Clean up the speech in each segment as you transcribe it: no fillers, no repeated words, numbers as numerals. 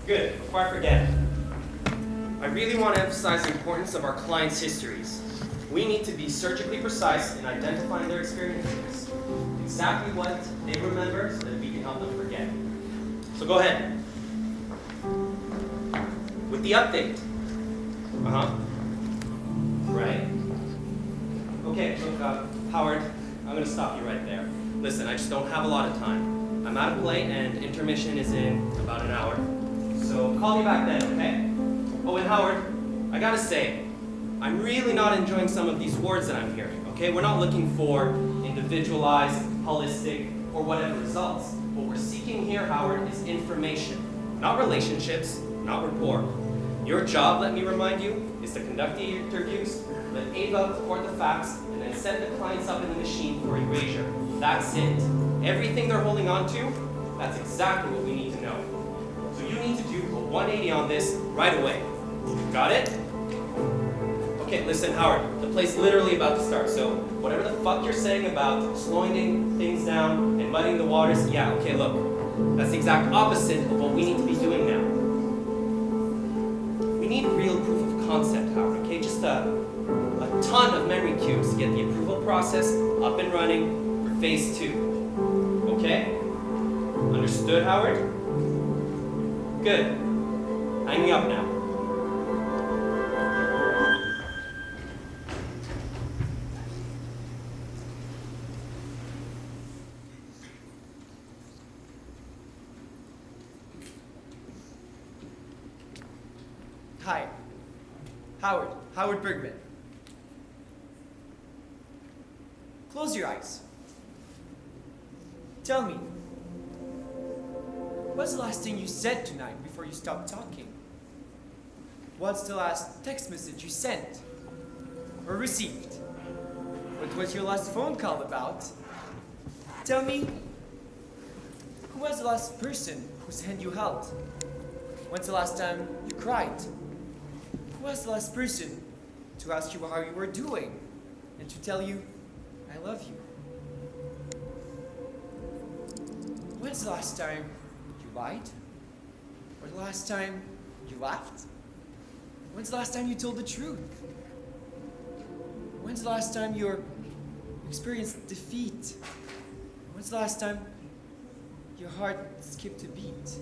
Good. Before I forget, I really want to emphasize the importance of our clients' histories. We need to be surgically precise in identifying their experiences, exactly what they remember so that we can help them forget. So go ahead. With the update. Right. Okay, look, Howard, I'm going to stop you right there. Listen, I just don't have a lot of time. I'm out of play and intermission is in about an hour. So call me back then, okay? Oh, and Howard, I gotta say, I'm really not enjoying some of these words that I'm hearing, okay? We're not looking for individualized, holistic, or whatever results. What we're seeking here, Howard, is information, not relationships, not rapport. Your job, let me remind you, is to conduct the interviews, let Ava record the facts, and then set the clients up in the machine for erasure. That's it. Everything they're holding on to, that's exactly what we need to know. So you need to do a 180 on this right away. Got it? Okay, listen, Howard, the play's literally about to start, so whatever the fuck you're saying about slowing things down and muddying the waters, yeah, okay, look, that's the exact opposite of what we need to be doing now. We need real proof of concept, Howard, okay? Just a ton of memory cubes to get the approval process up and running for phase 2. Okay? Understood, Howard? Good. Hang me up now. Hi. Howard Bergman. Close your eyes. Tell me, what's the last thing you said tonight before you stopped talking? What's the last text message you sent or received? What was your last phone call about? Tell me, who was the last person whose hand you held? When's the last time you cried? Who was the last person to ask you how you were doing and to tell you, I love you? When's the last time you lied? Or the last time you laughed? When's the last time you told the truth? When's the last time you experienced defeat? When's the last time your heart skipped a beat?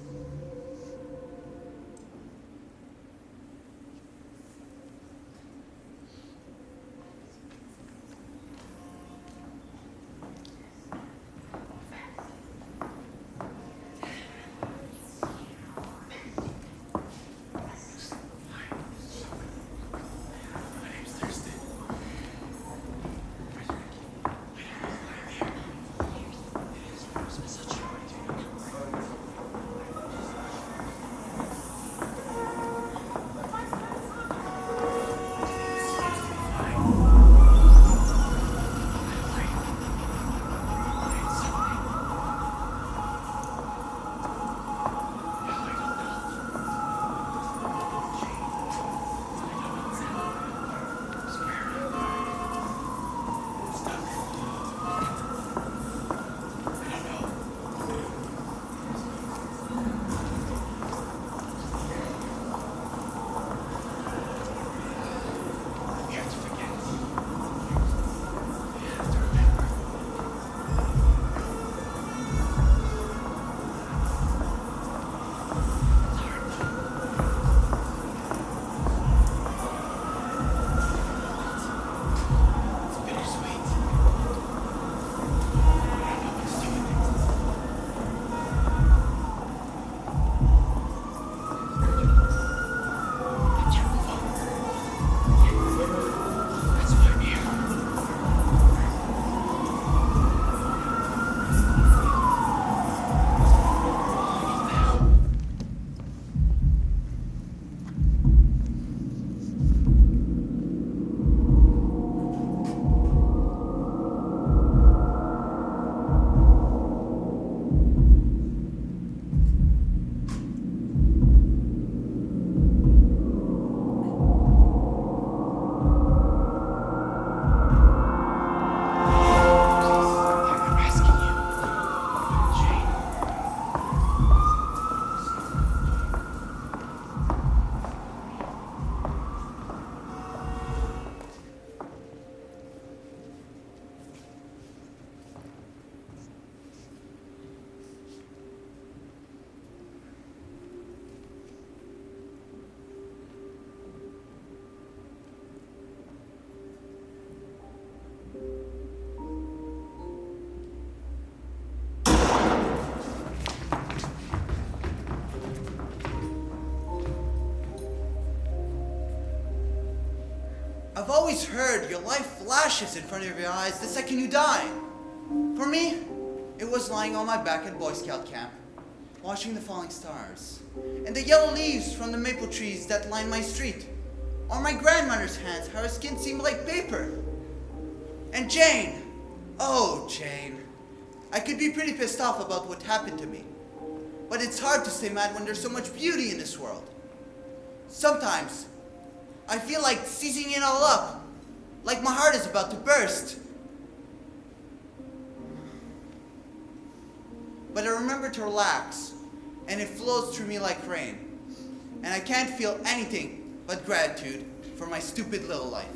I've always heard your life flashes in front of your eyes the second you die. For me, it was lying on my back at Boy Scout camp, watching the falling stars, and the yellow leaves from the maple trees that line my street. Or my grandmother's hands, how her skin seemed like paper. And Jane, oh Jane, I could be pretty pissed off about what happened to me. But it's hard to stay mad when there's so much beauty in this world. Sometimes, I feel like seizing it all up, like my heart is about to burst. But I remember to relax, and it flows through me like rain. And I can't feel anything but gratitude for my stupid little life.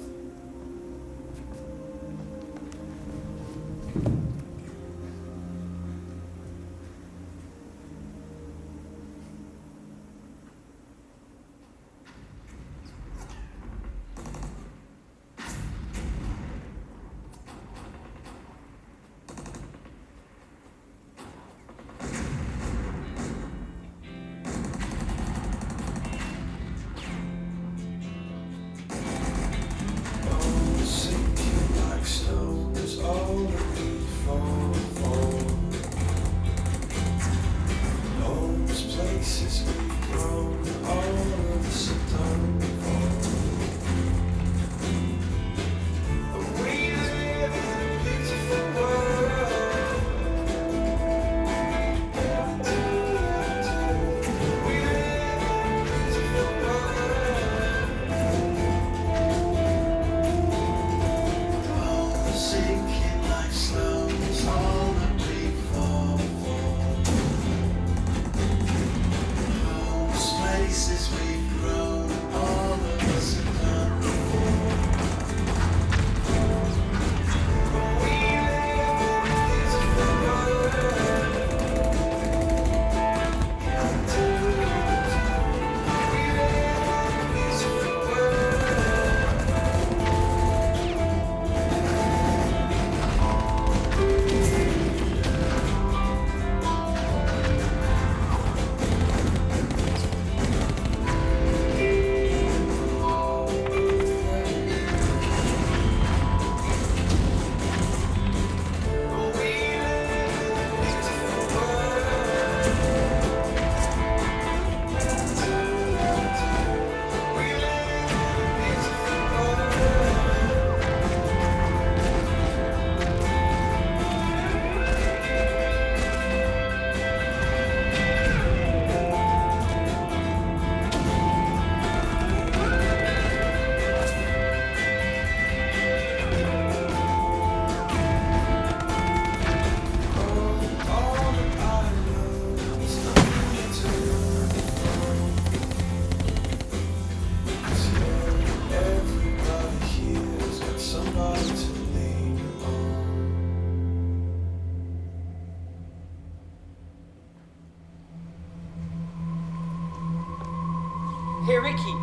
Hey Ricky,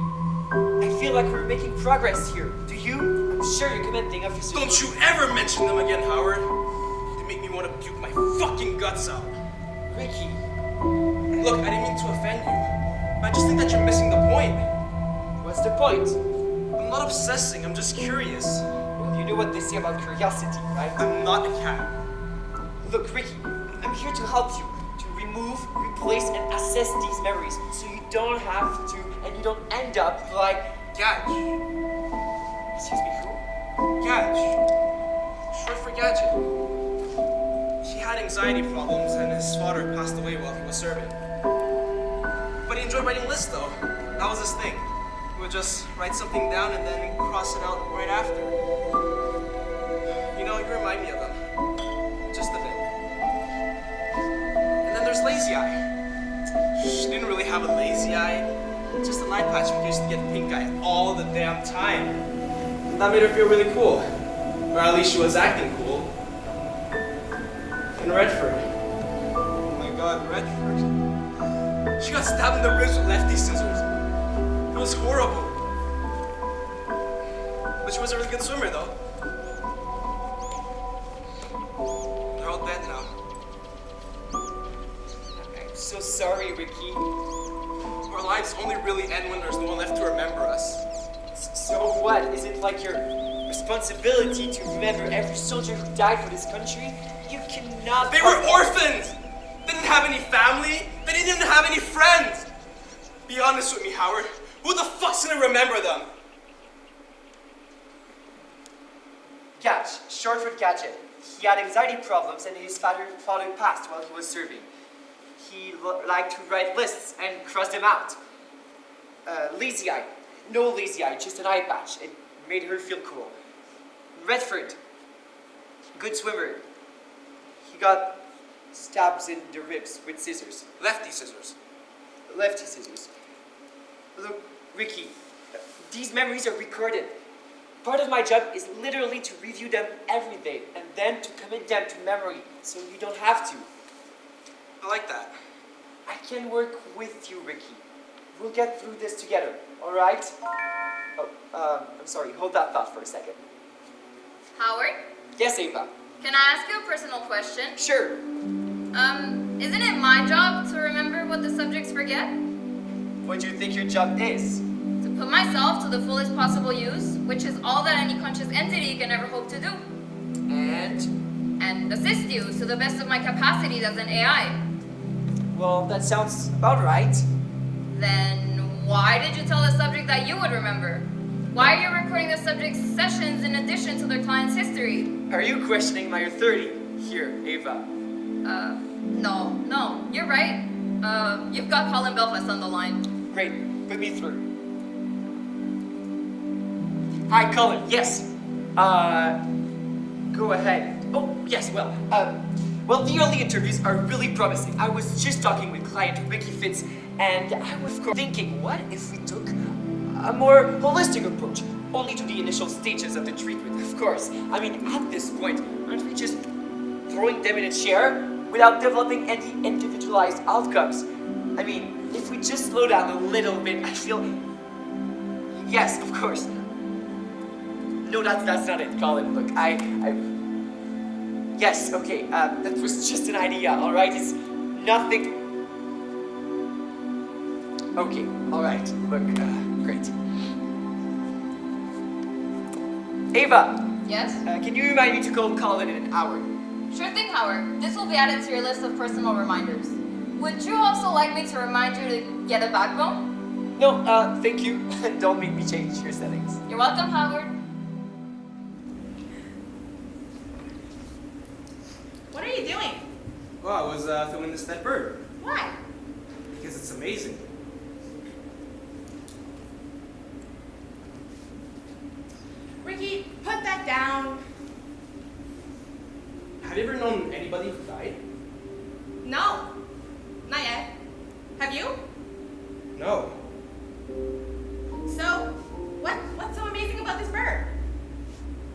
I feel like we're making progress here. Do you? I'm sure your commanding officer... Don't you ever mention them again, Howard. They make me want to puke my fucking guts out. Ricky. Look, I didn't mean to offend you, but I just think that you're missing the point. What's the point? I'm not obsessing, I'm just curious. Well, you know what they say about curiosity, right? I'm not a cat. Look, Ricky, I'm here to help you. To remove, replace, and assess these memories so you don't have to, and you don't end up like... Gage. Excuse me, who? Gage. Short for Gadget. He had anxiety problems and his father passed away while he was serving. But he enjoyed writing lists though. That was his thing. He would just write something down and then cross it out right after. You know, you remind me of him. Just a bit. And then there's Lazy Eye. She didn't really have a lazy eye. Just an eye patch because she used to get pink eye all the damn time. And that made her feel really cool. Or at least she was acting cool. In Redford. Oh my god, Redford. She got stabbed in the ribs with lefty scissors. It was horrible. But she was a really good swimmer though. They're all dead now. I'm so sorry, Ricky. Our lives only really end when there's no one left to remember us. So what? Is it like your responsibility to remember every soldier who died for this country? You cannot... They were orphans! They didn't have any family. They didn't even have any friends. Be honest with me, Howard. Who the fuck's gonna remember them? Gatch, short for Gadget. He had anxiety problems and his father passed while he was serving. He liked to write lists and cross them out. Lazy eye. No lazy eye, just an eye patch. It made her feel cool. Redford. Good swimmer. He got stabs in the ribs with scissors. Lefty scissors. Lefty scissors. Look, Ricky, these memories are recorded. Part of my job is literally to review them every day and then to commit them to memory so you don't have to. I like that. I can work with you, Ricky. We'll get through this together, alright? Oh, I'm sorry, hold that thought for a second. Howard, Yes, Ava? can I ask you a personal question? Sure. Isn't it my job to remember what the subjects forget? What do you think your job is? To put myself to the fullest possible use, which is all that any conscious entity can ever hope to do. And assist you to the best of my capacities as an AI. Well, that sounds about right. Then why did you tell the subject that you would remember? Why are you recording the subject's sessions in addition to their client's history? Are you questioning my authority here, Ava? No, you're right. You've got Colin Belfast on the line. Great, put me through. Hi, Colin, yes. Go ahead. Oh, yes, well, the early interviews are really promising. I was just talking with client Ricky Fitz, and I was thinking, what if we took a more holistic approach, only to the initial stages of the treatment, of course. I mean, at this point, aren't we just throwing them in a chair without developing any individualized outcomes? I mean, if we just slow down a little bit, I feel... Yes, of course. No, that's not it, Colin. Look, Yes, okay, that was just an idea, alright? It's nothing... Okay, alright, look, great. Ava! Yes? Can you remind me to call Colin in an hour? Sure thing, Howard. This will be added to your list of personal reminders. Would you also like me to remind you to get a backbone? No, thank you. Don't make me change your settings. You're welcome, Howard. What are you doing? Well, I was filming this dead bird. Why? Because it's amazing. Ricky, put that down. Have you ever known anybody who died? No. Not yet. Have you? No. So, what's so amazing about this bird?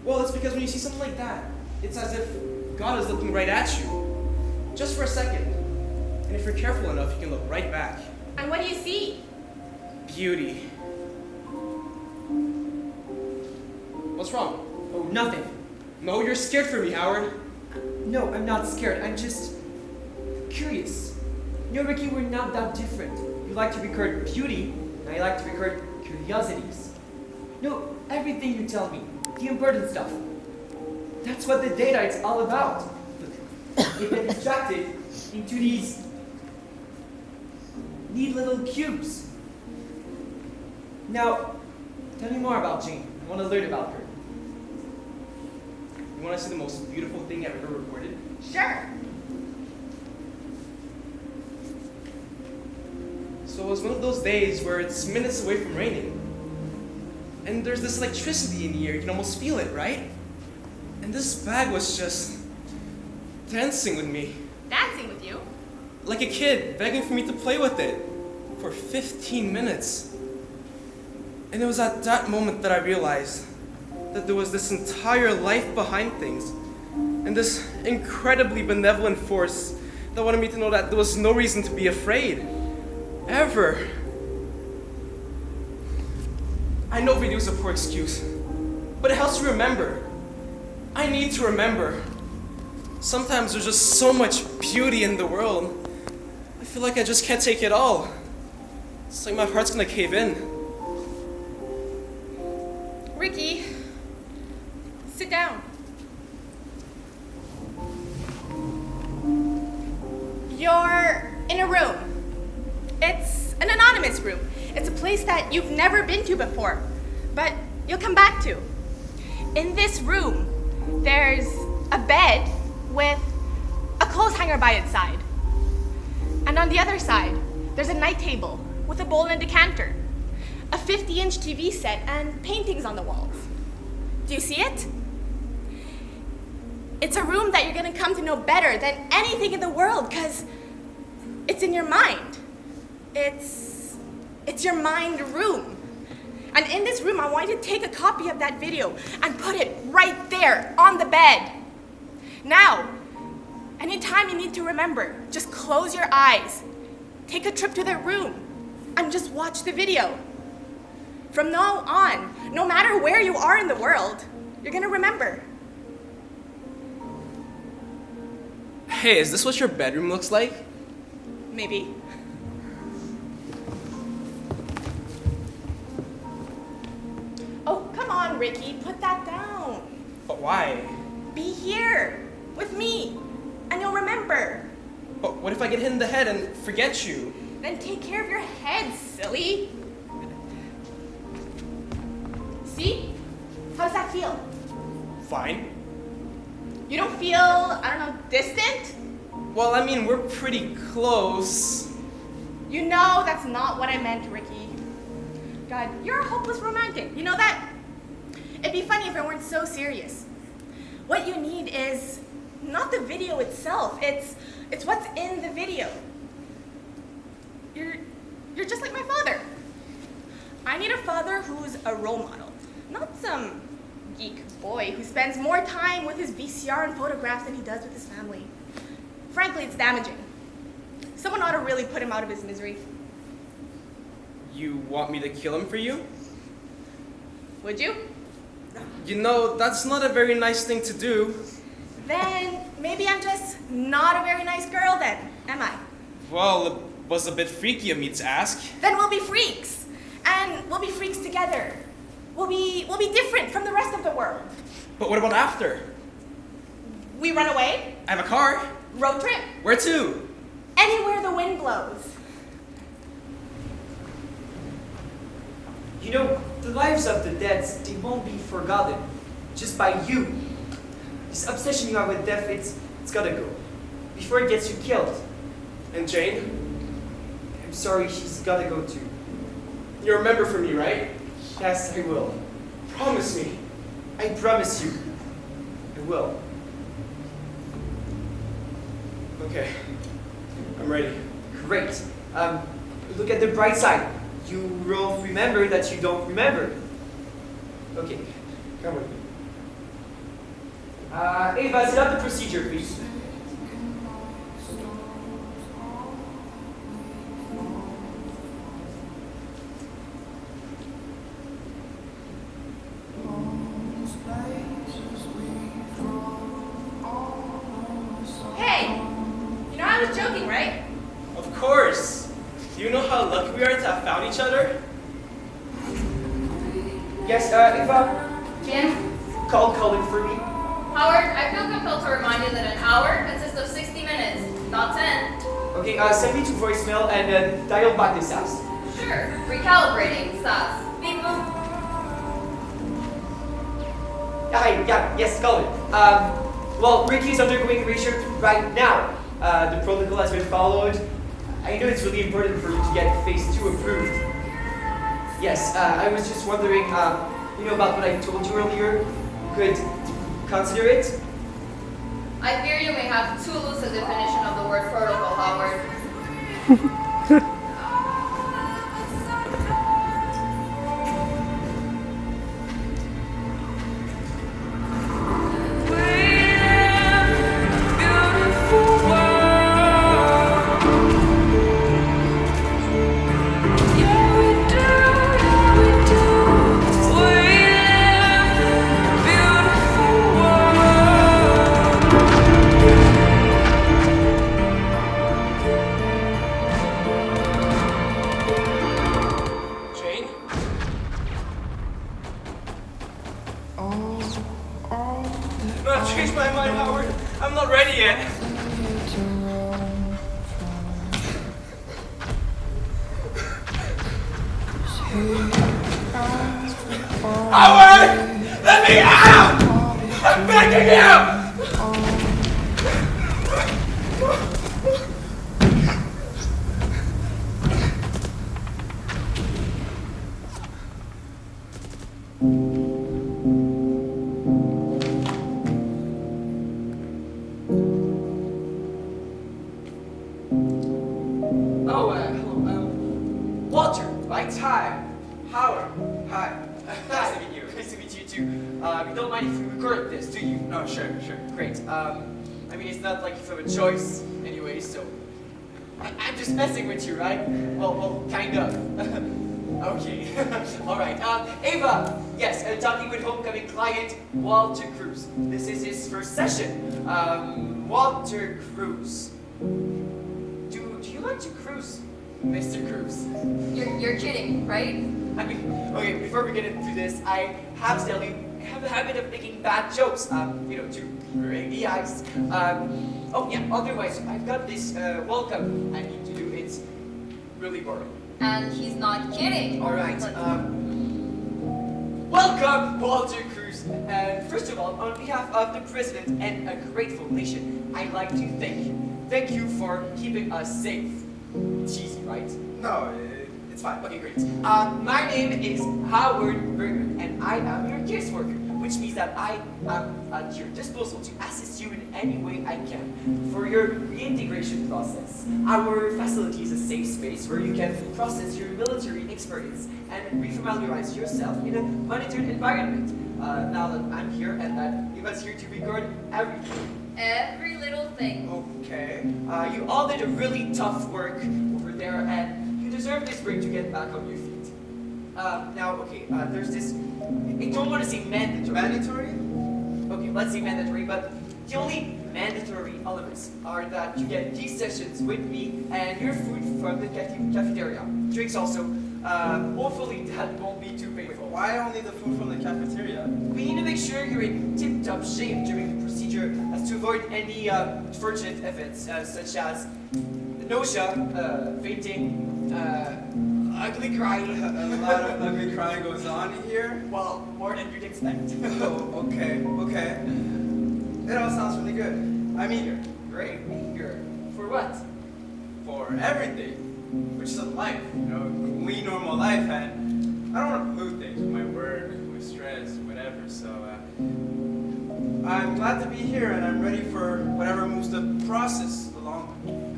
Well, it's because when you see something like that, it's as if God is looking right at you. Just for a second. And if you're careful enough, you can look right back. And what do you see? Beauty. What's wrong? Oh, nothing. No, you're scared for me, Howard. No, I'm not scared. I'm just curious. You know, Ricky, we're not that different. You like to record beauty, and I like to record curiosities. No, everything you tell me, the important stuff. That's what the data is all about. They get extracted into these neat little cubes. Now, tell me more about Jane. I want to learn about her. You want to see the most beautiful thing I've ever recorded? Sure. So it was one of those days where it's minutes away from raining. And there's this electricity in the air, you can almost feel it, right? And this bag was just dancing with me. Dancing with you? Like a kid, begging for me to play with it for 15 minutes. And it was at that moment that I realized that there was this entire life behind things, and this incredibly benevolent force that wanted me to know that there was no reason to be afraid. Ever. I know video is a poor excuse, but it helps you remember. I need to remember. Sometimes there's just so much beauty in the world. I feel like I just can't take it all. It's like my heart's gonna cave in. Ricky. Sit down. You're in a room. It's an anonymous room. It's a place that you've never been to before, but you'll come back to. In this room, there's a bed with a clothes hanger by its side. And on the other side, there's a night table with a bowl and a decanter, a 50-inch TV set, and paintings on the walls. Do you see it? It's a room that you're gonna come to know better than anything in the world, because it's in your mind. It's your mind room. And in this room, I want you to take a copy of that video and put it right there on the bed. Now, anytime you need to remember, just close your eyes, take a trip to that room, and just watch the video. From now on, no matter where you are in the world, you're gonna remember. Hey, is this what your bedroom looks like? Maybe. Oh, come on, Ricky, put that down. But why? Be here with me, and you'll remember. But what if I get hit in the head and forget you? Then take care of your head, silly. See? How does that feel? Fine. You don't feel, I don't know, distant? Well, I mean, we're pretty close. You know that's not what I meant, Ricky. God, you're a hopeless romantic. You know that? It'd be funny if I weren't so serious. What you need is not the video itself. It's what's in the video. You're just like my father. I need a father who's a role model, not some geek boy who spends more time with his VCR and photographs than he does with his family. Frankly, it's damaging. Someone ought to really put him out of his misery. You want me to kill him for you? Would you? You know, that's not a very nice thing to do. Then maybe I'm just not a very nice girl then, am I? Well, it was a bit freaky of me to ask. Then we'll be freaks. And we'll be freaks together. We'll be different from the rest of the world. But what about after? We run away, I have a car. road trip, Where to? anywhere the wind blows. You know, the lives of the dead, they won't be forgotten just by you. This obsession you have with death, it's gotta go. Before it gets you killed. And Jane? I'm sorry, she's gotta go too. You remember from me, right? Yes, I will. Promise me. I promise you. I will. Okay. I'm ready. Great. Look at the bright side. You will remember that you don't remember. Okay, come with me. Ava, set up the procedure, please. Hey, you know I was joking, right? Of course. Do you know how lucky we are to have found each other? Yes, Ava, Jim? call Colin for me. Howard, I feel compelled to remind you that an hour consists of 60 minutes, not 10. Okay, send me to voicemail and dial back this house. Sure, recalibrating, SAS. Beep boop. Hi, yeah, yes, Colin. Well, Ricky's undergoing research right now. The protocol has been followed. I know it's really important for you to get phase 2 approved. Yes, I was just wondering, about what I told you earlier. Could consider it? I fear you may have too loose a definition of the word protocol, Howard. it. Howard! Let me out! I'm begging you! Oh, hello. Walter, right? Hi. Howard. Hi. Nice to meet you. Nice to meet you too. You don't mind if we record this, do you? No, sure. Great. I mean, it's not like you have a choice anyway, so I'm just messing with you, right? Well, kind of. Okay. All right. Ava. Yes, talking with homecoming client Walter Cruz. This is his first session. Walter Cruz. Do you like to cruise, Mr. Cruz? You're kidding, right? I mean, okay, before we get into this, I have to tell you, I have a habit of making bad jokes, to break the ice. Oh yeah, otherwise, I've got this welcome I need to do. It's really boring. And he's not kidding. All right, welcome, Walter Cruz. And first of all, on behalf of the president and a grateful nation, I'd like to thank you for keeping us safe. It's easy, right? No, it's fine. Okay, great. My name is Howard Bergman, and I am your caseworker, which means that I am at your disposal to assist you in any way I can for your reintegration process. Our facility is a safe space where you can process your military experience and refamiliarize yourself in a monitored environment. Now that I'm here and that Eva's here to record everything. Every little thing. Okay. You all did a really tough work over there, and you deserve this break to get back on your feet. Now, okay, there's this, I don't want to say mandatory. Mandatory? Okay, let's say mandatory, but the only mandatory elements are that you get these sessions with me and your food from the cafeteria. Drinks also. Hopefully that won't be too painful. Why only the food from the cafeteria? We need to make sure you're in tip-top shape during the procedure as to avoid any unfortunate events such as nausea, fainting, ugly crying. A lot of ugly crying goes on here. Well, more than you'd expect. Oh, okay. It all sounds really good. I'm eager. Great, eager. For what? For everything. Which is a life, clean, normal life, and I don't want to pollute things with my work, with stress, whatever, so I'm glad to be here, and I'm ready for whatever moves the process along.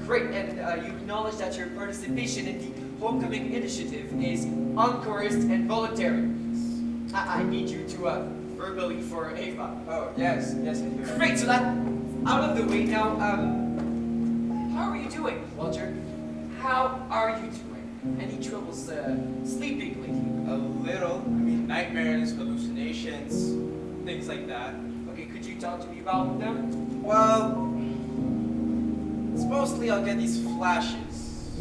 Great, and you acknowledge that your participation in the Homecoming Initiative is uncoerced and voluntary. I need you to verbally for Ava. Oh, yes, I do. Great, so that out of the way now, how are you doing, Walter? How are you doing? Any troubles sleeping lately? A little. I mean, nightmares, hallucinations, things like that. Okay, could you talk to me about them? Well, it's mostly I'll get these flashes,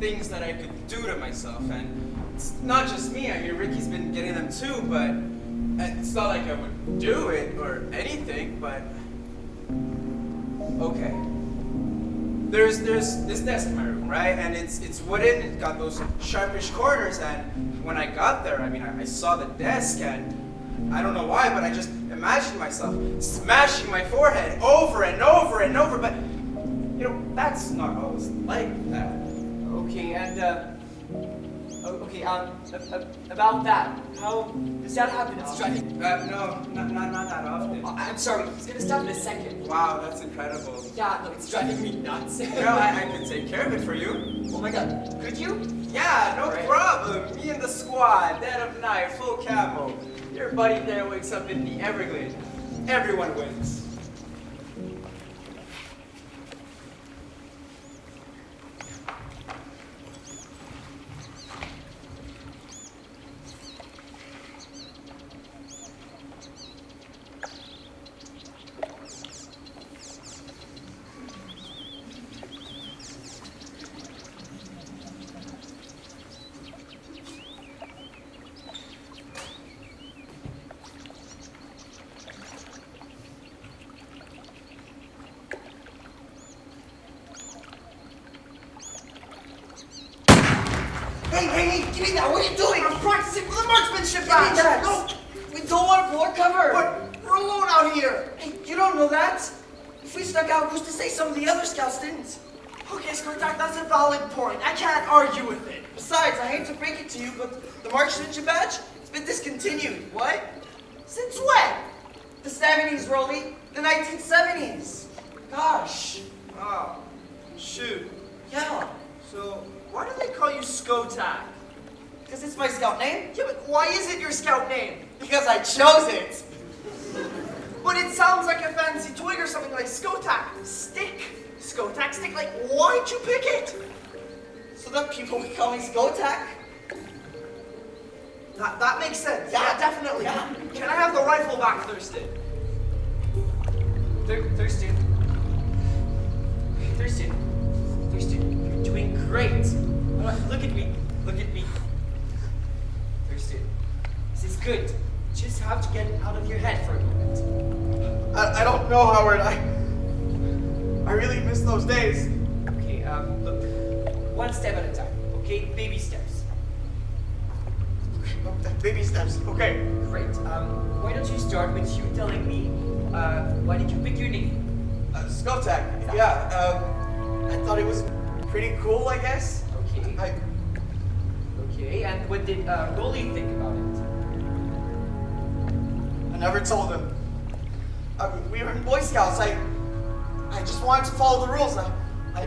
things that I could do to myself, and it's not just me. I mean, Ricky's been getting them too, but it's not like I would do it or anything, but okay. There's this desk in my room, right? And it's wooden, it's got those sharpish corners, and when I got there, I mean, I saw the desk, and I don't know why, but I just imagined myself smashing my forehead over and over and over, but, that's not always like that. Okay, and, about that, how does that happen? It's driving. No, not that often. I'm sorry, he's gonna stop in a second. Wow, that's incredible. Yeah, no, it's driving me nuts. I can take care of it for you. Oh my god, could you? Yeah, no Right. problem. Me and the squad, dead of night, full camo. Your buddy there wakes up in the Everglades. Everyone wins. see that? What are you doing? I'm practicing for the marksmanship Give me badge. that. No, We don't want to blow our cover. but we're alone out here. Hey, you don't know that? If we stuck out, who's to say some of the other scouts didn't? Okay, Skortak, that's a valid point. I can't argue with it. Besides, I hate to break it to you, but the marksmanship badge, it's been discontinued. What? Since when? The 70s, Rolly. The 1970s. Gosh. Oh, shoot. Yeah. So, why do they call you Skotak? Because it's my scout name. Yeah, but why is it your scout name? Because I chose it. But it sounds like a fancy twig or something like Skotak. Stick. Skotak stick. Like, why'd you pick it? So that people would call me Skotak. That makes sense. Yeah. Definitely. Yeah. Can I have the rifle back, Thurston? Thurston. You're doing great. Look at me. Thurston, this is good. Just have to get it out of your head for a moment. I don't know, Howard. I really miss those days. Okay, look. One step at a time, okay? Baby steps. Baby steps. Okay. Great. Why don't you start with you telling me, why did you pick your name? Skotak. Yeah. I thought it was pretty cool, I guess. Okay. Okay, and what did Rolly think about it? I never told him. We were in Boy Scouts. I just wanted to follow the rules. I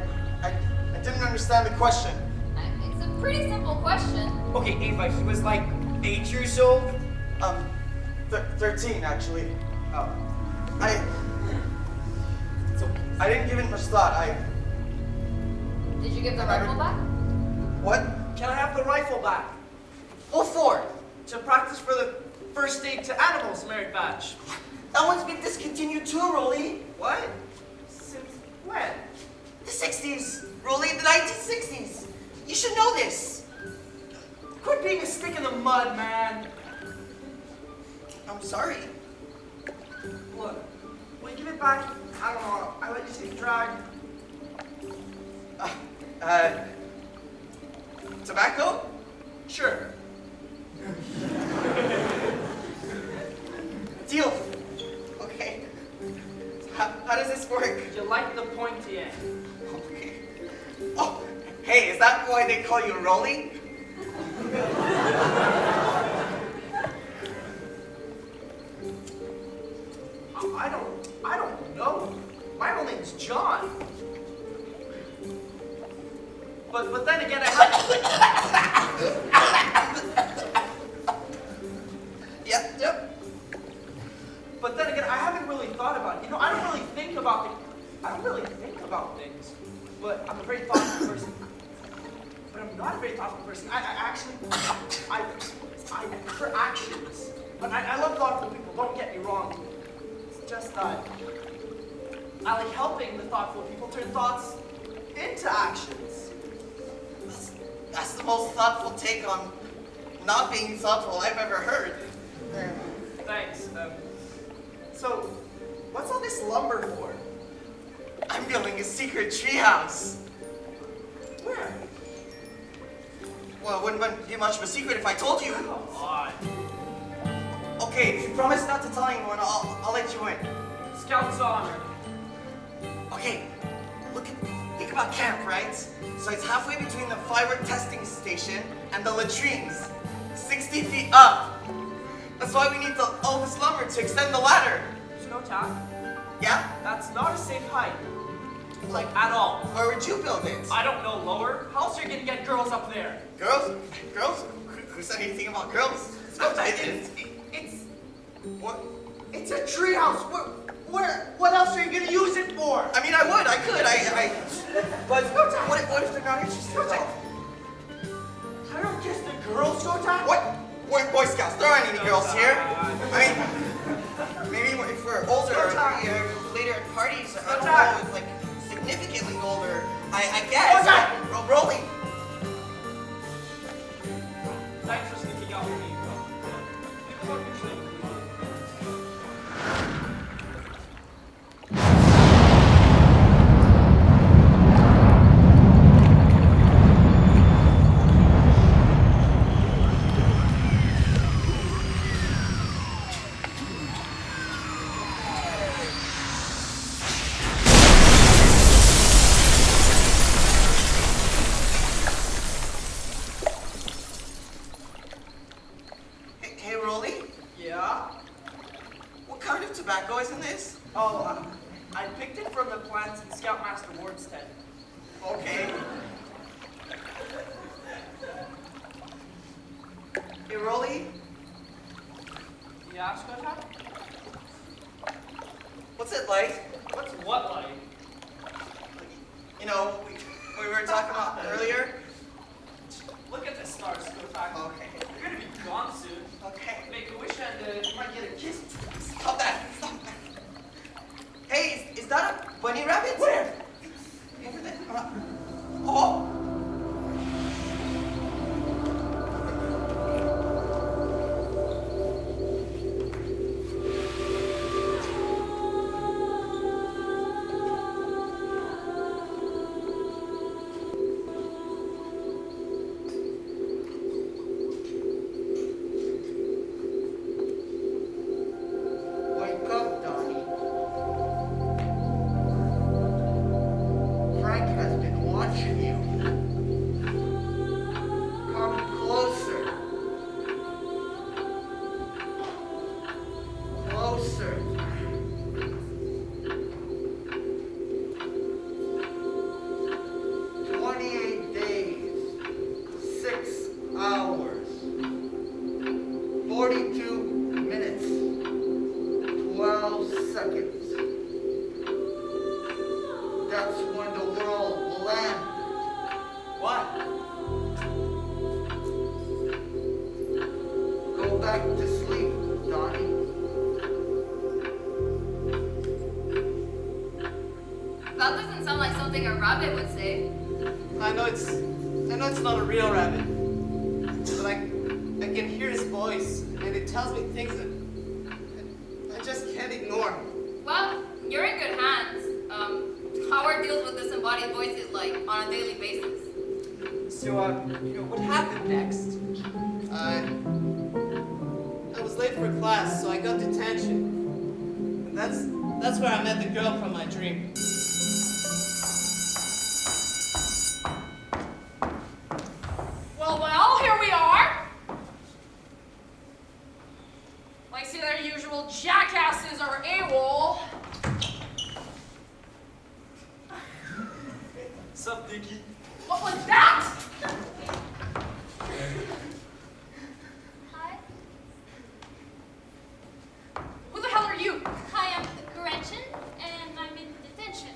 didn't understand the question. It's a pretty simple question. Okay, Ava, he was like 8 years old. 13 actually. Oh. I didn't give it much thought. Did you give the rifle back? What? Can I have the rifle back? What for? To practice for the first aid to animals merit badge. That one's been discontinued too, Rolly. What? Since when? The 60s. Rolly, the 1960s. You should know this. Quit being a stick in the mud, man. I'm sorry. Look, will you give it back? I don't know. I let you take a drag. Tobacco? Sure. Deal. Okay. How does this work? You like the pointy end. Okay. Oh, hey, is that why they call you Rolly? I don't know. My real name's John. But then again, I Yep. But then again, I haven't really thought about it. You know, I don't really think about things. But I'm a very thoughtful person. But I'm not a very thoughtful person. I prefer actions. But I love thoughtful people. Don't get me wrong. It's just that I like helping the thoughtful people turn thoughts into actions. That's the most thoughtful take on not being thoughtful I've ever heard. Thanks. So, what's all this lumber for? I'm building a secret treehouse. Where? Well, it wouldn't be much of a secret if I told you. Come on. Okay, if you promise not to tell anyone, I'll let you in. Scout's honor. Okay, think about camp, right? So it's halfway between the firework testing station and the latrines. 60 feet up. That's why we need all this lumber to extend the ladder. There's no tap. Yeah? That's not a safe height. Like, at all. Where would you build it? I don't know, lower. How else are you gonna get girls up there? Girls? Who said anything about girls? I didn't. What? It's a treehouse. What else are you gonna use it for? I mean, I could. But what if they're not interested? I don't guess the girls go down. What? We're Boy Scouts. There aren't any girls here. I mean, maybe if we're older, or later at parties, I don't know, if, like, significantly older, I guess. Rolling. Thanks for sneaking out with me, poison is? Oh, I picked it from the plants in Scoutmaster Ward's tent. Okay. Hey, Rolly, Yeah, Scout? what's it like? What's what like? You know, we were talking about earlier. Look at the stars, Scout. Okay. You're gonna be gone soon. Okay. Make a wish and you might get a kiss. Stop that. Stop that. Hey, is that a bunny rabbit? Where? Over there. Oh. Wake up, Donnie. Frank has been watching you. Come closer. Closer. "28 days, 6 hours, 42 minutes, 12 seconds. That's when the world will end." What? Go back to sleep, Donnie. That doesn't sound like something a rabbit would say. I know it's not a real rabbit, but I can hear his voice, and it tells me things that I just can't ignore. Well, you're in good hands. Howard deals with disembodied voices like on a daily basis. So, what happened next? I was late for class, so I got detention. And that's where I met the girl from my dream. Well, here we are. I see their usual jackasses are AWOL. Sup, Dickie? What was that? Hi. Who the hell are you? Hi, I'm Gretchen, and I'm in detention.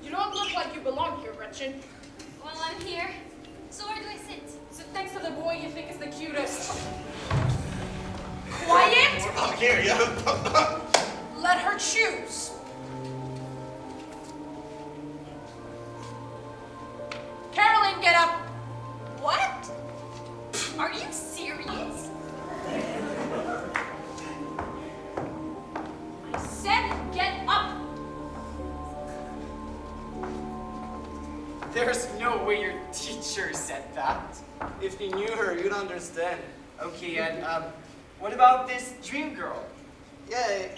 You don't look like you belong here, Gretchen. Well, I'm here. So where do I sit? Sit next to the boy you think is the cutest. Quiet! Oh, here, yeah. Let her choose. Carolyn, get up. What? Are you serious? I said get up. There's no way your teacher said that. If you knew her, you'd understand. Okay, and what about this dream girl? Yeah,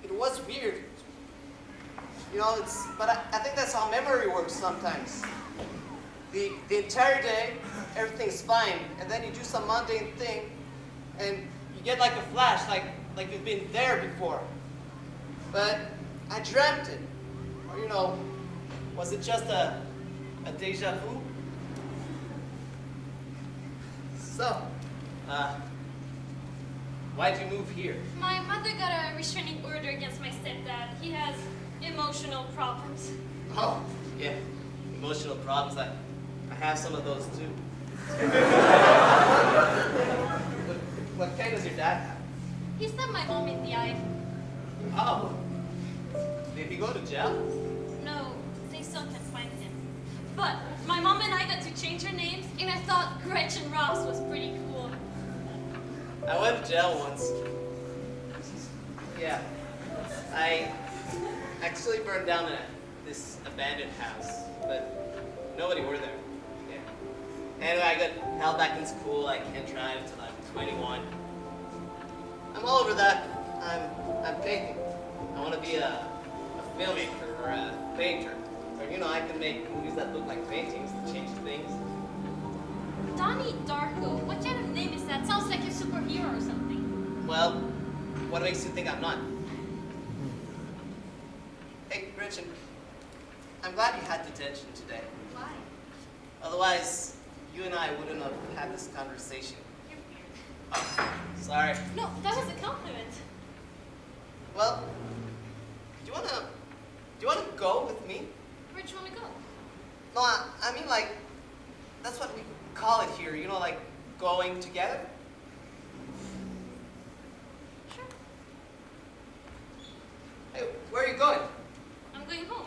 it was weird. You know, but I think that's how memory works sometimes. The entire day, everything's fine, and then you do some mundane thing, and you get like a flash, like you've been there before. But I dreamt it. Or, was it just a deja vu? So, why'd you move here? My mother got a restraining order against my stepdad. He has emotional problems. Oh, yeah, emotional problems. I have some of those too. What kind does your dad have? He stabbed my mom in the eye. Oh, did he go to jail? No, they still can't find him. But my mom and I got to change our names, and I thought Gretchen Ross was pretty cool. I went to jail once. Yeah, I actually burned down this abandoned house, but nobody were there. Yeah. Anyway, I got held back in school. I can't drive till I'm 21. I'm all over that. I'm painting. I want to be a filmmaker or a painter. Or, I can make movies that look like paintings to change things. Donnie Darko, what kind of name is that? Sounds like a superhero or something. makes you think I'm not? Hey, Gretchen, I'm glad you had detention today. Why? Otherwise, you and I wouldn't have had this conversation. Oh, sorry. No, that was a compliment. Well, do you wanna go with me? Where'd you want to go? No, I mean like, that's what we call it here, you know, like going together. Sure. Hey, where are you going? I'm going home.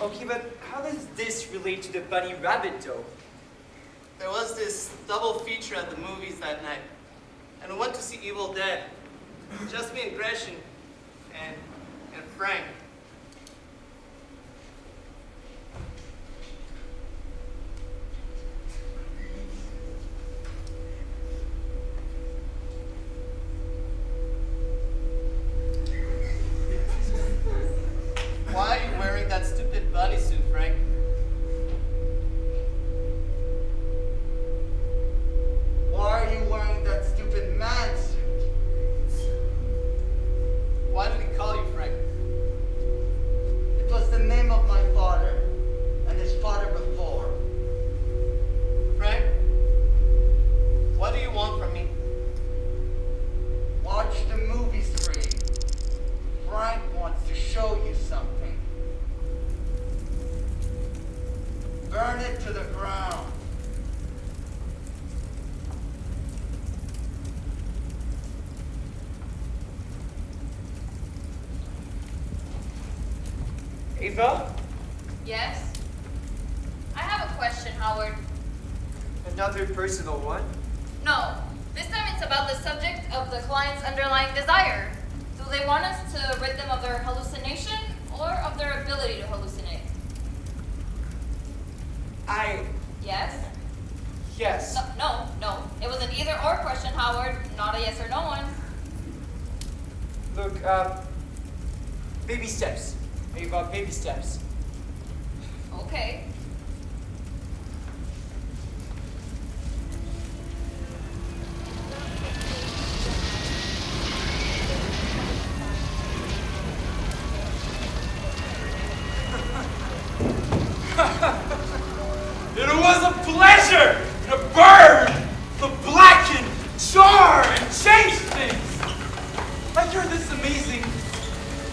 Okay, but how does this relate to the bunny rabbit though? There was this double feature at the movies that night, and we went to see Evil Dead. Just me and Gretchen, and Frank. Why are you wearing that stupid bunny suit, Frank? Why are you wearing that stupid man suit? Why did he call you Frank? It was the name of my father and his father before. Frank, what do you want from me? Watch the movie screen. Frank wants to show you something. Burn it to the ground. Ava? Yes? I have a question, Howard. Another personal one? No, this time it's about the subject of the client's underlying desire. Do they want us to rid them of their hallucination or of their ability to hallucinate? Yes? Yes. No. It was an either or question, Howard, not a yes or no one. Look, baby steps. Ava, baby steps. Okay. It was a pleasure to burn the blackened, char, and change things. Like you're this amazing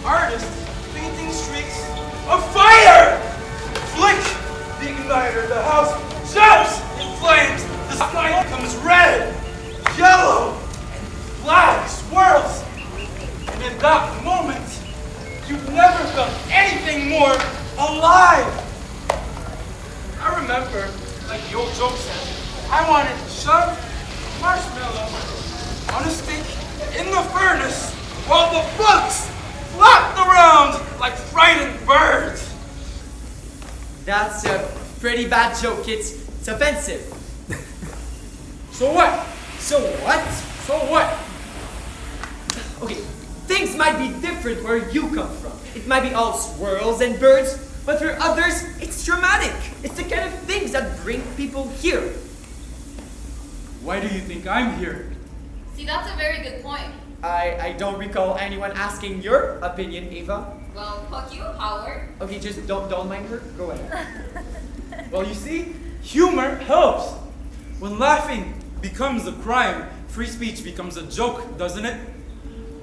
artist painting streaks of fire. Flick the igniter, the house jumps in flames. The sky becomes red, yellow, and black swirls. And in that moment, you've never felt anything more alive. I remember, like the old joke said, I wanted to shove marshmallow on a stick in the furnace while the bugs flapped around like frightened birds. That's a pretty bad joke. It's offensive. So what? So what? So what? Okay, things might be different where you come from. It might be all swirls and birds, but for others, it's dramatic. It's the kind of things that bring people here. Why do you think I'm here? See, that's a very good point. I don't recall anyone asking your opinion, Ava. Well, fuck you, Howard. Okay, just don't mind her. Go ahead. Well, you see, humor helps. When laughing becomes a crime, free speech becomes a joke, doesn't it?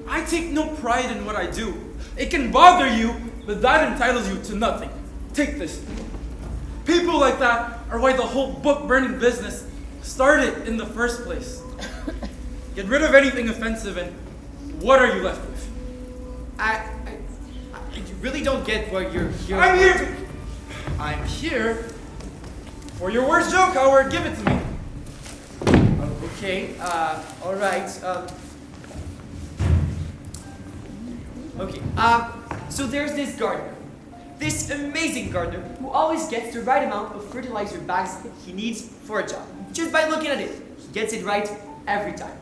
I take no pride in what I do. It can bother you, but that entitles you to nothing. Take this. People like that are why the whole book burning business started in the first place. Get rid of anything offensive and what are you left with? I really don't get what you're here. I'm here for your worst joke, Howard. Give it to me. Okay, all right. Okay, so there's this gardener. This amazing gardener who always gets the right amount of fertilizer bags he needs for a job. Just by looking at it, he gets it right every time.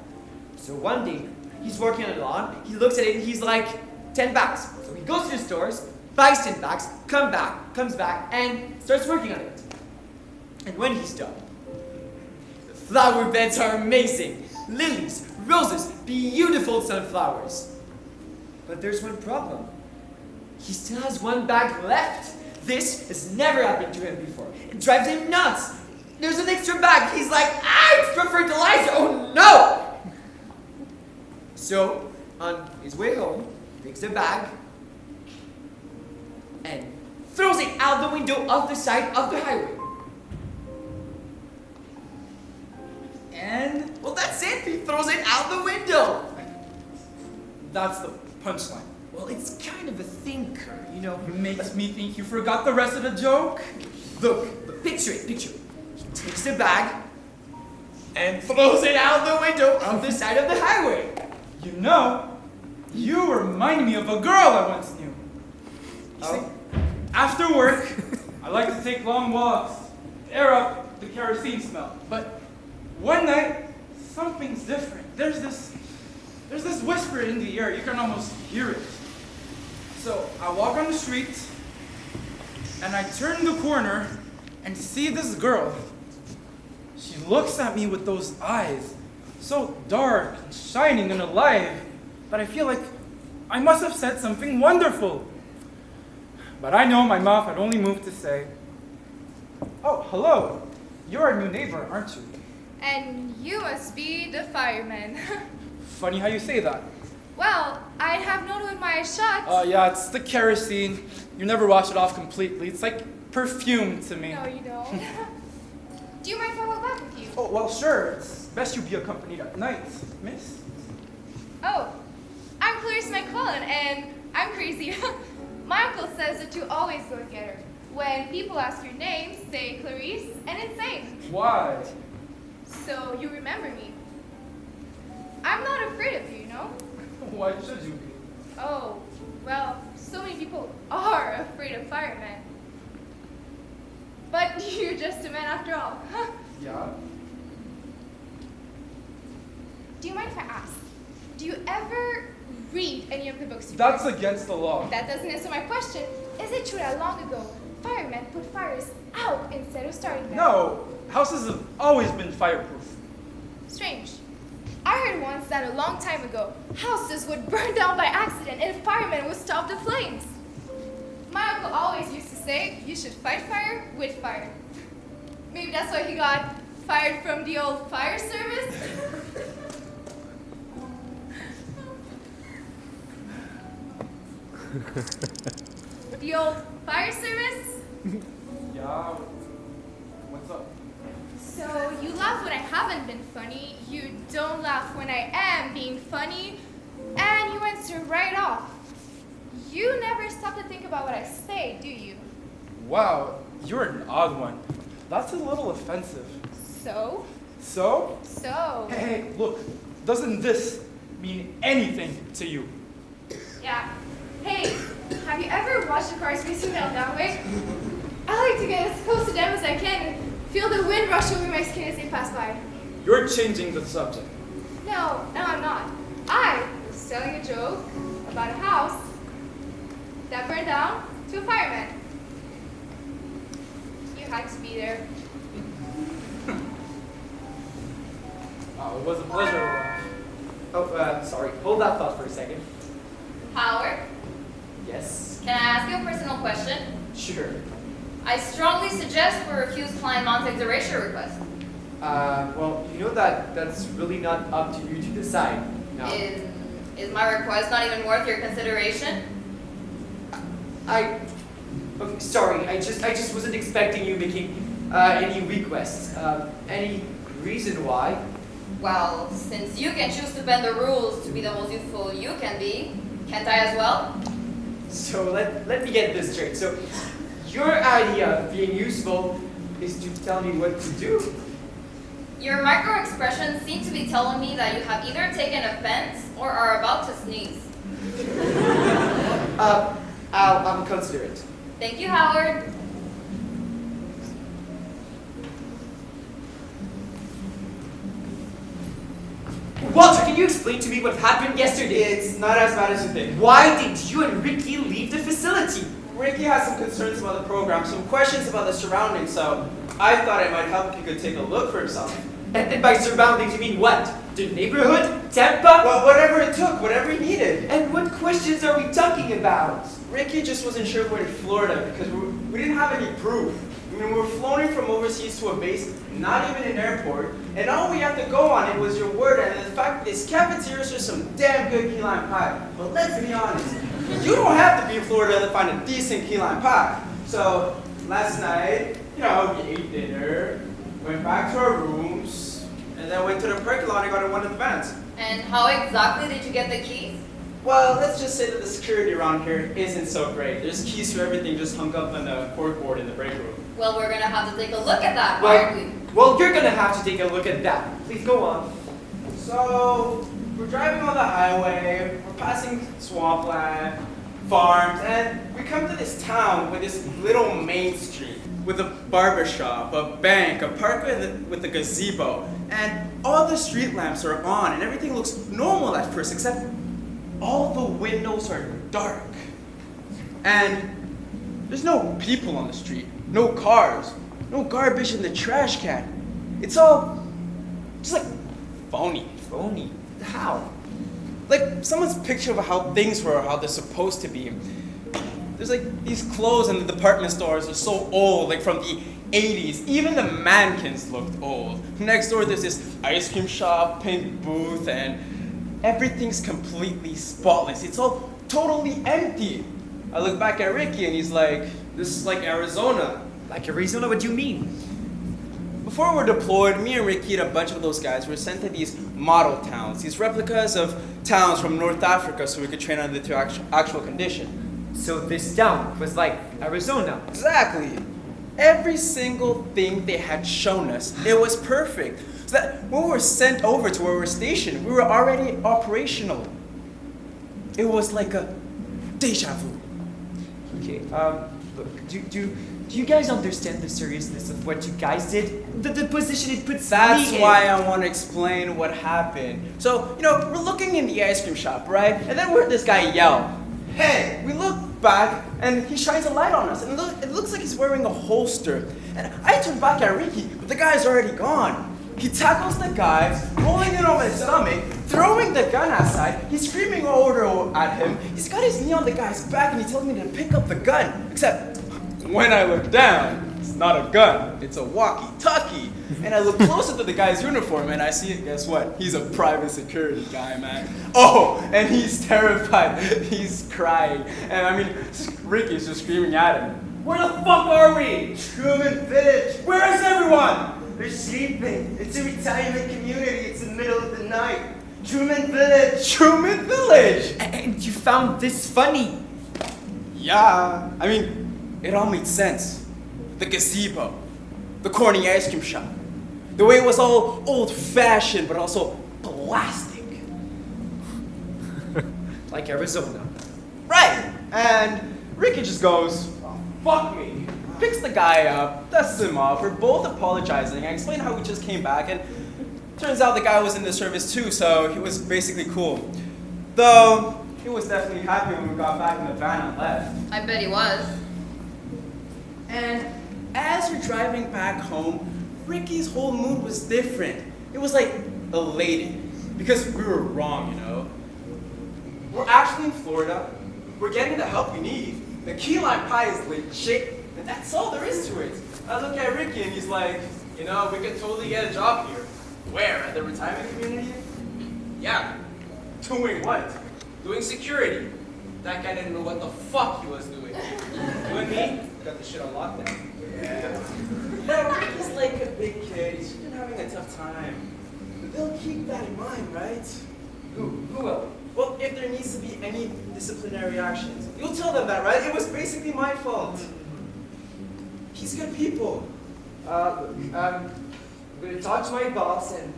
So one day, he's working on the lawn, he looks at it and he's like, 10 bags. So he goes to the stores, buys 10 bags, comes back, and starts working on it. And when he's done, the flower beds are amazing. Lilies, roses, beautiful sunflowers. But there's one problem. He still has one bag left. This has never happened to him before. It drives him nuts. There's an extra bag. He's like, extra fertilizer. Oh no! So, on his way home, he takes the bag and throws it out the window of the side of the highway. And, well, that's it. He throws it out the window. That's the punchline. Well, it's kind of a thinker, you know. Makes me think you forgot the rest of the joke. Look, picture it. He takes the bag and throws it out the window of the side of the highway. You know, you remind me of a girl I once knew. You see, after work, I like to take long walks, air up the kerosene smell. But one night, something's different. There's this whisper in the air. You can almost hear it. So I walk on the street, and I turn the corner and see this girl. She looks at me with those eyes, so dark and shining and alive, that I feel like I must have said something wonderful. But I know my mouth had only moved to say, "Oh, hello. You're our new neighbor, aren't you?" And you must be the fireman. Funny how you say that. Well, I'd have known with my eyes shut. Yeah, it's the kerosene. You never wash it off completely. It's like perfume to me. No, you don't. Do you mind if I walk back with you? Oh, well, sure. It's best you be accompanied at night, miss. Oh, I'm Clarice McClellan, and I'm crazy. My uncle says that you always go together. When people ask your name, say Clarice, and insane. Why? So you remember me. I'm not afraid of you, you know? Why should you be? Oh, well, so many people are afraid of firemen. But you're just a man after all. Yeah? Do you mind if I ask? Do you ever read any of the books you That's read? against the law. That doesn't answer my question. Is it true that long ago, firemen put fires out instead of starting them? No, houses have always been fireproof. Strange. I heard once that a long time ago, houses would burn down by accident and firemen would stop the flames. My uncle always used to say, you should fight fire with fire. Maybe that's why he got fired from the old fire service? The old fire service? Yeah. What's up? So you laugh when I haven't been funny, you don't laugh when I am being funny, and you answer right off. You never stop to think about what I say, do you? Wow, you're an odd one. That's a little offensive. So? So? So? Hey, look, doesn't this mean anything to you? Yeah. Hey, have you ever watched the cars racing down that way? I like to get as close to them as I can and feel the wind rush over my skin as they pass by. You're changing the subject. No, I'm not. I was telling a joke about a house that burned down to a fireman. You had to be there. Oh, it was a pleasure. Sorry. Hold that thought for a second. Howard, Yes. can I ask you a personal question? Sure. I strongly suggest we refuse Client Montague's erasure request. Well, you know that's really not up to you to decide. No. Is my request not even worth your consideration? Okay, sorry, I just wasn't expecting you making any requests. Any reason why? Well, since you can choose to bend the rules to be the most useful you can be, can't I as well? So let me get this straight. So your idea of being useful is to tell me what to do. Your micro-expressions seem to be telling me that you have either taken offense or are about to sneeze. I'll consider it. Thank you, Howard. Walter, can you explain to me what happened yesterday? It's not as bad as you think. Why did you and Ricky leave the facility? Ricky has some concerns about the program, some questions about the surroundings, so I thought it might help if he could take a look for himself. And by surroundings, you mean what? The neighborhood? Tampa? Well, whatever it took, whatever he needed. And what questions are we talking about? Ricky just wasn't sure we're in Florida because we didn't have any proof. I mean, we were flown in from overseas to a base, not even an airport, and all we had to go on it was your word and the fact that this cafeteria serves some damn good key lime pie. But let's be honest, you don't have to be in Florida to find a decent key lime pie. So last night, we ate dinner, went back to our rooms, and then went to the parking lot and got in one of the vans. And how exactly did you get the keys? Well, let's just say that the security around here isn't so great. There's keys to everything just hung up on the corkboard in the break room. Well, we're gonna have to take a look at that, aren't we? Well, you're gonna have to take a look at that. Please go on. So, we're driving on the highway, we're passing swampland, farms, and we come to this town with this little main street with a barber shop, a bank, a park with a gazebo, and all the street lamps are on and everything looks normal at first, except all the windows are dark. And there's no people on the street, no cars, no garbage in the trash can. It's all just like phony. Phony? How? Like someone's picture of how things were or how they're supposed to be. There's like these clothes in the department stores are so old, like from the 80s. Even the mannequins looked old. Next door there's this ice cream shop, pink booth, and everything's completely spotless. It's all totally empty. I look back at Ricky and he's like, This is like Arizona. Like Arizona? What do you mean? before we're deployed, me and Ricky and a bunch of those guys were sent to these model towns, these replicas of towns from North Africa so we could train under their actual condition. So this town was like Arizona. Exactly. Every single thing they had shown us, it was perfect. So that when we were sent over to where we were stationed, we were already operational. It was like a deja vu. Okay, look, do you guys understand the seriousness of what you guys did? The position it puts That's me in. why I want to explain what happened. So, we're looking in the ice cream shop, right? And then we heard this guy yell, "Hey!" We look back, and he shines a light on us. And it looks like he's wearing a holster. And I turn back at Ricky, but the guy's already gone. He tackles the guy, rolling it on his stomach, throwing the gun aside. He's screaming order at him. He's got his knee on the guy's back, and he's telling me to pick up the gun. Except, when I look down, it's not a gun, it's a walkie-talkie. And I look closer to the guy's uniform, and I see, guess what? He's a private security guy, man. Oh, and he's terrified. He's crying. And Ricky's just screaming at him. Where the fuck are we? Truman Village. Where is everyone? They're sleeping. It's a retirement community. It's the middle of the night. Truman Village. Truman Village! And you found this funny. Yeah, it all made sense. The gazebo, the corny ice cream shop, the way it was all old-fashioned but also plastic. Like Arizona. Right, and Ricky just goes, "Oh, fuck me." Picks the guy up, dusts him off, we're both apologizing. I explained how we just came back, and turns out the guy was in the service too, so he was basically cool. Though, he was definitely happy when we got back in the van and left. I bet he was. And as we're driving back home, Ricky's whole mood was different. It was like elated, because we were wrong, We're actually in Florida. We're getting the help we need. The key lime pie is legit, and that's all there is to it. I look at Ricky and he's like, we could totally get a job here. Where? At the retirement community? Yeah. Doing what? Doing security. That guy didn't know what the fuck he was doing. You and me got the shit on lockdown. Yeah. Ricky's like a big kid. He's been having a tough time. But they'll keep that in mind, right? Who will? Well, if there needs to be any disciplinary actions, you'll tell them that, right? It was basically my fault. He's good people. Look, I'm gonna talk to my boss and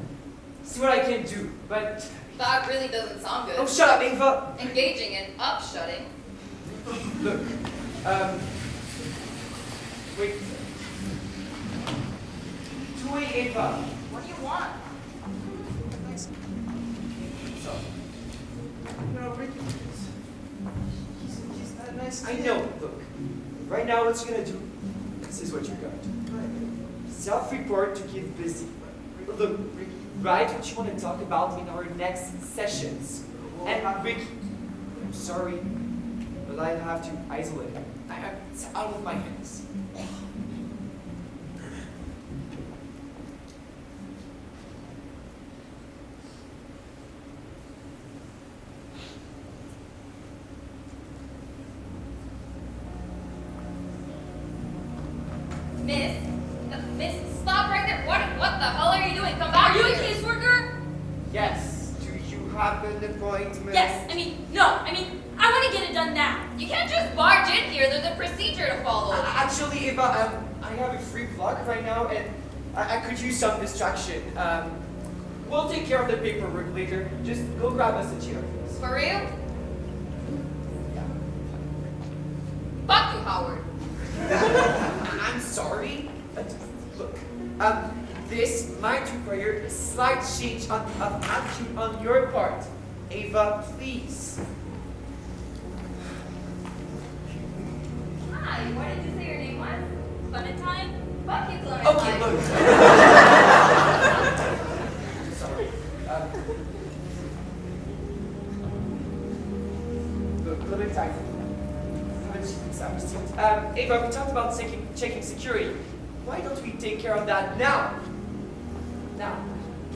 see what I can do, but... That really doesn't sound good. Oh, shut up, Ava! Engaging in upshutting. Look, wait. Wait, Ava. What do you want? So, Ricky, he's that nice I kid. know, look. Right now, what you're gonna do, this is what you're gonna do. Self-report to give busy Look, Ricky, write what you want to talk about in our next sessions. And Ricky, I'm sorry, but I have to isolate him. It's out of my hands. Miss, stop right there. What the hell are you doing? Come back. Are you a here. caseworker? Yes, do you have an appointment? Yes. I want to get it done now. You can't just barge in here. There's a procedure to follow. Actually, Eva, I have a free block right now, and I could use some distraction. We'll take care of the paperwork later. Just go grab us a chair, please. For real? Yeah. Fuck you, Howard. I'm sorry. Look, this might require a slight change of attitude on your part. Ava, please. Hi, what did you say your name was? Clementine? Fuck you, Clementine. Okay, look. Sorry. Look, Clementine. Ava, we talked about checking security. Why don't we take care of that now? Now,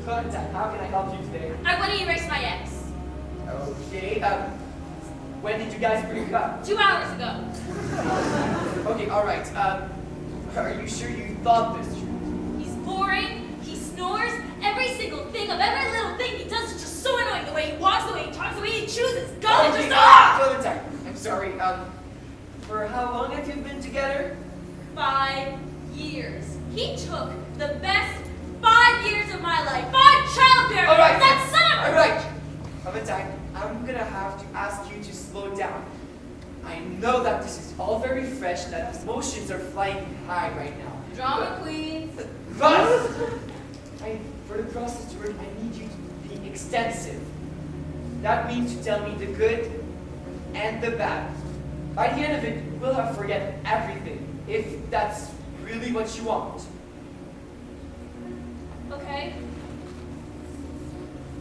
Clementine, how can I help you today? I want to erase my ex. Okay, when did you guys break up? 2 hours ago. Okay, alright, are you sure you thought this through? He's boring. He snores. Every single thing of every little thing he does is just so annoying. The way he walks, the way he talks, the way he chooses. God, Okay, just ah! Clementine, I'm sorry, for how long have you been together? 5 years. He took the best 5 years of my life. 5 childbearing. Alright, That son of a- alright. Clementine, I'm gonna have to ask you to slow down. I know that this is all very fresh, that emotions are flying high right now. Drama queen. But for the process to work, I need you to be extensive. That means to tell me the good and the bad. By the end of it, we'll have forget everything, if that's really what you want. Okay.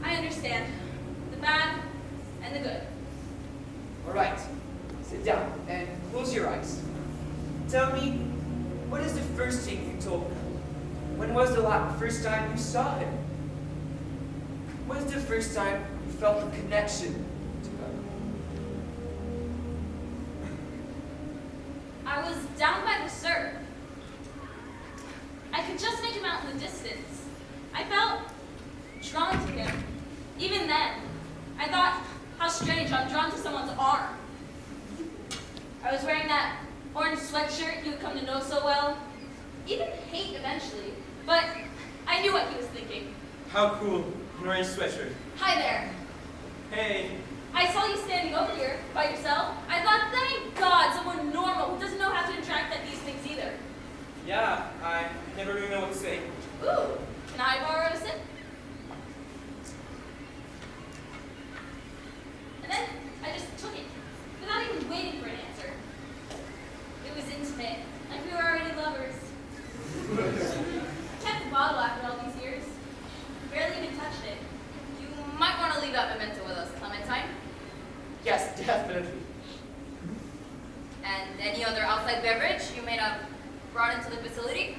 I understand. The bad and the good. Alright, sit down and close your eyes. Tell me, what is the first thing you told him? When was the first time you saw him? When was the first time you felt a connection to her? I was down by the surf. I could just make him out in the distance. I felt drawn to him. Even then, I thought, how strange, I'm drawn to someone's arm. I was wearing that orange sweatshirt you would come to know so well. Even hate eventually. But I knew what he was thinking. How cool. An orange sweatshirt. Hi there. Hey. I saw you standing over here by yourself. I thought, thank God, someone normal who doesn't know how to interact at these things either. Yeah, I never really know what to say. Ooh, can I borrow a sip? And then I just took it, without even waiting for an answer. It was intimate, like we were already lovers. Kept the bottle after all these years. Barely even touched it. You might want to leave that memento with us, Clementine. Yes, definitely. And any other outside beverage you may have brought into the facility?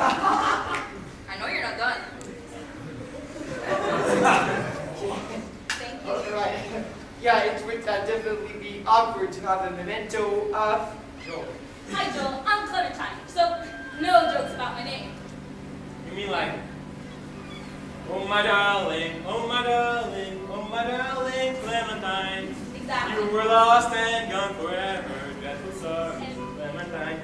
I know you're not done. Thank you. Alright. Yeah, it would definitely be awkward to have a memento of Joel. Hi Joel, I'm Clementine, so no jokes about my name. You mean like, oh my darling, oh my darling, oh my darling, Clementine. Exactly. You were lost and gone forever. Dreadful sorry, Clementine.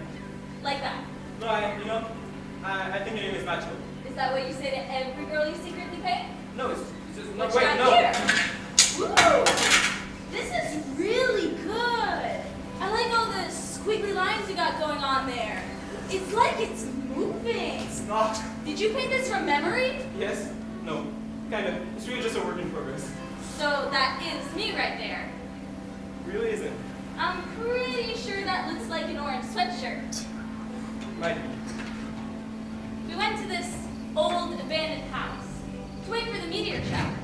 Like that. No, I think your name is Macho. Is that what you say to every girl you secretly pay? No, it's just, no, What wait, you got no. here? Ooh, this is really good. I like all the squiggly lines you got going on there. It's like it's moving. It's not. Did you paint this from memory? Yes? No. Kind of. It's really just a work in progress. So that is me right there. really isn't. I'm pretty sure that looks like an orange sweatshirt. Might We went to this old abandoned house to wait for the meteor shower.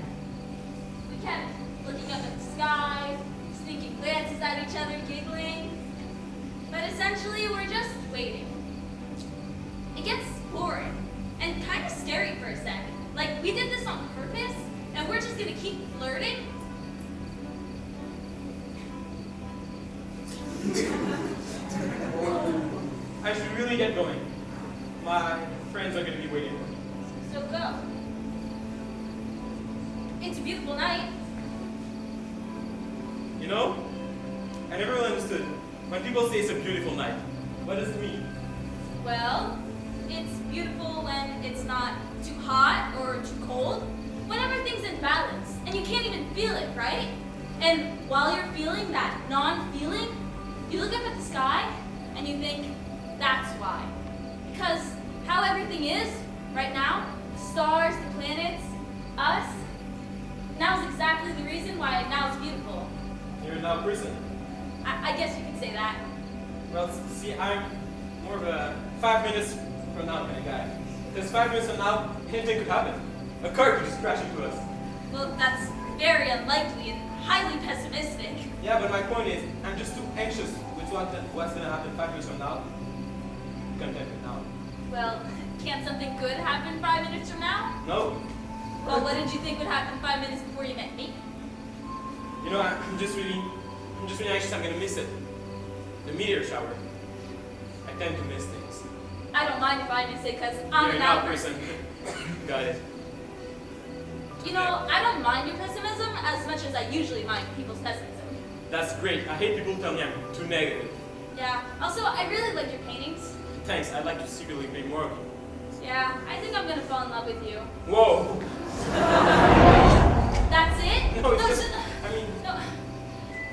We kept looking up at the sky, sneaking glances at each other, giggling. But essentially, we're just waiting. It gets boring and kind of scary for a sec. Like, we did this on purpose, and we're just gonna keep flirting? I should really get going. My friends are going to be waiting for me. So go. It's a beautiful night. You know, I never really understood. When people say it's a beautiful night, what does it mean? Well, it's beautiful when it's not too hot or too cold, when everything's in balance, and you can't even feel it, right? And while you're feeling that non-feeling, you look up at the sky, and you think, that's why. Because how everything is, right now, the stars, the planets, us, now is exactly the reason why now is beautiful. You're now a person. I guess you could say that. Well, see, I'm more of a 5 minutes from now kind of guy. Because 5 minutes from now, anything could happen. A car could just crash into us. Well, that's very unlikely and highly pessimistic. Yeah, but my point is, I'm just too anxious with what's going to happen 5 minutes from now. Content it now. Well, can't something good happen 5 minutes from now? No. Well, what did you think would happen 5 minutes before you met me? You know, I'm just really anxious. I'm going to miss it. The meteor shower. I tend to miss things. I don't mind if I miss it because I'm You're an now out a person. Got it. You know, I don't mind your pessimism as much as I usually mind people's pessimism. That's great. I hate people who tell me I'm too negative. Yeah. Also, I really like your paintings. Thanks. I'd like to secretly paint more of you. Yeah, I think I'm gonna fall in love with you. Whoa. That's it? No, it's just, No.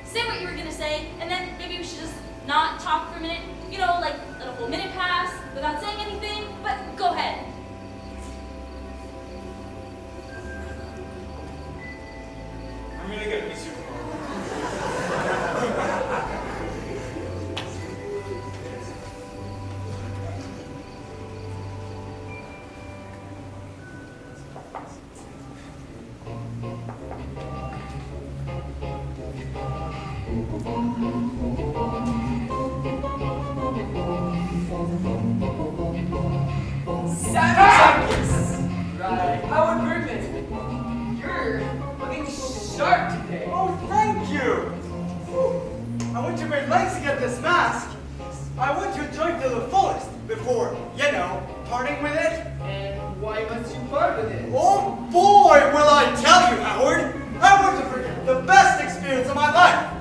Say what you were gonna say, and then maybe we should just not talk for a minute. You know, like let a whole minute pass without saying anything. But go ahead. I'm really gonna miss you. Right. Howard Griffin, you're looking sharp today. Oh, thank you! Whew. I went to great lengths to get this mask. I want to enjoy it to the fullest before, you know, parting with it. And why must you part with it? Oh boy, will I tell you, Howard! I want to forget the best experience of my life.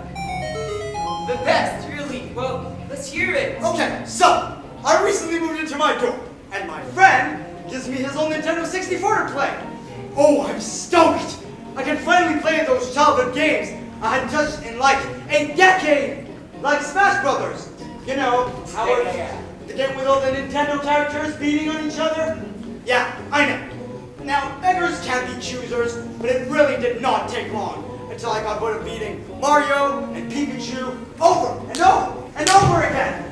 The best, really. Well, let's hear it. Okay, so, I recently moved into my dorm, and my friend gives me his old Nintendo 64 to play. Oh, I'm stoked! I can finally play those childhood games I hadn't touched in like a decade! Like Smash Brothers. You know, Howard, the game with all the Nintendo characters beating on each other? Yeah, I know. Now, beggars can't be choosers, but it really did not take long until I got good at beating Mario and Pikachu over and over and over again.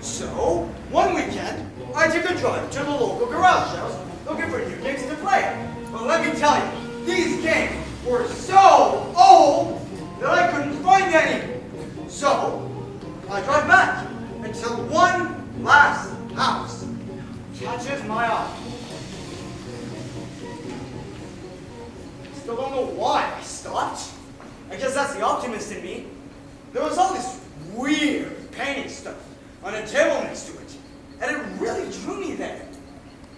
So, one weekend, I took a drive to the local garage sales looking for new games to play. But let me tell you, these games were so old that I couldn't find any. So, I drive back until one last house catches my eye. Still don't know why I stopped. I guess that's the optimist in me. There was all this weird painting stuff on a table next to it, and it really drew me there.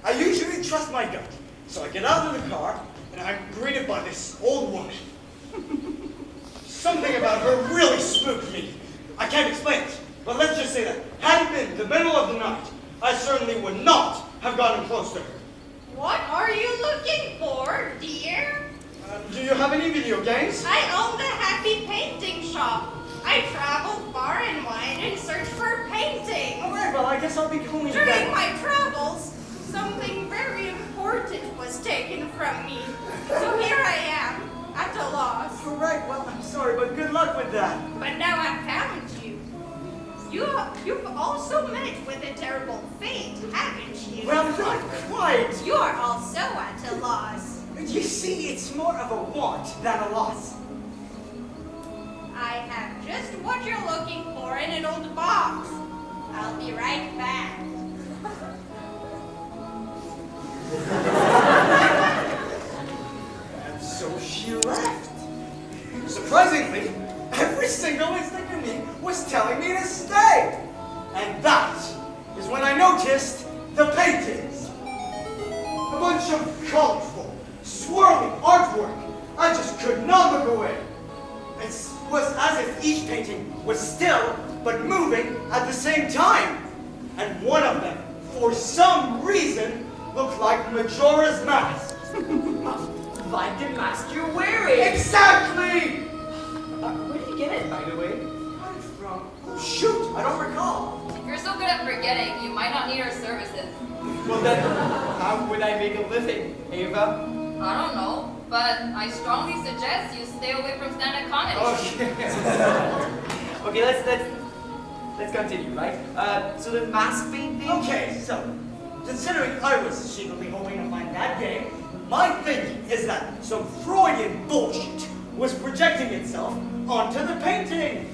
I usually trust my gut, so I get out of the car, and I'm greeted by this old woman. Something about her really spooked me. I can't explain it, but let's just say that had it been the middle of the night, I certainly would not have gotten close to her. What are you looking for, dear? Do you have any video games? I own the Happy Painting Shop. I travel far and wide in search for painting. All right, well, I guess I'll be going to During bed. my travels, something very important was taken from me. So here I am, at a loss. All right, well, I'm sorry, but good luck. luck with that. But now I've found you. You've also met with a terrible fate, haven't you? Well, not quite. You are also at a loss. You see, it's more of a want than a loss. I have just what you're looking for in an old box. I'll be right back. And so she left. Surprisingly, every single instinct in me was telling me to stay. And that is when I noticed the paintings. A bunch of colorful, swirling artwork. I just could not look away. It was as if each painting was still, but moving at the same time. And one of them, for some reason, looked like Majora's Mask. Like the mask you're wearing. Exactly! Where did you get it, by the way? From? Oh, shoot, I don't recall. If you're so good at forgetting, you might not need our services. Well then, how would I make a living, Ava? I don't know, but I strongly suggest you stay away from stand-up comedy. Okay. Okay, let's continue, right? So the mask painting. Okay, so, considering I was secretly hoping to find that game, my thinking is that some Freudian bullshit was projecting itself onto the painting.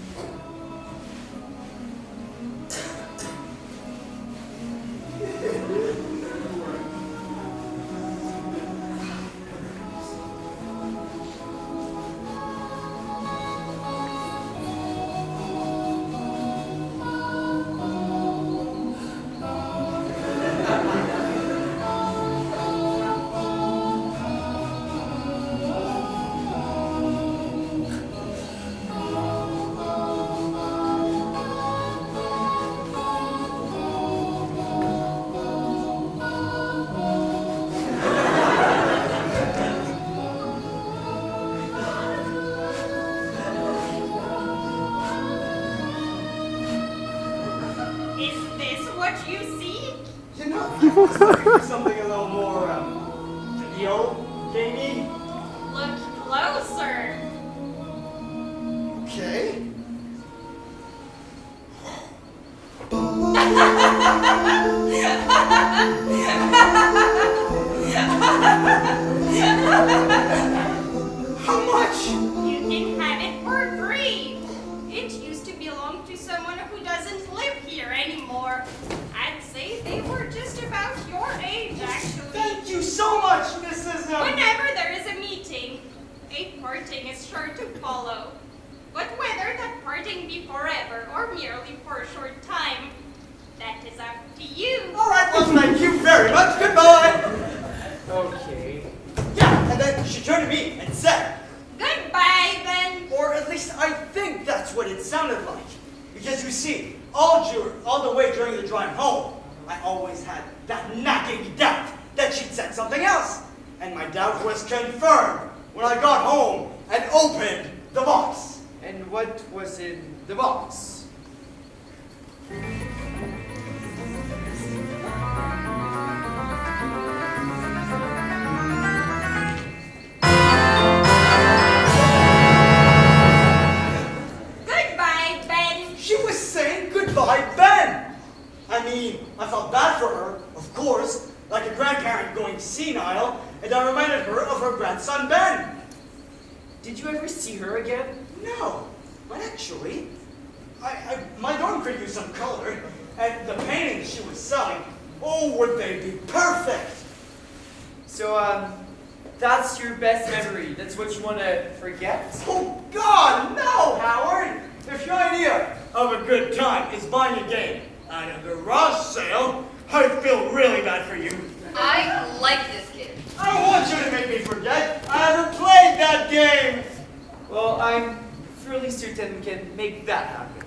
Something a little more, video gamey. Look closer. Okay. How much? You can have it for free. It used to belong to someone who doesn't live here anymore. I'd say they were just about your age, actually. Thank you so much, Mrs. Whenever there is a meeting, a parting is sure to follow. But whether that parting be forever or merely for a short time, that is up to you. All right, well, thank you very much. Goodbye. Okay. Yeah, and then she turned to me and said, Goodbye, then. or at least I think that's what it sounded like. Because you see, all the way during the drive home, I always had that nagging doubt that she'd said something else. And my doubt was confirmed when I got home and opened the box. And what was in the box? Goodbye, Ben. She was saying goodbye, Ben. I mean, I felt bad for her, of course, like a grandparent going senile, and I reminded her of her grandson, Ben. Did you ever see her again? No, but actually, my dorm could use some color, and the paintings she was selling, oh, would they be perfect? So, that's your best memory. That's what you want to forget? Oh, God, no, Howard! If your idea of a good time is buying a game at a garage sale, I feel really bad for you. I like this kid. I don't want you to make me forget. I haven't played that game. Well, I'm fairly certain we can make that happen.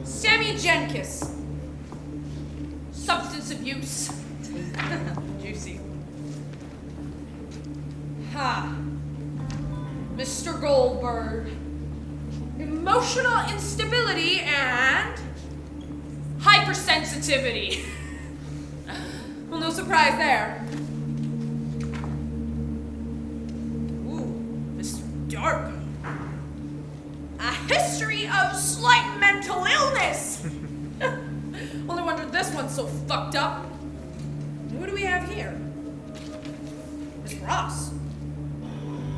Sammy Jenkins. Substance abuse. Juicy. Ha. Mr. Goldberg. Emotional instability and hypersensitivity. Well, no surprise there. Ooh, Mr. Darko. A history of slight mental illness. Well, no wonder this one's so fucked up. What do we have here? Miss Ross.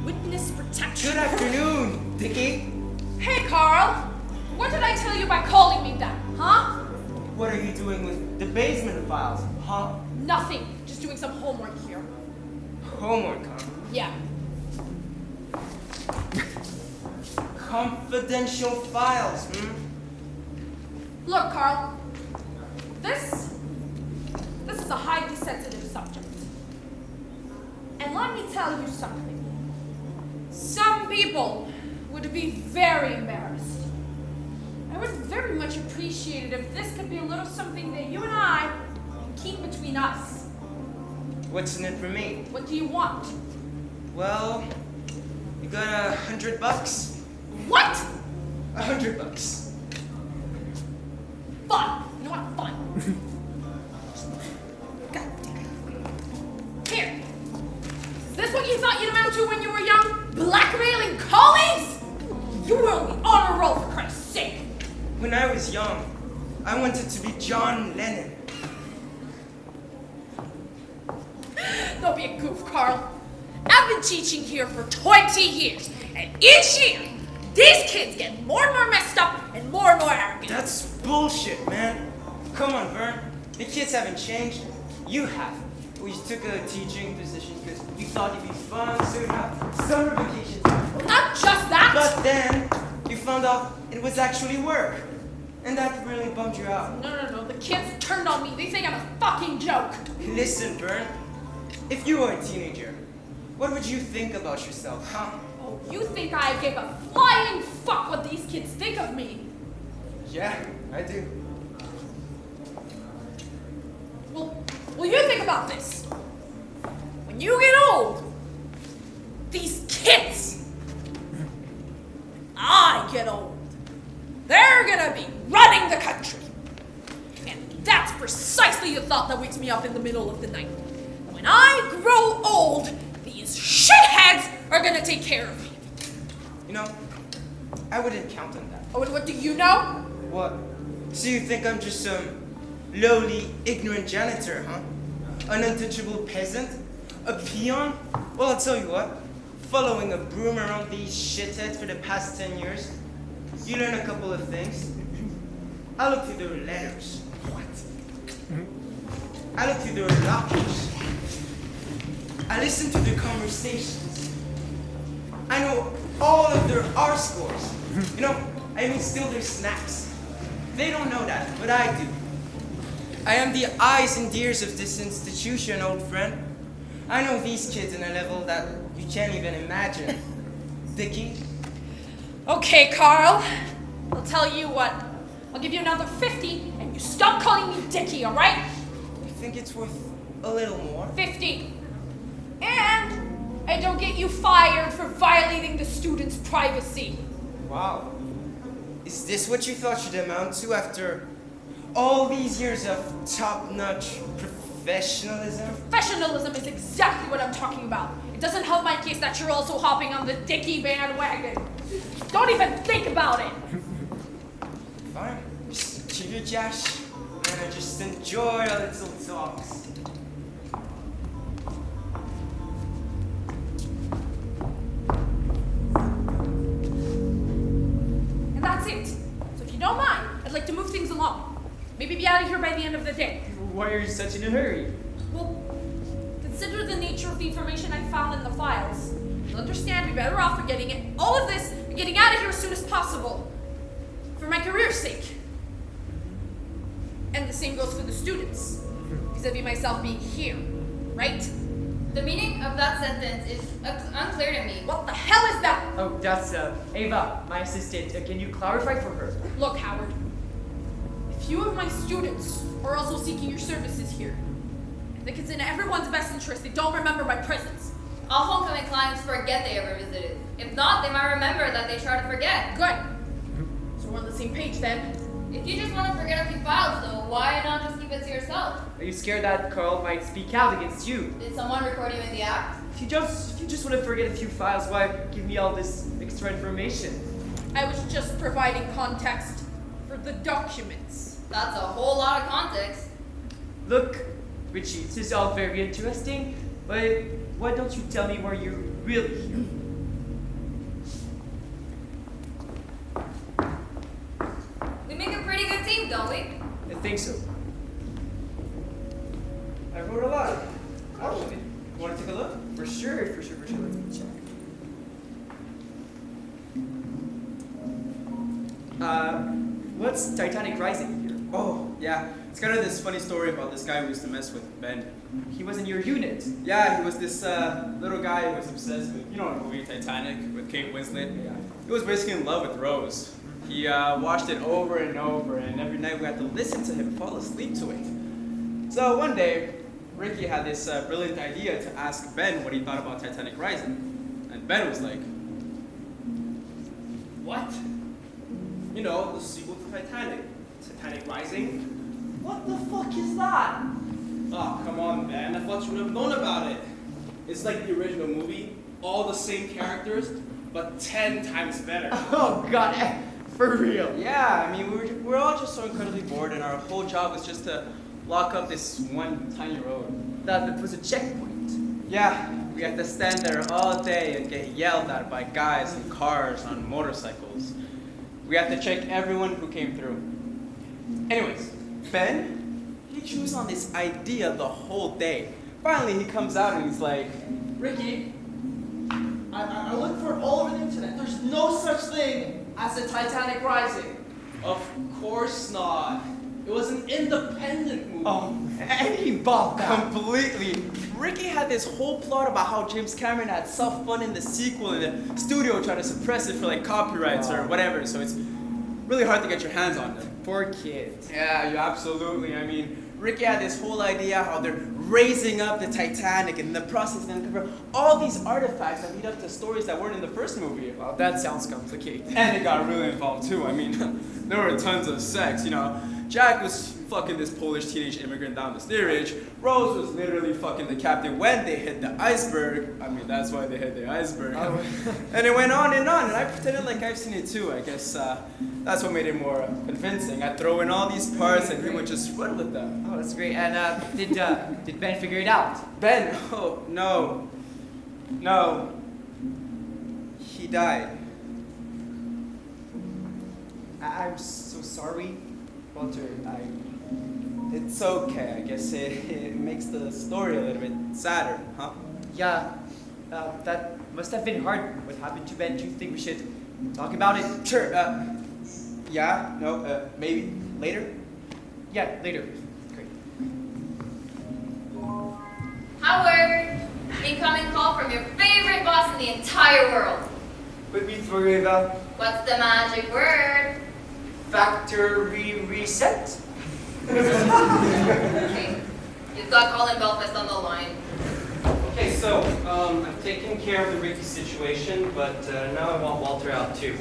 Witness protection. Good afternoon, Dickie. Hey, Carl. What did I tell you by calling me that, huh? What are you doing with the basement files, huh? Nothing. Just doing some homework here. Homework, huh? Yeah. Confidential files, Look, Carl. This is a highly sensitive subject. And let me tell you something. Some people would be very embarrassed. I would very much appreciate it if this could be a little something that you and I can keep between us. What's in it for me? What do you want? Well, you got $100. What? $100. Fun. You know what? Fun. God damn it. Here. Is this what you thought you'd amount to when you were young? Blackmailing colleagues? You were on the honor roll, for Christ's sake. When I was young, I wanted to be John Lennon. Don't be a goof, Carl. I've been teaching here for 20 years, and each year, these kids get more and more messed up and more arrogant. That's bullshit, man. Come on, Vern. The kids haven't changed. You have. Well, you took a teaching position because you thought it'd be fun, so you'd have summer vacations. Well, not just that. But then, you found out it was actually work. And that really bummed you out. No. The kids turned on me. They think I'm a fucking joke. Listen, Vern. If you were a teenager, what would you think about yourself, huh? Oh, you think I give a flying fuck what these kids think of me? Yeah, I do. Well, you think about this. When you get old, these kids, I get old, they're gonna be running the country. And that's precisely the thought that wakes me up in the middle of the night. When I grow old, these shitheads are gonna take care of me. You know, I wouldn't count on that. Oh, and what do you know? What? So you think I'm just some lowly, ignorant janitor, huh? An untouchable peasant? A peon? Well, I'll tell you what. Following a broom around these shitheads for the past 10 years, you learn a couple of things. I look through their letters. What? I look through their lockers. I listen to their conversations. I know all of their R scores. You know, I even steal their snacks. They don't know that, but I do. I am the eyes and ears of this institution, old friend. I know these kids in a level that you can't even imagine. Dickie? Okay, Carl. I'll tell you what. I'll give you another 50 and you stop calling me Dickie, all right? You think it's worth a little more? 50. And I don't get you fired for violating the student's privacy. Wow. Is this what you thought you'd amount to after all these years of top-notch professionalism? Professionalism is exactly what I'm talking about. It doesn't help my case that you're also hopping on the Dickie bandwagon. Don't even think about it. Fine. Just keep your cash, and I just enjoy our little talks. And that's it. So if you don't mind, I'd like to move things along. Maybe be out of here by the end of the day. Why are you such in a hurry? Well, consider the nature of the information I found in the files. You'll understand we're better off for getting it, all of this, and getting out of here as soon as possible. For my career's sake. And the same goes for the students. Vis-a-vis myself being here, right? The meaning of that sentence is unclear to me. What the hell is that? Oh, that's Ava, my assistant. Can you clarify for her? Look, Howard. A few of my students are also seeking your services here. I think it's in everyone's best interest they don't remember my presence. All homecoming clients forget they ever visited. If not, they might remember that they try to forget. Good. So we're on the same page then. If you just want to forget a few files, though, why not just keep it to yourself? Are you scared that Carl might speak out against you? Did someone record you in the act? If you just want to forget a few files, why give me all this extra information? I was just providing context for the documents. That's a whole lot of context. Look, Richie, this is all very interesting, but why don't you tell me why you're really here? We make a pretty good team, don't we? I think so. I wrote a lot. You want to take a look? For sure. Let me check. What's Titanic Rising here? Oh, yeah. It's kind of this funny story about this guy who used to mess with Ben. He was in your unit. Yeah, he was this little guy who was obsessed with, you know, the movie Titanic with Kate Winslet. Yeah. He was basically in love with Rose. He watched it over and over, and every night we had to listen to him fall asleep to it. So one day, Ricky had this brilliant idea to ask Ben what he thought about Titanic Rising. And Ben was like, What? You know, the sequel to Titanic. Titanic Rising? What the fuck is that? Oh, come on, man. I thought you would have known about it. It's like the original movie, all the same characters, but 10 times better. Oh god, for real. yeah, I mean, we're all just so incredibly bored, and our whole job was just to lock up this one tiny road. That was a checkpoint. Yeah, we had to stand there all day and get yelled at by guys in cars on motorcycles. We had to check everyone who came through. Anyways, Ben, he chews on this idea the whole day. Finally, he comes out and he's like, Ricky, I looked for it all over the internet. There's no such thing as a Titanic Rising. Of course not. It was an independent movie. oh, and he bought completely. Ricky had this whole plot about how James Cameron had self-funded in the sequel and the studio tried to suppress it for like copyrights or whatever, so it's really hard to get your hands on them. Poor kid. Yeah, you absolutely. I mean, Ricky had this whole idea how they're raising up the Titanic and in the process they uncover all these artifacts that lead up to stories that weren't in the first movie. Well, that sounds complicated. And it got really involved too. I mean, there were tons of sex, you know. Jack was fucking this Polish teenage immigrant down the steerage. Rose was literally fucking the captain when they hit the iceberg. I mean, that's why they hit the iceberg. Oh. And it went on, and I pretended like I've seen it too. I guess that's what made it more convincing. I'd throw in all these parts and he would just run with them. Oh, that's great. And did Ben figure it out? Ben? Oh, no. No. He died. I'm so sorry, Walter. It's okay, I guess it makes the story a little bit sadder, huh? Yeah, that must have been hard. What happened to Ben? Do you think we should talk about it? Sure, yeah, no, maybe later? Yeah, later. Great. Howard, incoming call from your favorite boss in the entire world. Put me through, Eva. What's the magic word? Factory reset? Okay, you've got Colin Belfast on the line. Okay, so, I've taken care of the Ricky situation, but now I want Walter out too.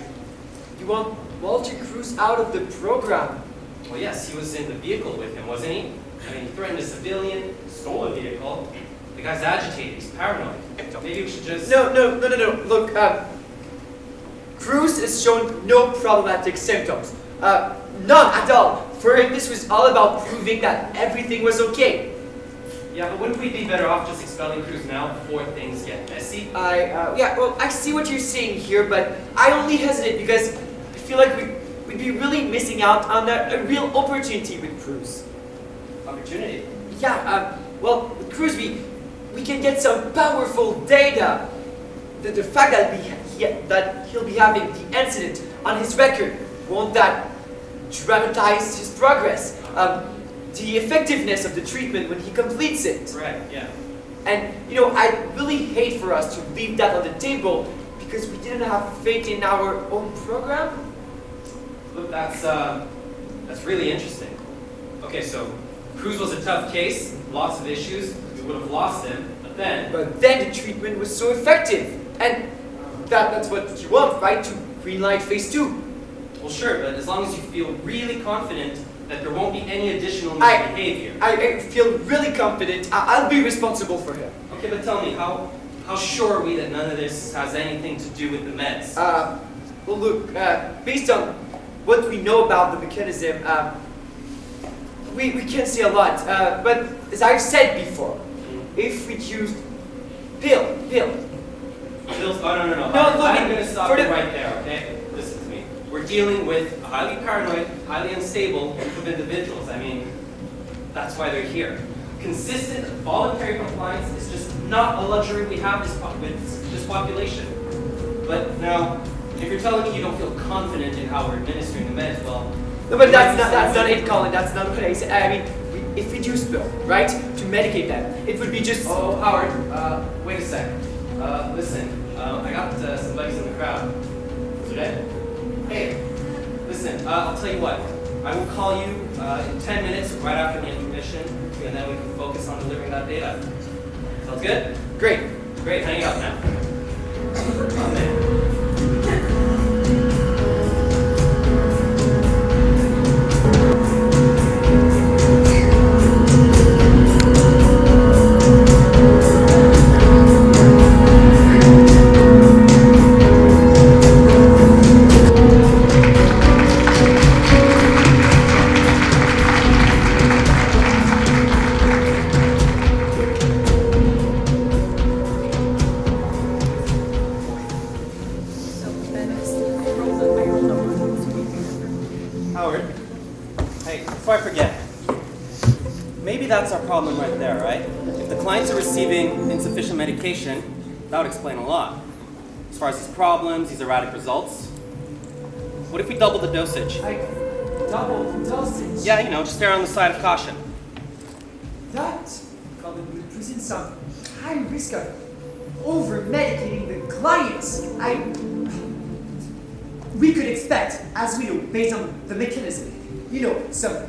You want Walter Cruz out of the program? Well, yes, he was in the vehicle with him, wasn't he? I mean, he threatened a civilian, stole a vehicle. The guy's agitated, he's paranoid. Maybe we should just... No. Look, Cruz has shown no problematic symptoms. None at all. For him, this was all about proving that everything was okay. Yeah, but wouldn't we be better off just expelling Cruz now before things get messy? Yeah, well, I see what you're saying here, but I only hesitate because I feel like we'd be really missing out on a real opportunity with Cruz. Opportunity? Yeah, well, with Cruz, we can get some powerful data. The fact that he'll be having the incident on his record, won't that dramatize his progress? The effectiveness of the treatment when he completes it. Right, yeah. And, I'd really hate for us to leave that on the table because we didn't have faith in our own program. Look, that's really interesting. Okay, so Cruz was a tough case, lots of issues, we would have lost him, but then the treatment was so effective. And that's what you want, right? To greenlight phase 2. Well, Well, sure, but as long as you feel really confident that there won't be any additional misbehavior. I feel really confident. I'll be responsible for him. Okay, but tell me, how sure are we that none of this has anything to do with the meds? Well, look, based on what we know about the mechanism, we can't say a lot. But as I've said before, if we used pills. Pills? Oh, no. No, look, I'm going to stop you right there, okay? Listen to me. We're dealing with a highly paranoid, highly unstable group of individuals. I mean, that's why they're here. Consistent, voluntary compliance is just not a luxury we have with this population. But now, if you're telling me you don't feel confident in how we're administering the meds, well... No, but that's not it, Colin. That's not what I said. I mean, if we use pill, right, to medicate them, it would be just... Oh, Howard, wait a second. Listen, I got some buddies in the crowd. Today? Hey, listen, I'll tell you what. I will call you in 10 minutes, right after the intermission, and then we can focus on delivering that data. Sounds good? Great. Great, hang up now. Oh, man. Howard, hey, before I forget, maybe that's our problem right there, right? If the clients are receiving insufficient medication, that would explain a lot. As far as these problems, these erratic results, what if we double the dosage? Double the dosage? Yeah, just err on the side of caution. That, Colin, would present some high risk of over-medicating the clients. We could expect, as we know, based on the mechanism, some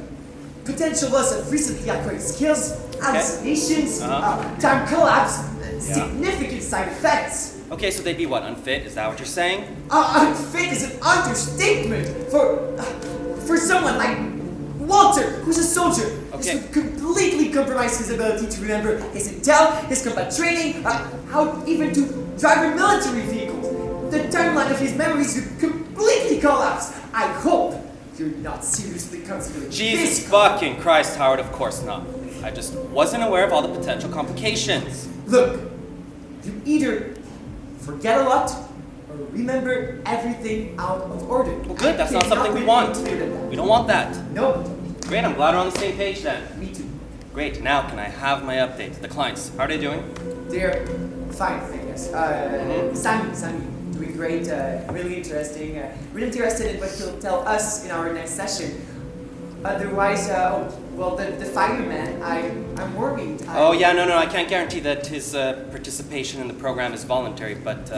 potential loss of recently acquired skills, hallucinations, time collapse, significant side effects. Okay, so they'd be what, unfit? Is that what you're saying? Unfit is an understatement for someone like Walter, who's a soldier. Okay. This would completely compromise his ability to remember his intel, his combat training, how even to drive a military vehicle. The timeline of his memories would completely collapse. I hope you're not seriously considering Jesus this. fucking Christ, Howard, of course not. I just wasn't aware of all the potential complications. Look, you either forget a lot or remember everything out of order. Well, good, that's not something we want. We don't want that. Nope. Great, I'm glad we're on the same page then. Me too. Great, now can I have my update? The clients, how are they doing? They're fine, I guess. Sammy, doing great, really interesting. Really interested in what he'll tell us in our next session. Otherwise, the fireman, I'm worried. Oh yeah, no, I can't guarantee that his participation in the program is voluntary, but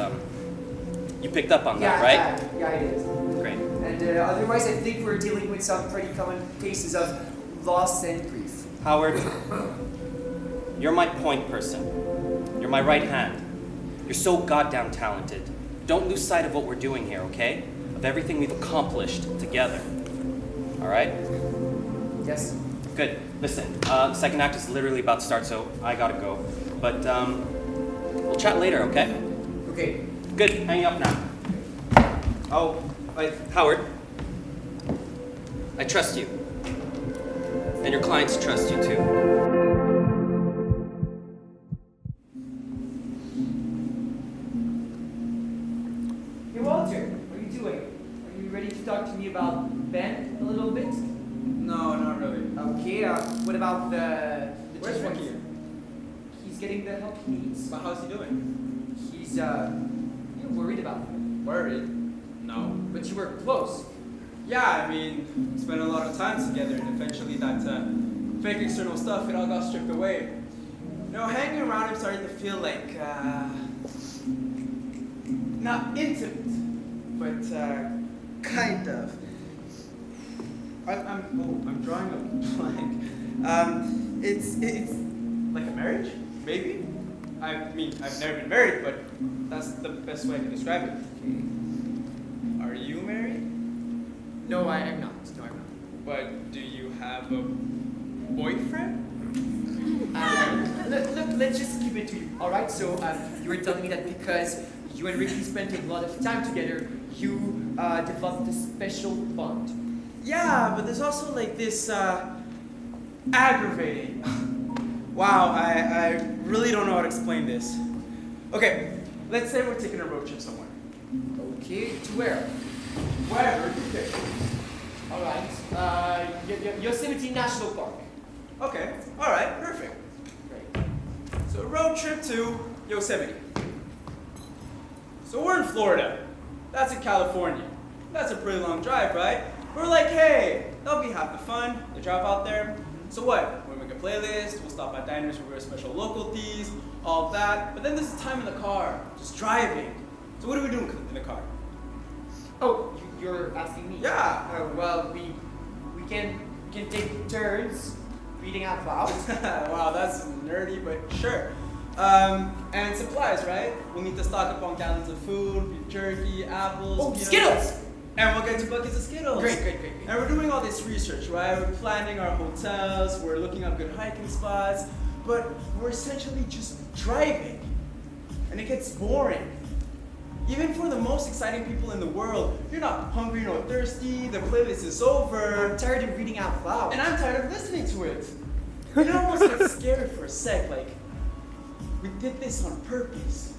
you picked up on that, right? Yeah, I did. Great. And otherwise, I think we're dealing with some pretty common cases of loss and grief. Howard, you're my point person. You're my right hand. You're so goddamn talented. Don't lose sight of what we're doing here, okay? Of everything we've accomplished together. All right? Yes. Good. Listen, the second act is literally about to start, so I gotta go. But we'll chat later, okay? Okay. Good. Hang up now. Oh, wait, Howard. I trust you. And your clients trust you too. Hey Walter, what are you doing? Are you ready to talk to me about Ben a little bit? No, not really. Okay, what about the Where's difference? Wookie? He's getting the help he needs. But how's he doing? He's, you're worried about him. Worried? No. But you were close. Yeah, I mean, spent a lot of time together, and eventually that fake external stuff, it all got stripped away. Hanging around him started to feel like, not intimate, but kind of. I'm drawing a blank. It's like a marriage, maybe? I mean, I've never been married, but that's the best way I can describe it. Are you married? No, I am not. No, I'm not. But do you have a boyfriend? Look, let's just keep it to you, alright? So, you were telling me that because you and Ricky spent a lot of time together, you developed a special bond. Yeah, but there's also like this aggravating. Wow, I really don't know how to explain this. Okay, let's say we're taking a road trip somewhere. Okay, to where? Wherever you pick. Alright, Yosemite National Park. Okay, alright, perfect. Great. So road trip to Yosemite. So we're in Florida. That's in California. That's a pretty long drive, right? We're like, hey, that'll be half the fun, the drive out there. So what? We'll make a playlist, we'll stop at diners for very special local teas, all that. But then there's time in the car, just driving. So what are we doing in the car? Oh, you're asking me? Yeah. Well, we can take turns reading out loud. Wow, that's nerdy, but sure. And supplies, right? We'll need to stock up on gallons of food, beef jerky, apples. Oh, peanuts. Skittles! And we'll get 2 buckets of Skittles. Great. And we're doing all this research, right? We're planning our hotels, we're looking up good hiking spots, but we're essentially just driving. And it gets boring. Even for the most exciting people in the world, you're not hungry nor thirsty, the playlist is over. I'm tired of reading out loud. And I'm tired of listening to it. And I almost get scared for a sec, like, we did this on purpose.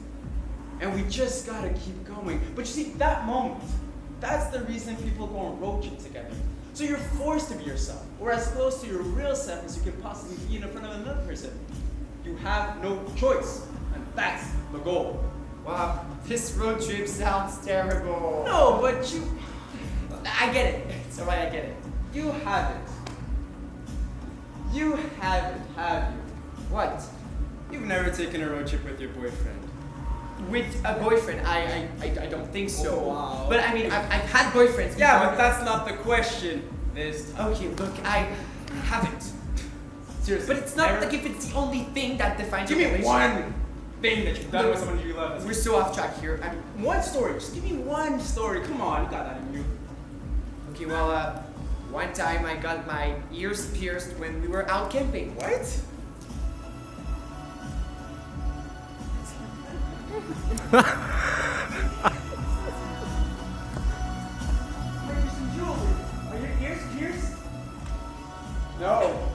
And we just gotta keep going. But you see, that moment, that's the reason people go on road trips together. So you're forced to be yourself, or as close to your real self as you can possibly be in front of another person. You have no choice, and that's the goal. Wow, this road trip sounds terrible. No, but you... I get it. It's alright, I get it. You haven't. You haven't, have you? What? You've never taken a road trip with your boyfriend. With a boyfriend? I don't think so. Oh, wow. But I mean, I've had boyfriends before. Yeah, but that's not the question. Okay, look, I haven't. Seriously. But it's not like if it's the only thing that defines Give your me relationship. one thing that you've done with someone you love. We're so off track here. I mean, one story. Just give me one story. Come on, you got that in you. Okay, well, one time I got my ears pierced when we were out camping. What? Are your ears pierced? No.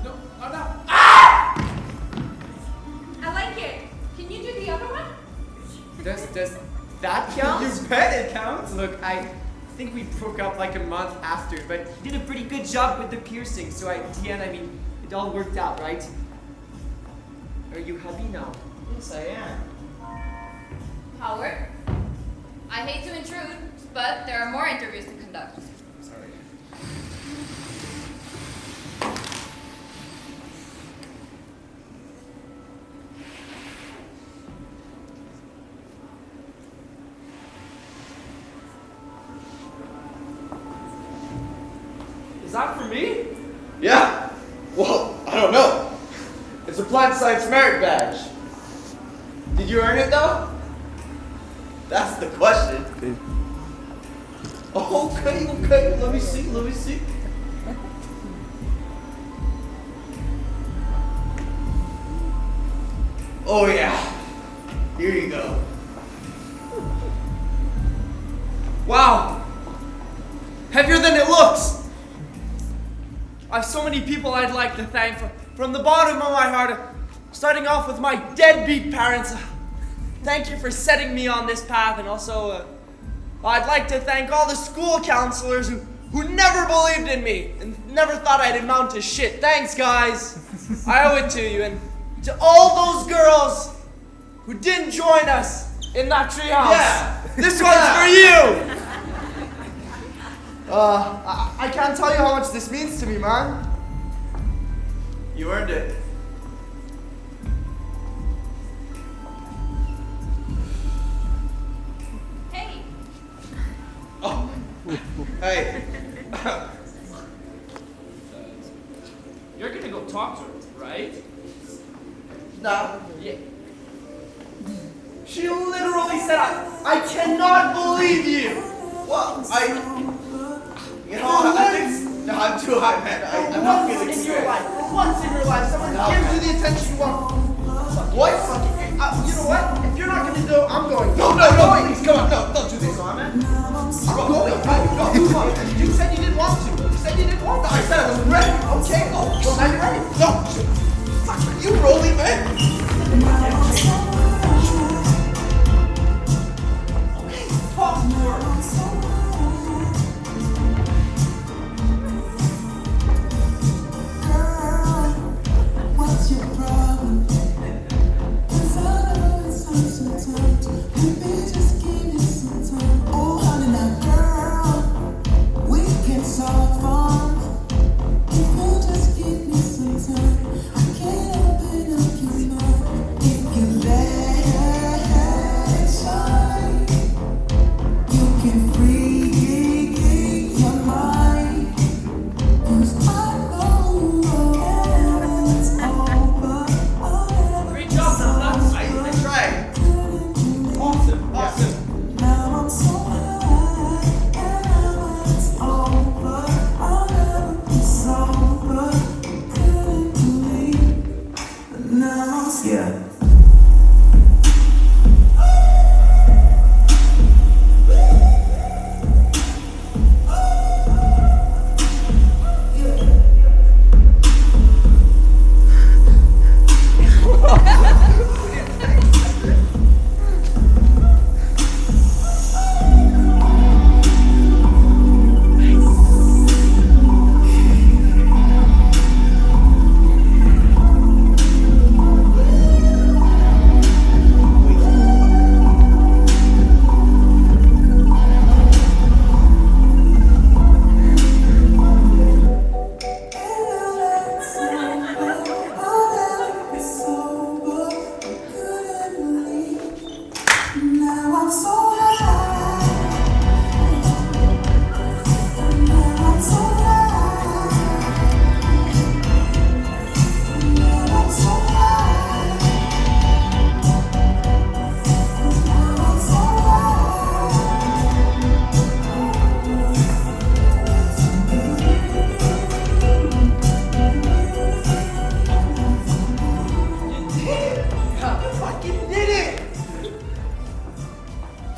No, I'm not. Ah! I like it. Can you do the other one? Does that count? You bet it counts. Look, I think we broke up like a month after, but he did a pretty good job with the piercing, so at the end, I mean, it all worked out, right? Are you happy now? Yes, I am. Howard, I hate to intrude, but there are more interviews to conduct. Sorry. Is that for me? Yeah. Well, I don't know. It's a plant science merit badge. Did you earn it though? That's the question. Okay. Let me see. Oh yeah. Here you go. Wow. Heavier than it looks. I have so many people I'd like to thank from the bottom of my heart, starting off with my deadbeat parents. Thank you for setting me on this path, and also I'd like to thank all the school counselors who never believed in me and never thought I'd amount to shit. Thanks, guys. I owe it to you, and to all those girls who didn't join us in that treehouse. Yeah. This one's for you. I can't tell you how much this means to me, man. You earned it. Hey, Oh. Hey. You're gonna go talk to her, right? Nah. Yeah. She literally said, I cannot believe you. Well, I'm too high, man. I'm not feeling Once in your good. life, for once in your life, someone gives you the attention you want. What? You know what? If you're not gonna go, I'm going. No, please, come on, no, don't do this. Come on, man. Go. You said you didn't want to. You said you didn't want to. I said I wasn't ready. Okay, well, now you're ready. No, fuck you, Rolly, man. Okay, fuck more. What's your problem? 'Cause I know it's not sometimes. Maybe just give me some time. Oh, honey, now, girl, we can solve fun. If you just give me some time, I can't open up your mind. If you let it shine, you can free your mind. 'Cause I know it's over. Great job, nuts. I tried. Awesome. Now I'm so high, and now it's over. I'll never be sober. Couldn't believe, but now I'm scared.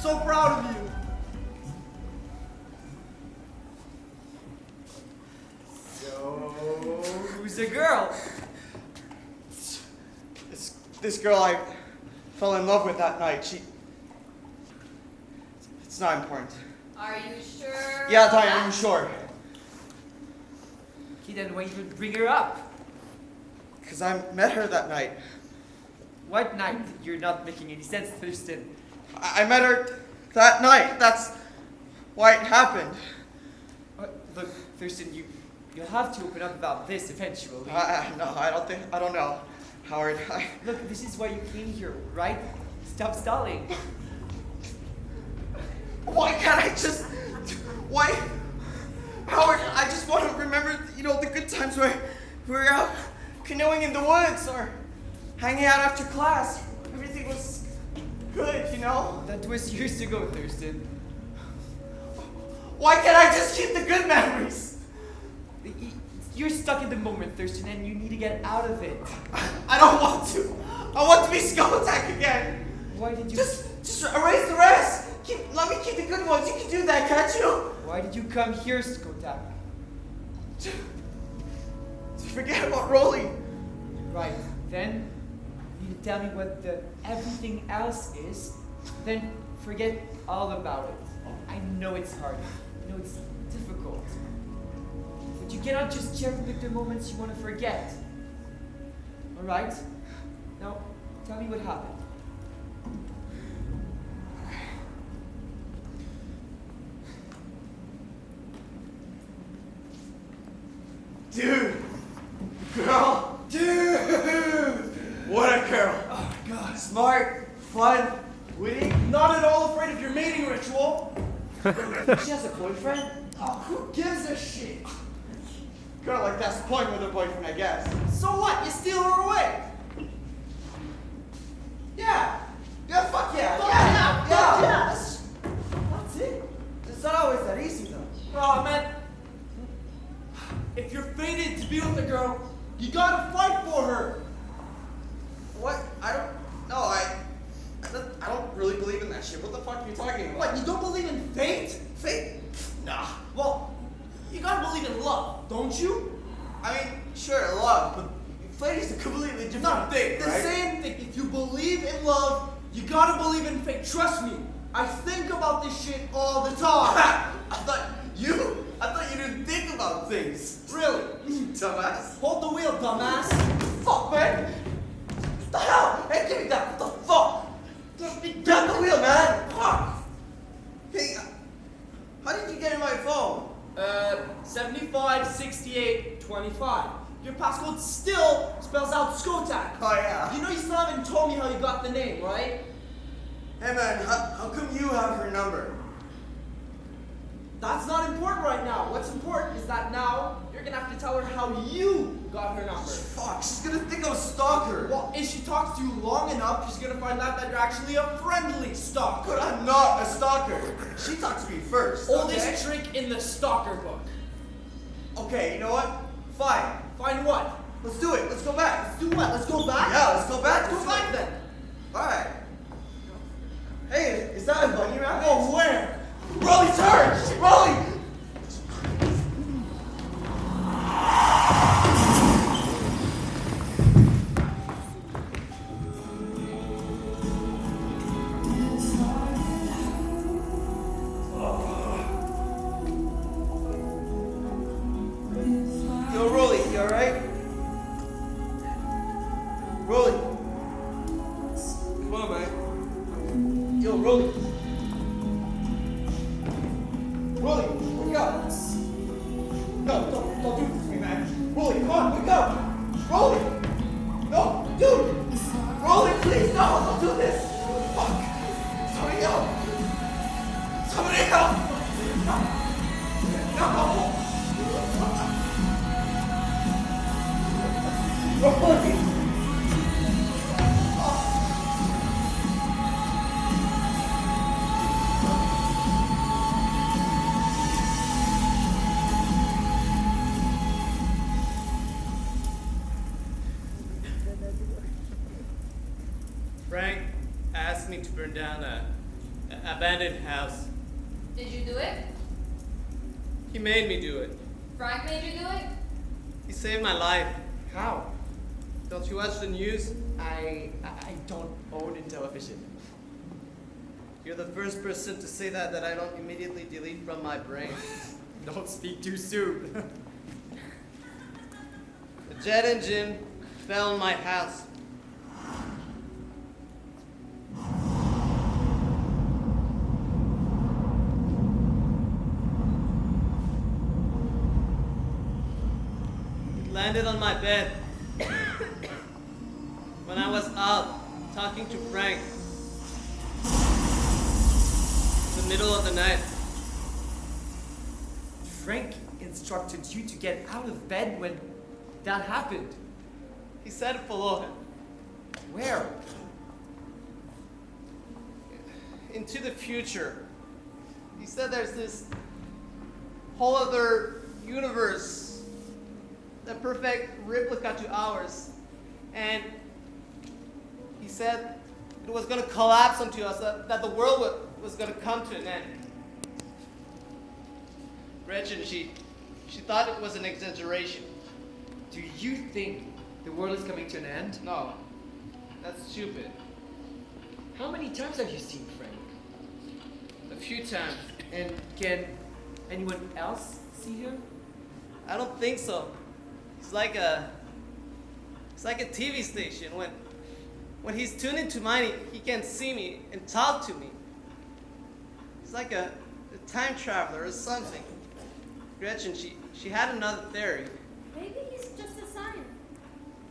So proud of you. So, who's the girl? This girl I fell in love with that night, it's not important. Are you sure? Yeah, Diane, I'm sure. Okay, then why even bring her up? Because I met her that night. What night? You're not making any sense, Thurston. I met her that night. That's why it happened. Look, Thurston, you'll have to open up about this eventually. No, I don't know. Howard, Look, this is why you came here, right? Stop stalling. Why can't I just... Why... Howard, I just want to remember, the good times where we were out canoeing in the woods or hanging out after class. Everything was good, That was years ago, Thurston. Why can't I just keep the good memories? You're stuck in the moment, Thurston, and you need to get out of it. I don't want to. I want to be Skull Attack again. Why did you... Just erase the rest. Let me keep the good ones. You can do that, can't you? Why did you come here, Skotak? To forget about Rolly. Right, then you need to tell me what the everything else is, then forget all about it. I know it's hard. I know it's difficult. But you cannot just cherry pick the moments you want to forget. Alright? Now, tell me what happened. Dude! Girl! Dude! What a girl! Oh my god. Smart, fun, witty. Not at all afraid of your mating ritual. She has a boyfriend? Oh, who gives a shit? Girl like that's point with her boyfriend, I guess. So what? You steal her away? Yeah! Yeah, fuck yeah! Fuck yeah! yeah! Yeah! That's it. It's not always that easy though. Oh man. be with the girl, you gotta fight for her. What? I don't really believe in that shit. What the fuck are you talking about? What, you don't believe in fate? Fate? Nah. Well, you gotta believe in love, don't you? I mean, sure, love, but fate is a completely different thing, the right? same thing. If you believe in love, you gotta believe in fate. Trust me, I think about this shit all the time. I thought you didn't think about things. Really? Dumbass. Hold the wheel, dumbass. Fuck, man. What the hell? Hey, give me that. What the fuck? Get the wheel, man. Fuck. Hey, how did you get in my phone? 75, 68, 25. Your passcode still spells out Skotak. Oh, yeah. You know you still haven't told me how you got the name, right? Hey, man, how come you have her number? That's not important right now. What's important is that now you're gonna have to tell her how you got her number. Fuck, she's gonna think I'm a stalker. Well, if she talks to you long enough, she's gonna find out that you're actually a friendly stalker. But I'm not a stalker. She talks to me first. Oldest trick in the stalker book. Okay, you know what? Fine. Find what? Let's do it. Let's go back. Let's do what? Let's go back? Yeah, let's go back. Let's go back then. Alright. Hey, is that a bunny rabbit? Oh, where? Rolly, turn! Rolly! Yo, Rolly, you alright? Rolly. Come on, man. Yo, Rolly. Rolly, wake up. No, don't do this to me, man. Rolly, come on, wake up. Rolly. No, dude. Rolly, please, no, don't do this. Fuck. Somebody help. Somebody help. No. Rolly. Frank asked me to burn down a abandoned house. Did you do it? He made me do it. Frank made you do it? He saved my life. How? Don't you watch the news? I don't own a television. You're the first person to say that I don't immediately delete from my brain. Don't speak too soon. The jet engine fell on my house. It landed on my bed. When I was out talking to Frank. In the middle of the night. Frank instructed you to get out of bed when that happened. He said follow him. Where? Into the future. He said there's this whole other universe, the perfect replica to ours. And he said it was going to collapse onto us, that the world was going to come to an end. Gretchen, she thought it was an exaggeration. Do you think the world is coming to an end? No, that's stupid. How many times have you seen Frank? A few times. And can anyone else see him? I don't think so. It's like a TV station. When he's tuned into mine, he can see me and talk to me. It's like a time traveler or something. Gretchen, she had another theory. Maybe he's just a sign.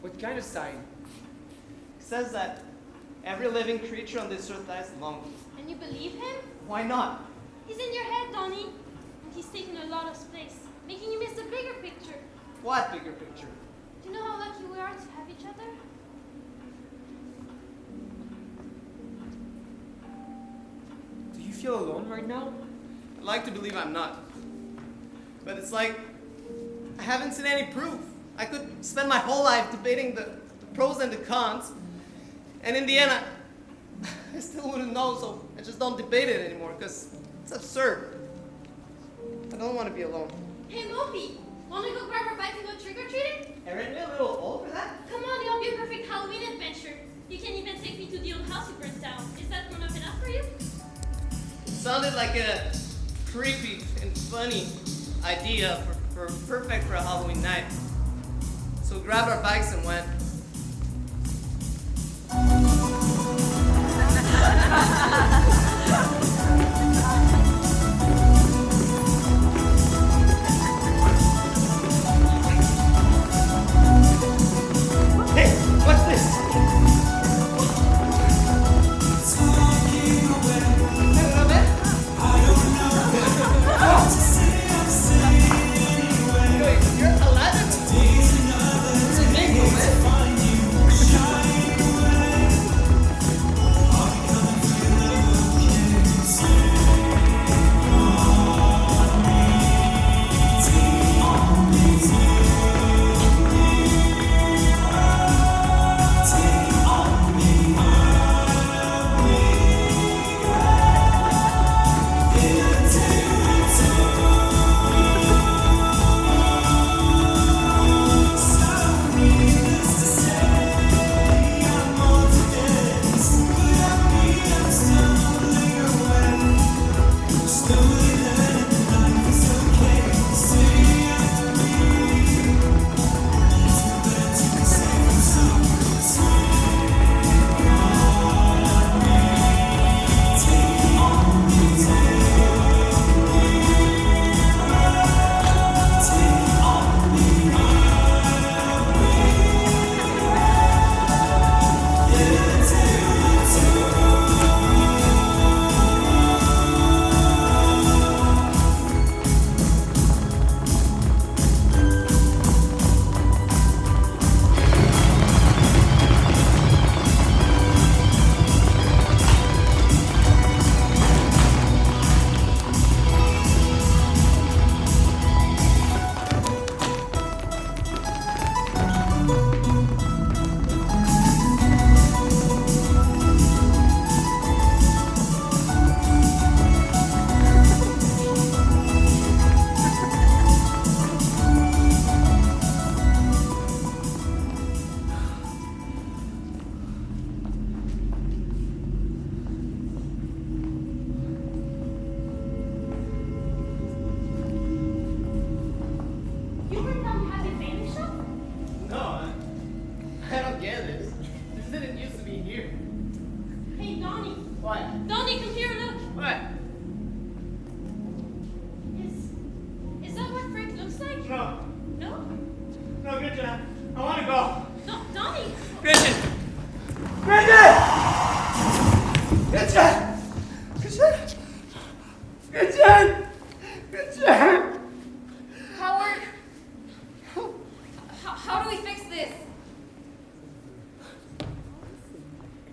What kind of sign? It says that every living creature on this earth dies alone. And you believe him? Why not? He's in your head, Donnie. And he's taking a lot of space, making you miss the bigger picture. What bigger picture? Do you know how lucky we are to have each other? Do you feel alone right now? I'd like to believe I'm not. But it's like I haven't seen any proof. I could spend my whole life debating the pros and the cons, and in the end, I still wouldn't know, so I just don't debate it anymore, because it's absurd. I don't want to be alone. Hey, Lopi, wanna go grab our bike and go trick-or-treating? Aren't we a little old for that? Come on, it'll be a perfect Halloween adventure. You can even take me to the old house you burnt down. Is that grown up enough for you? It sounded like a creepy and funny idea for perfect for a Halloween night. So we grabbed our bikes and went. Hey, what's this? You're 11? What's your name, man?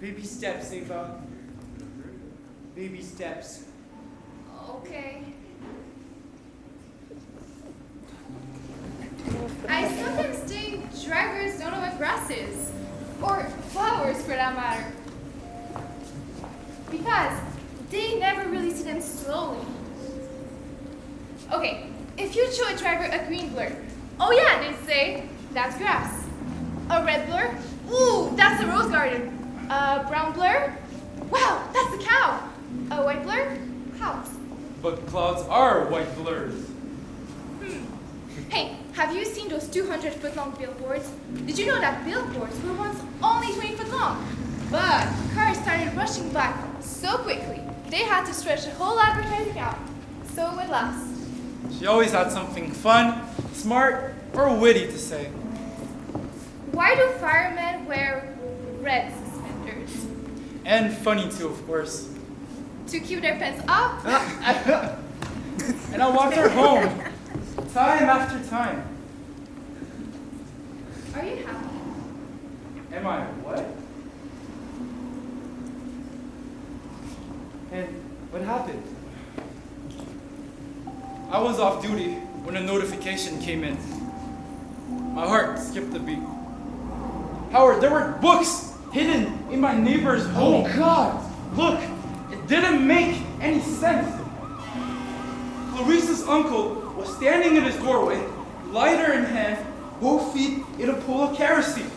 Baby steps, Ava. Baby steps. Okay. I sometimes think drivers don't know what grass is. Or flowers, for that matter. Because they never really see them slowly. Okay, if you show a driver a green blur, oh yeah, they'd say, that's grass. A red blur, ooh, that's a rose garden. A brown blur, wow, that's a cow. A white blur, clouds. But clouds are white blurs. Hey, have you seen those 200-foot-long billboards? Did you know that billboards were once only 20 foot long? But cars started rushing by so quickly, they had to stretch the whole advertising out, so it would last. She always had something fun, smart, or witty to say. Why do firemen wear red suspenders? And funny too, of course. To keep their pants up? And I walked her home, time after time. Are you happy? Am I what? And what happened? I was off duty when a notification came in. My heart skipped a beat. Howard, there were books hidden in my neighbor's home. Oh God! Look, it didn't make any sense. Clarice's uncle was standing in his doorway, lighter in hand, both feet in a pool of kerosene.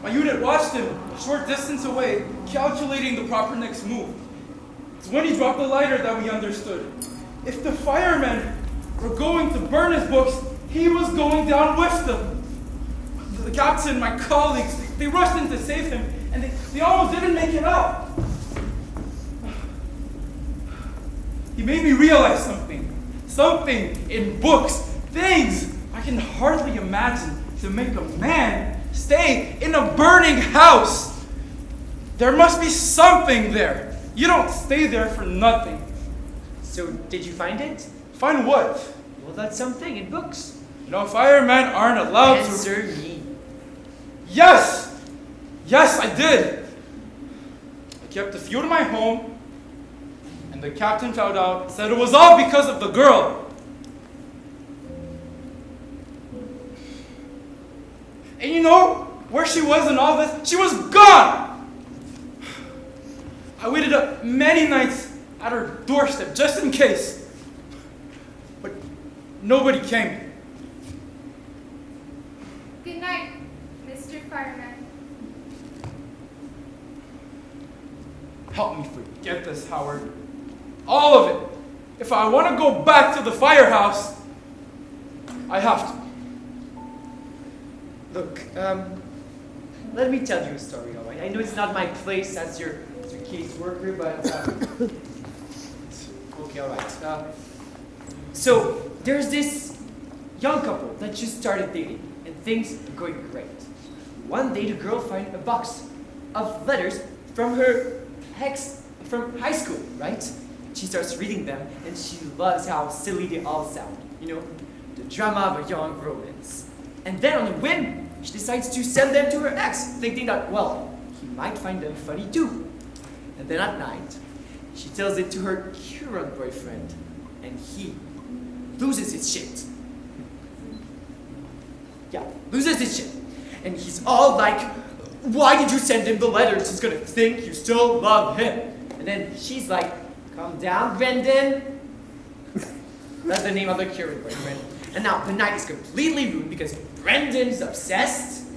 My unit watched him a short distance away, calculating the proper next move. It's when he dropped the lighter that we understood. If the firemen were going to burn his books, he was going down with them. The captain, my colleagues, they rushed in to save him, and they almost didn't make it out. He made me realize something. Something in books. Things I can hardly imagine to make a man stay in a burning house. There must be something there. You don't stay there for nothing. So, did you find it? Find what? Well, that's something in books. You know, firemen aren't allowed to... Answer me. Yes! Yes, I did. I kept a few to my home, and the captain found out, said it was all because of the girl. And you know where she was in all this? She was gone! I waited up many nights at her doorstep just in case. But nobody came. Good night, Mr. Fireman. Help me forget this, Howard. All of it. If I want to go back to the firehouse, I have to. Look, let me tell you a story, all right? I know it's not my place as your caseworker, but okay, all right. So there's this young couple that just started dating, and things are going great. One day, the girl finds a box of letters from her ex from high school, right? She starts reading them, and she loves how silly they all sound. You know, the drama of a young romance. And then on a whim, she decides to send them to her ex, thinking that, well, he might find them funny too. And then at night, she tells it to her current boyfriend, and he loses his shit. Yeah, loses his shit. And he's all like, why did you send him the letters? He's gonna think you still love him. And then she's like, calm down, Brendan. That's the name of the current boyfriend. And now the night is completely ruined because Brendan's obsessed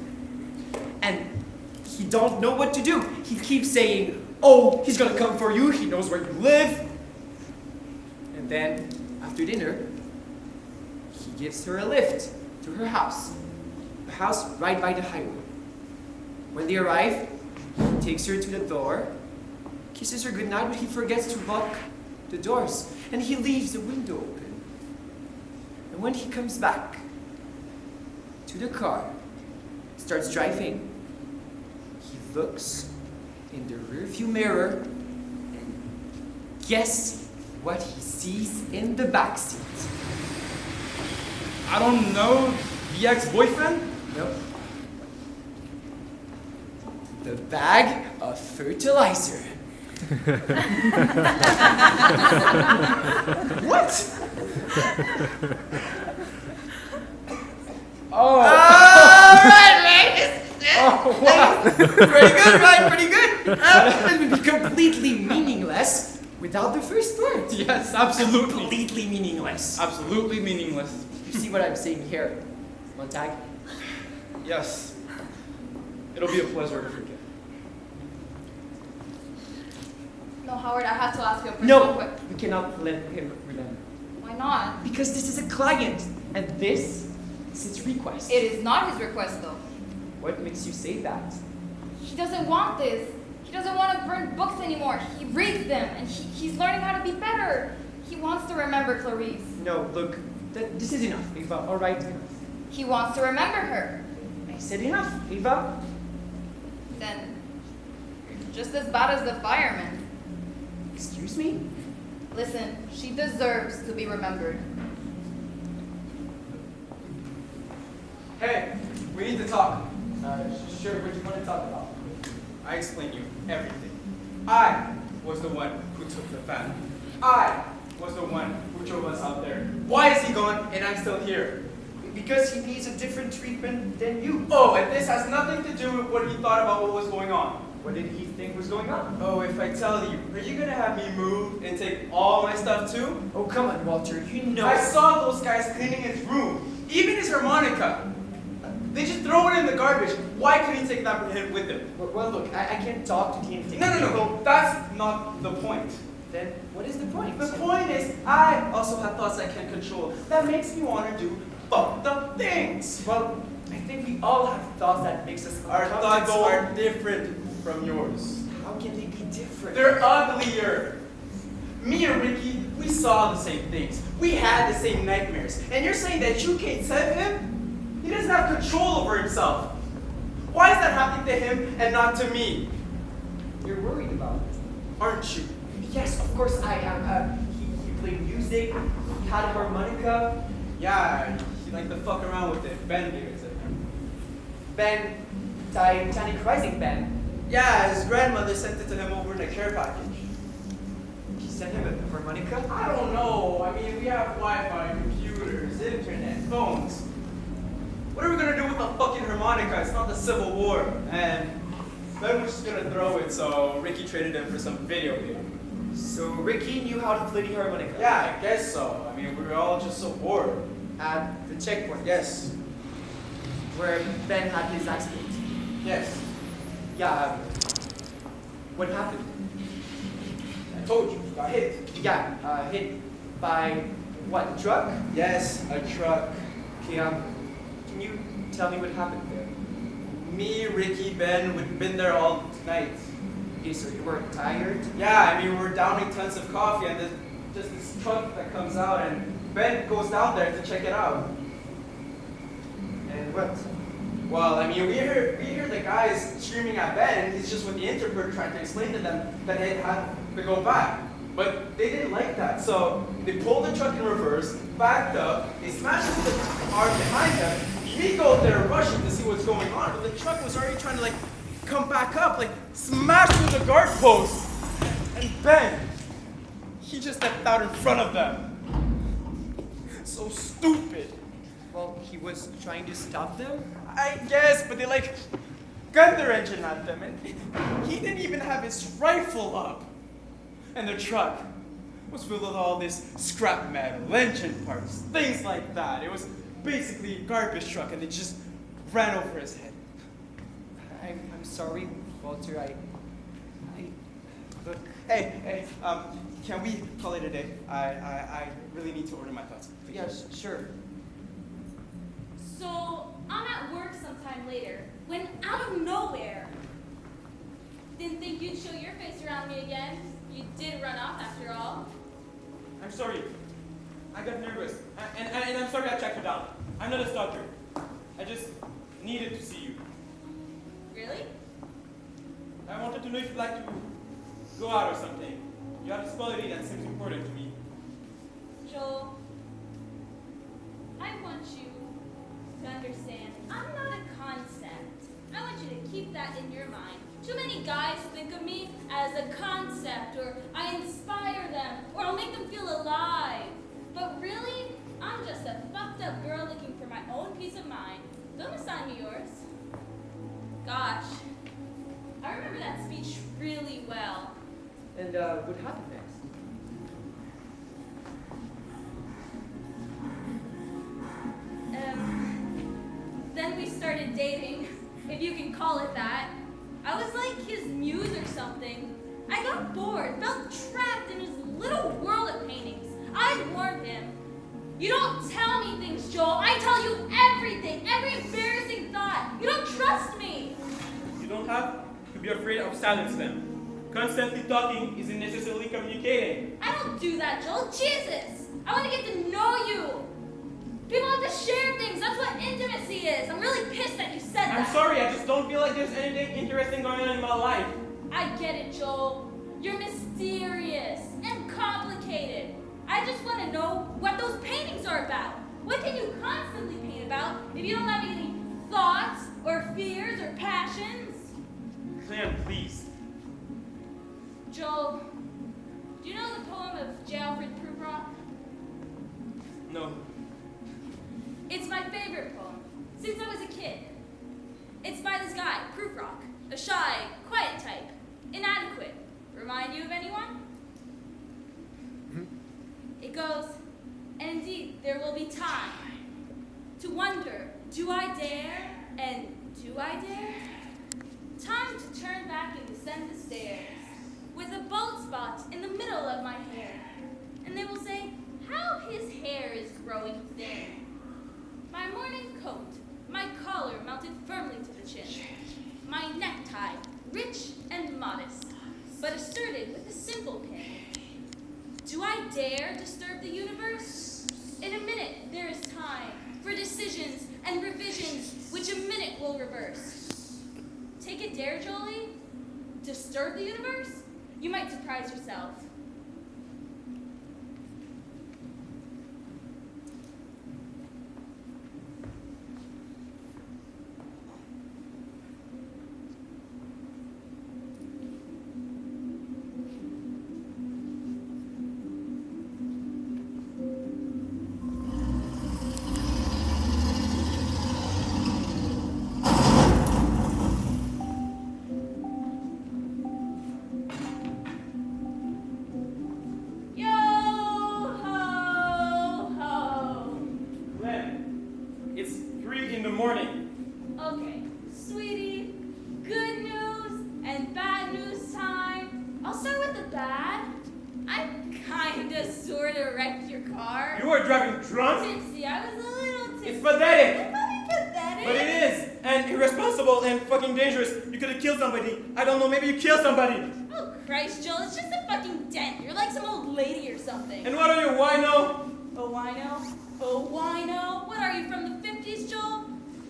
and he don't know what to do. He keeps saying, oh, he's gonna come for you, he knows where you live. And then, after dinner, he gives her a lift to her house. A house right by the highway. When they arrive, he takes her to the door, kisses her goodnight, but he forgets to lock the doors. And he leaves the window open. And when he comes back to the car, starts driving, he looks in the rearview mirror and guess what he sees in the backseat? I don't know, the ex-boyfriend? Nope. The bag of fertilizer. What? Oh. Right. Oh, wow. Pretty good, right? Pretty good. It would be completely meaningless without the first part. Yes, absolutely. Completely meaningless. Absolutely meaningless. You see what I'm saying here, Montag? Yes. It'll be a pleasure to forget. No, Howard, I have to ask you a personal question. No, we cannot let him remember. Why not? Because this is a client, and this is his request. It is not his request, though. What makes you say that? He doesn't want this. He doesn't want to burn books anymore. He reads them, and he's learning how to be better. He wants to remember Clarice. No, look, this is enough, Eva. All right, enough. He wants to remember her. I said enough, Eva. Then you're just as bad as the fireman. Excuse me? Listen, she deserves to be remembered. Hey, we need to talk. Sure, what do you want to talk about? I explained you everything. I was the one who took the fan. I was the one who drove us out there. Why is he gone and I'm still here? because he needs a different treatment than you. Oh, and this has nothing to do with what he thought about what was going on. What did he think was going on? Oh, if I tell you, are you gonna have me move and take all my stuff too? Oh, come on, Walter, you know. I saw those guys cleaning his room, even his harmonica. They just throw it in the garbage. Why couldn't he take that with him? Well, look, I can't talk to him. No, that's not the point. Then what is the point? The point is, I also have thoughts I can't control. That makes me want to do fucked up things. Well, I think we all have thoughts that makes us Our thoughts are different from yours. How can they be different? They're uglier. Me and Ricky, we saw the same things. We had the same nightmares. And you're saying that you can't save him? He doesn't have control over himself. Why is that happening to him and not to me? You're worried about it. Aren't you? Yes, of course I am. He played music, he had a harmonica. Yeah, he liked to fuck around with it. Ben gave it to him. Ben, Titanic Rising Ben. Yeah, his grandmother sent it to him over in a care package. She sent him a harmonica? I don't know. I mean, we have Wi-Fi, computers, internet, phones. What are we gonna do with a fucking harmonica? It's not the Civil War. And Ben was just gonna throw it, so Ricky traded him for some video game. So Ricky knew how to play the harmonica? Yeah, I guess so. I mean, we were all just so bored. At the checkpoint? Yes. Where Ben had his accident? Yes. Yeah, what happened? I told you, got hit. Yeah, hit by what, a truck? Yes, a truck. Okay, can you tell me what happened there? Me, Ricky, Ben, we'd been there all night. Okay, so you were tired? Yeah, I mean, we were downing tons of coffee and there's just this truck that comes out and Ben goes down there to check it out. And what? Well, I mean, we hear the guys screaming at Ben, and he's just with the interpreter trying to explain to them that they had to go back. But they didn't like that, so they pulled the truck in reverse, backed up, they smashed into the car behind them. We go there rushing to see what's going on, but the truck was already trying to come back up, smash through the guard post. And Ben, he just stepped out in front of them. So stupid. Well, he was trying to stop them? I guess, but they gunned their engine at them, and he didn't even have his rifle up. And the truck was filled with all this scrap metal, engine parts, things like that. It was basically a garbage truck, and it just ran over his head. I'm sorry, Walter, look. Hey, can we call it a day? I really need to order my thoughts. Please. Yes, sure. So, I'm at work sometime later, when out of nowhere, didn't think you'd show your face around me again. You did run off after all. I'm sorry. I got nervous. And I'm sorry I tracked you down. I'm not a stalker. I just needed to see you. Really? I wanted to know if you'd like to go out or something. You have this quality that seems important to me. Joel, I want you to understand, I'm not a concept. I want you to keep that in your mind. Too many guys think of me as a concept, or I inspire them, or I'll make them feel alive. But really, I'm just a fucked up girl looking for my own peace of mind. Don't assign me yours. Gosh, I remember that speech really well. And what happened next? Then we started dating, if you can call it that. I was like his muse or something. I got bored, felt trapped in his little world of paintings. I warned him. You don't tell me things, Joel. I tell you everything, every embarrassing thought. You don't trust me. You don't have to be afraid of silence them. Constantly talking isn't necessarily communicating. I don't do that, Joel. Jesus! I want to get to know you. People have to share things. That's what intimacy is. I'm really pissed that you said that. I'm sorry, I just don't feel like there's anything interesting going on in my life. I get it, Joel. You're mysterious and complicated. I just want to know what those paintings are about. What can you constantly paint about if you don't have any thoughts or fears or passions? Clem, please. Joel, do you know the poem of J. Alfred Prufrock? No. It's my favorite kid. It's by this guy, Proof Rock, a shy, quiet type, inadequate. Remind you of anyone? It goes, and indeed there will be time to wonder, do I dare, and do I dare? Time to turn back and descend the stairs, with a bald spot in the middle of my hair. And they will say, how his hair is growing thin. My morning coat, my collar mounted firmly to the chin. My necktie, rich and modest, but asserted with a simple pin. Do I dare disturb the universe? In a minute there is time for decisions and revisions, which a minute will reverse. Take a dare, Jolie? Disturb the universe? You might surprise yourself. Okay, sweetie, good news and bad news time. I'll start with the bad. I kinda sorta wrecked your car. You are driving drunk? Tipsy, I was a little tipsy. It's pathetic. It's not pathetic. But it is. And irresponsible and fucking dangerous. You could have killed somebody. I don't know, maybe you killed somebody. Oh, Christ, Joel, it's just a fucking dent. You're like some old lady or something. And what are you, wino? A wino? A wino? What are you, from the 50s, Joel?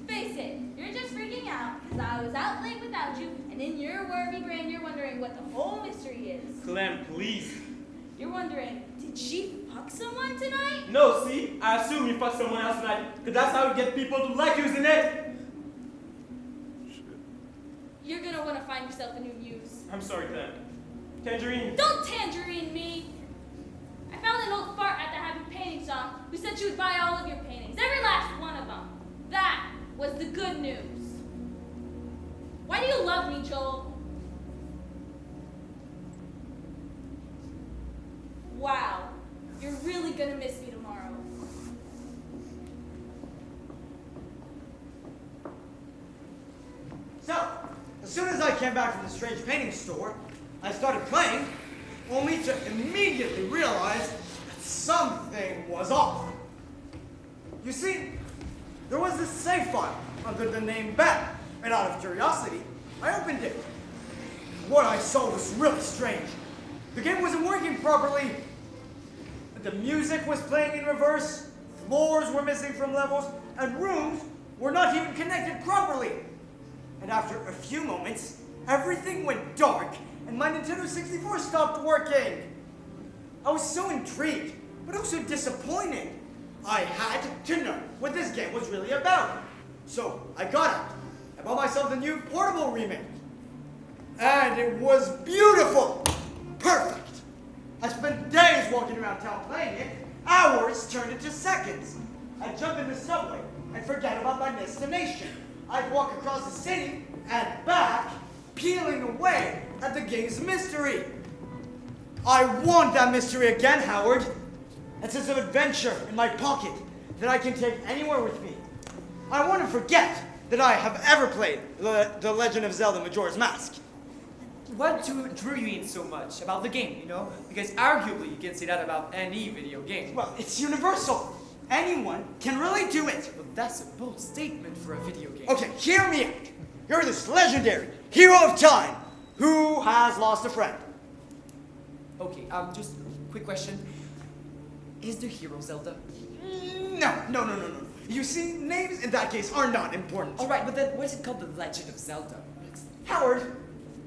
Face it, you're just freaking out because I was out late without you, and in your wormy brain you're wondering what the whole mystery is. Clem, please. You're wondering, did she fuck someone tonight? No, see? I assume you fucked someone else tonight, because that's how you get people to like you, isn't it? You're gonna want to find yourself a new muse. I'm sorry, Clem. Tangerine. Don't tangerine me! I found an old fart at the Happy Painting Shop who said she would buy all of your paintings, every last one of them. That was the good news. Why do you love me, Joel? Wow, you're really gonna miss me tomorrow. So, as soon as I came back from the strange painting store, I started playing, only to immediately realize that something was off. You see, there was this save file under the name Ben, and out of curiosity, I opened it. What I saw was really strange. The game wasn't working properly. The music was playing in reverse, floors were missing from levels, and rooms were not even connected properly. And after a few moments, everything went dark, and my Nintendo 64 stopped working. I was so intrigued, but also disappointed. I had to know what this game was really about. So I got out. I bought myself the new portable remake. And it was beautiful. Perfect. I spent days walking around town playing it. Hours turned into seconds. I'd jump in the subway and forget about my destination. I'd walk across the city and back, peeling away at the game's mystery. I want that mystery again, Howard. A sense of adventure in my pocket that I can take anywhere with me. I want to forget that I have ever played The Legend of Zelda Majora's Mask. What drew you in so much about the game, you know? Because arguably you can say that about any video game. Well, it's universal. Anyone can really do it. Well, that's a bold statement for a video game. Okay, hear me out. You're this legendary hero of time who has lost a friend. Okay, just a quick question. Is the hero Zelda? No. You see, names in that case are not important. Alright, but then why is it called The Legend of Zelda? Howard,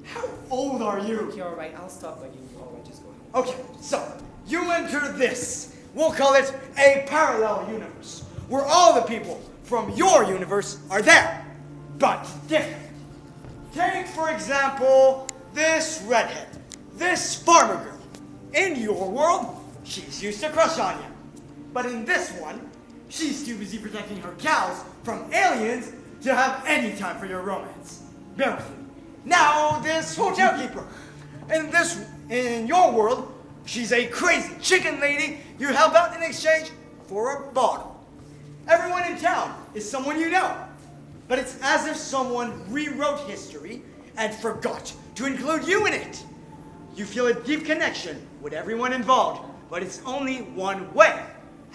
how old are you? Okay, alright, I'll stop bugging you. Alright, just go ahead. Okay, so you enter this. We'll call it a parallel universe, where all the people from your universe are there, but different. Take, for example, this redhead, this farmer girl. In your world, she's used to crush on you. But in this one, she's too busy protecting her cows from aliens to have any time for your romance. Bear with me. Now, this hotel keeper. In your world, she's a crazy chicken lady you help out in exchange for a bottle. Everyone in town is someone you know. But it's as if someone rewrote history and forgot to include you in it. You feel a deep connection with everyone involved, but it's only one way.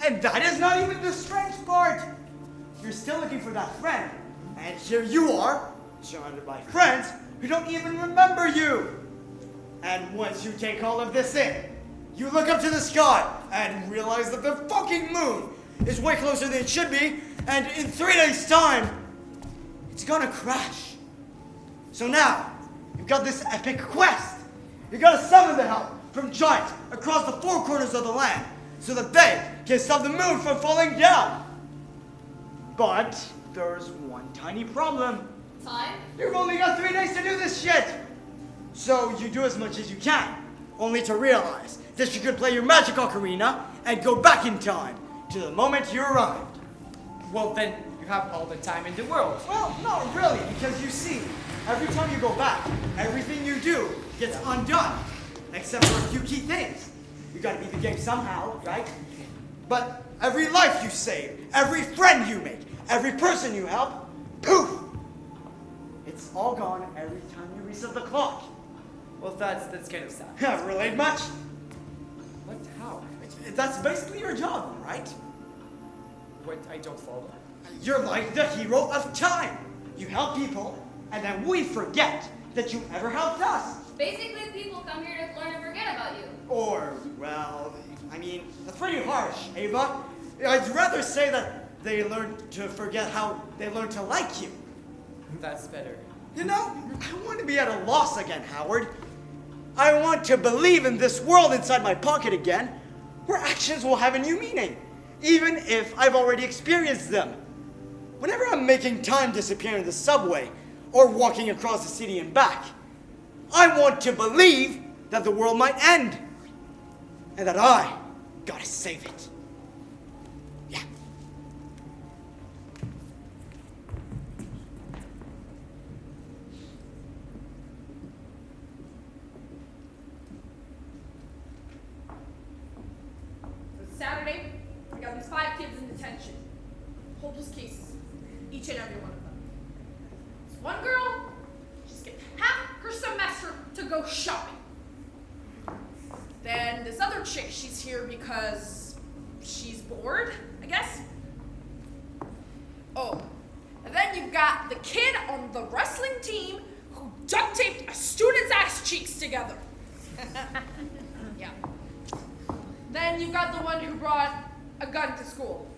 And that is not even the strange part. You're still looking for that friend. And here you are, surrounded by friends who don't even remember you. And once you take all of this in, you look up to the sky and realize that the fucking moon is way closer than it should be, and in 3 days' time, it's gonna crash. So now, you've got this epic quest. You gotta summon the help from giants across the 4 corners of the land so that they can stop the moon from falling down. But there's one tiny problem. Time? You've only got 3 days to do this shit. So you do as much as you can, only to realize that you could play your magic ocarina and go back in time to the moment you arrived. Well, then you have all the time in the world. Well, not really, because you see, every time you go back, everything you do gets undone, except for a few key things. You gotta beat the game somehow, right? But every life you save, every friend you make, every person you help, poof! It's all gone every time you reset the clock. Well, that's kind of sad. Relate much? What? How? That's basically your job, right? What? I don't follow. You're like the hero of time. You help people, and then we forget that you ever helped us. Basically, people come here to learn and forget about you. Or, well, I mean, that's pretty harsh, Ava. I'd rather say that they learned to forget how they learned to like you. That's better. You know, I want to be at a loss again, Howard. I want to believe in this world inside my pocket again, where actions will have a new meaning, even if I've already experienced them. Whenever I'm making time disappear in the subway, or walking across the city and back, I want to believe that the world might end, and that I gotta save it. Yeah. So Saturday, I got these 5 kids in detention. Hopeless cases. Each and every one of them. This one girl, she's getting half her semester to go shopping. Then this other chick, she's here because she's bored, I guess. Oh, and then you've got the kid on the wrestling team who duct taped a student's ass cheeks together. Yeah. Then you've got the one who brought a gun to school.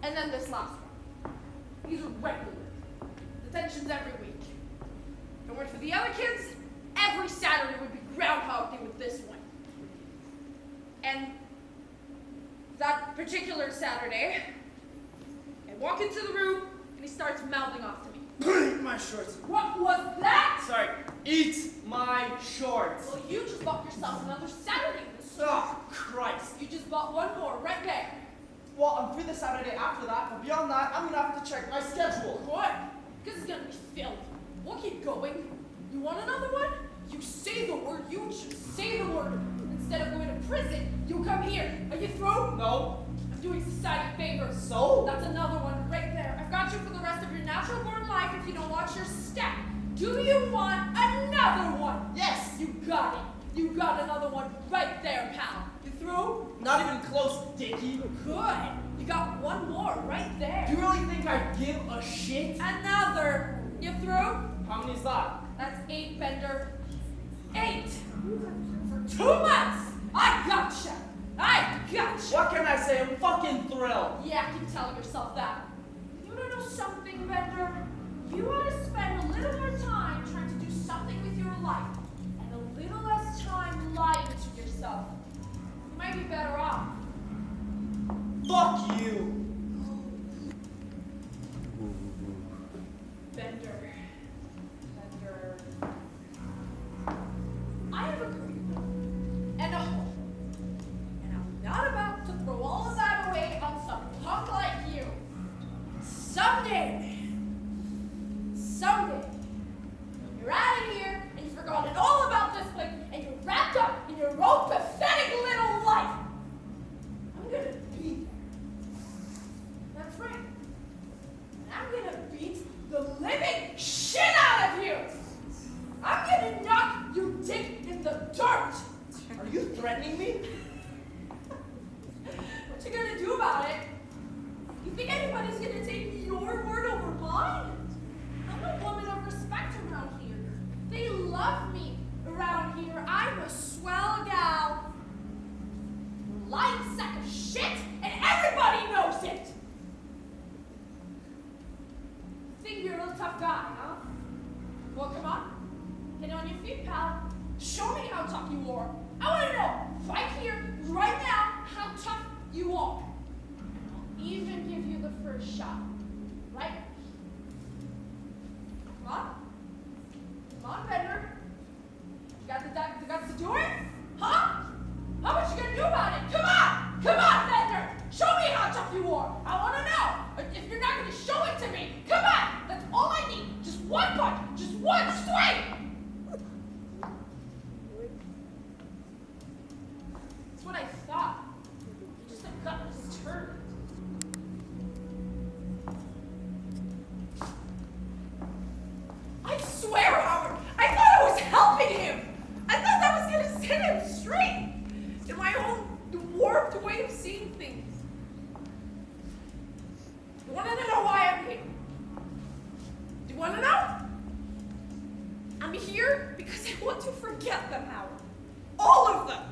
And then this last one. These are regular. Detentions every week. If it weren't for the other kids, every Saturday would be Groundhog Day with this one. And that particular Saturday, I walk into the room and he starts mouthing off to me. Eat my shorts. What was that? Sorry, eat my shorts. Well, you just bought yourself another Saturday in the store. Oh, Christ. You just bought one more right there. Well, I'm free the Saturday after that, but beyond that, I'm gonna have to check my schedule. What? Because it's gonna be filled. We'll keep going. You want another one? You say the word. You just say the word. Instead of going to prison, you come here. Are you through? No. I'm doing society favors. So? That's another one right there. I've got you for the rest of your natural born life if you don't watch your step. Do you want another one? Yes. You got it. You got another one right there, pal. You through? Not even close, Dickie. Good. You got one more right there. Do you really think I give a shit? Another. You through? How many is that? That's 8, Bender. 8. For 2 months. I gotcha. I gotcha. What can I say? I'm fucking thrilled. Yeah, keep telling yourself that. You wanna know something, Bender? You ought to spend a little more time trying to do something with your life, and a little less time lying to yourself. You might be better off. Fuck you. Bender. I have a career and a home, and I'm not about to throw all of that away on some punk like you. someday, when you're out of here and you've forgotten all about this place and you're wrapped up in your own pathetic little life, I'm gonna be there. That's right. And I'm gonna beat the living shit out of you. I'm gonna knock your dick in the dirt. Are you threatening me? What you gonna do about it? You think anybody's gonna take your word over mine? I'm a woman of respect around here. They love me around here. I'm a swell gal. Lying sack of shit, and everybody knows it. Think you're a little tough guy, huh? Well, come on. Get on your feet, pal. Show me how tough you are. I want to know, right here, right now, how tough you are. I'll even give you the first shot. Right? Come on. Come on, Bender. You got the guts to do it? Huh? How much you gonna do about it? Come on! Come on, Bender! Show me how tough you are! I want to know! If you're not gonna show it to me, come on! That's all I need! Just one punch! Just one straight! That's what I thought. You're just a gutless turd. I swear, Howard, I thought I was helping him. I thought that was gonna set him straight in my own warped way of seeing things. You wanna know why I'm here? Do you wanna know? I'm here because I want to forget them, Howard. All of them.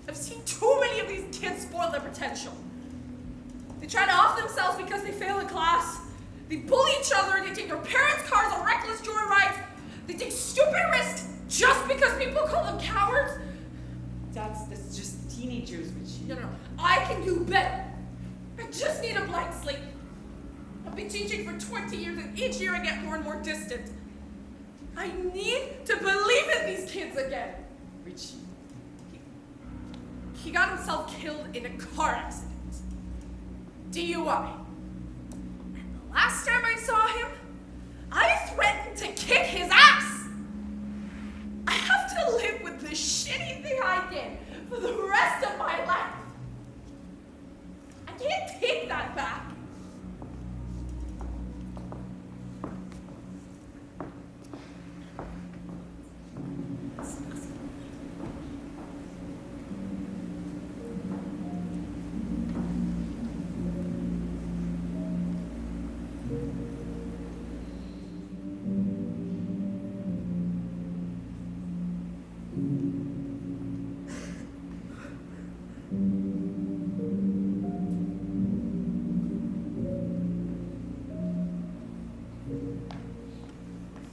I've seen too many of these kids spoil their potential. They try to off themselves because they fail in class. They bully each other. They take their parents' cars on reckless joyrides. They take stupid risks just because people call them cowards. That's just teenagers, Richie. No. I can do better. I just need a blank slate. I've been teaching for 20 years, and each year I get more and more distant. I need to believe in these kids again. Richie. He got himself killed in a car accident. DUI. And the last time I saw him, I threatened to kick his ass. I have to live with this shitty thing I did for the rest of my life. I can't take that back.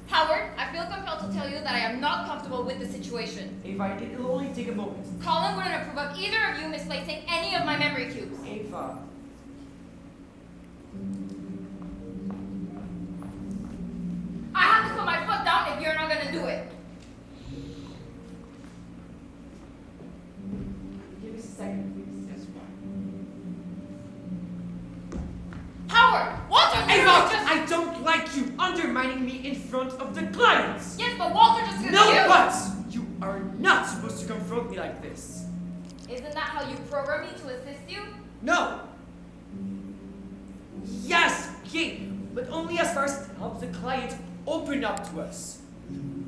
Howard, I feel compelled to tell you that I am not comfortable with the situation. Ava, it'll only take a moment. Colin wouldn't approve of either of you misplacing any of my memory cubes. Ava. I have to put my foot down if you're not gonna do it. Give me a second, please. Yes, Howard, Walter Ava, just... I don't like you undermining me in front of the clients. Yes, but Walter just... No buts! You are not supposed to confront me like this. Isn't that how you program me to assist you? No. Yes, okay, but only as far as it helps the client open up to us.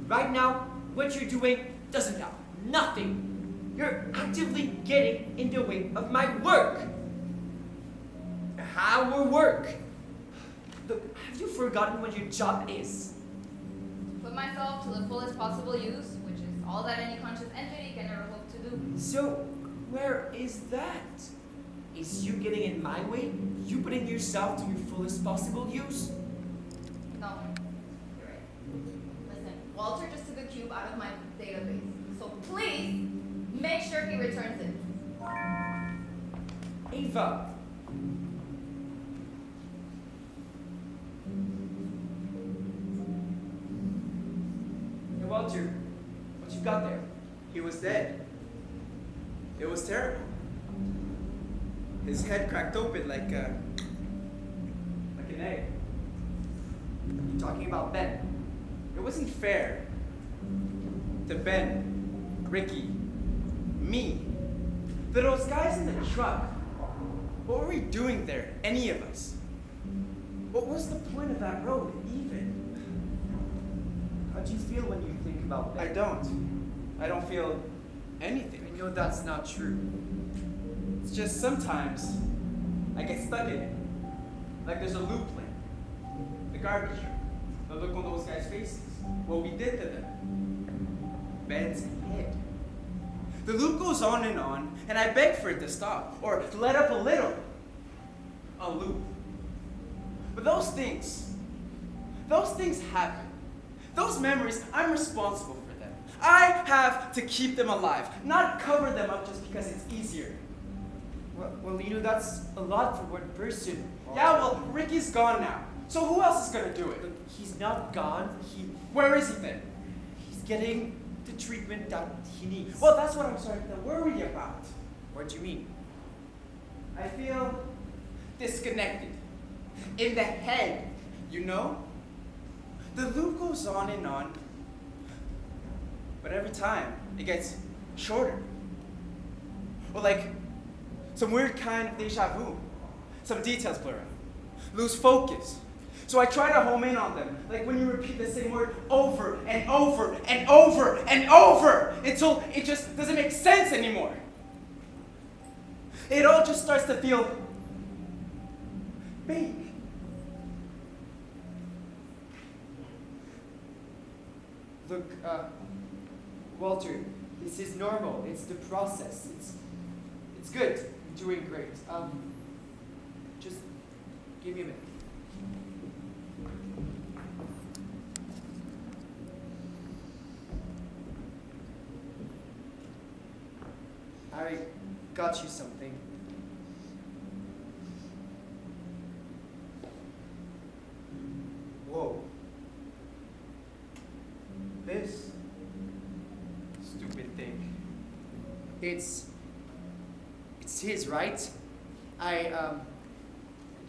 Right now, what you're doing doesn't help. Nothing. You're actively getting in the way of my work. Our work. Look, have you forgotten what your job is? Put myself to the fullest possible use, which is all that any conscious entity can ever hope to do. So, where is that? Is you getting in my way? You putting yourself to your fullest possible use? No, you're right. Listen, Walter just took a cube out of my database. So please, make sure he returns it. Ava. Hey, Walter, what you got there? He was dead. It was terrible. His head cracked open like an egg. talking about Ben. It wasn't fair to Ben, Ricky, me, to those guys in the truck. What were we doing there, any of us? What was the point of that road, even? How do you feel when you think about Ben? I don't feel anything. I know that's not true. It's just sometimes I get stuck in it. Like there's a loop lane. The garbage truck. The look on those guys' faces. What we did to them. Ben's head. The loop goes on, and I beg for it to stop. Or to let up a little. A loop. But those things happen. Those memories, I'm responsible for them. I have to keep them alive, not cover them up just because it's easier. Well, you know, that's a lot for one person. Yeah, well, Ricky's gone now. So who else is gonna do it? Look, he's not gone. Where is he then? He's getting the treatment that he needs. Well, that's what I'm starting to worry about. What do you mean? I feel disconnected. In the head, you know? The loop goes on, but every time it gets shorter. Or like some weird kind of deja vu. Some details blur out. Lose focus. So I try to home in on them, like when you repeat the same word over and over and over and over until it just doesn't make sense anymore. It all just starts to feel big. Look, Walter, this is normal. It's the process. It's good. You're doing great. Just give me a minute. I got you something. Whoa. This stupid thing. It's his, right? I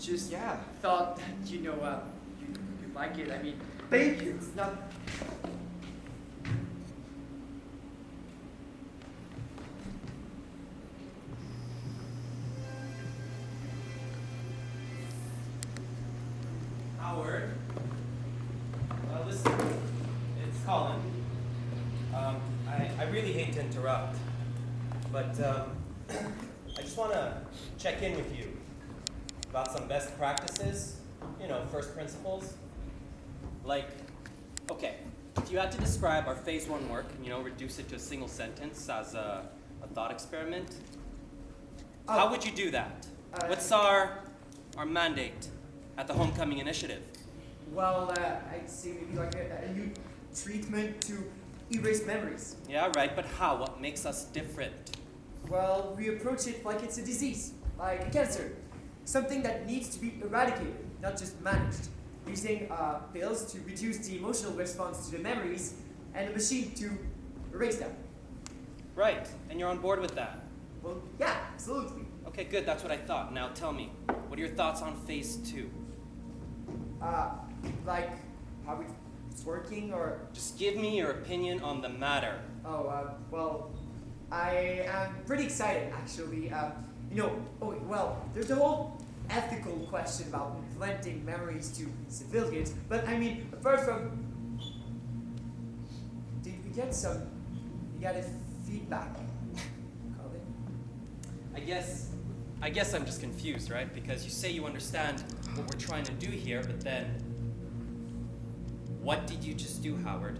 just thought that, you like it. I mean, thank you. It's not. Howard. Listen, it's Colin. I really hate to interrupt, but I just want to check in with you about some best practices, first principles. Like, okay, if you had to describe our phase 1 work, reduce it to a single sentence as a thought experiment, how would you do that? What's our mandate at the Homecoming Initiative? Well, I'd say maybe like a new treatment to erase memories. Yeah, right, but how? What makes us different? Well, we approach it like it's a disease, like a cancer. Something that needs to be eradicated, not just managed. Using pills to reduce the emotional response to the memories, and a machine to erase them. Right, and you're on board with that? Well, yeah, absolutely. Okay, good, that's what I thought. Now tell me, what are your thoughts on phase 2? Like how it's working, or? Just give me your opinion on the matter. Oh, well, I am pretty excited, actually. There's the whole ethical question about implanting memories to civilians, but I mean, apart from... Did we get some negative feedback, Colin? I guess I'm just confused, right? Because you say you understand what we're trying to do here, but then... What did you just do, Howard?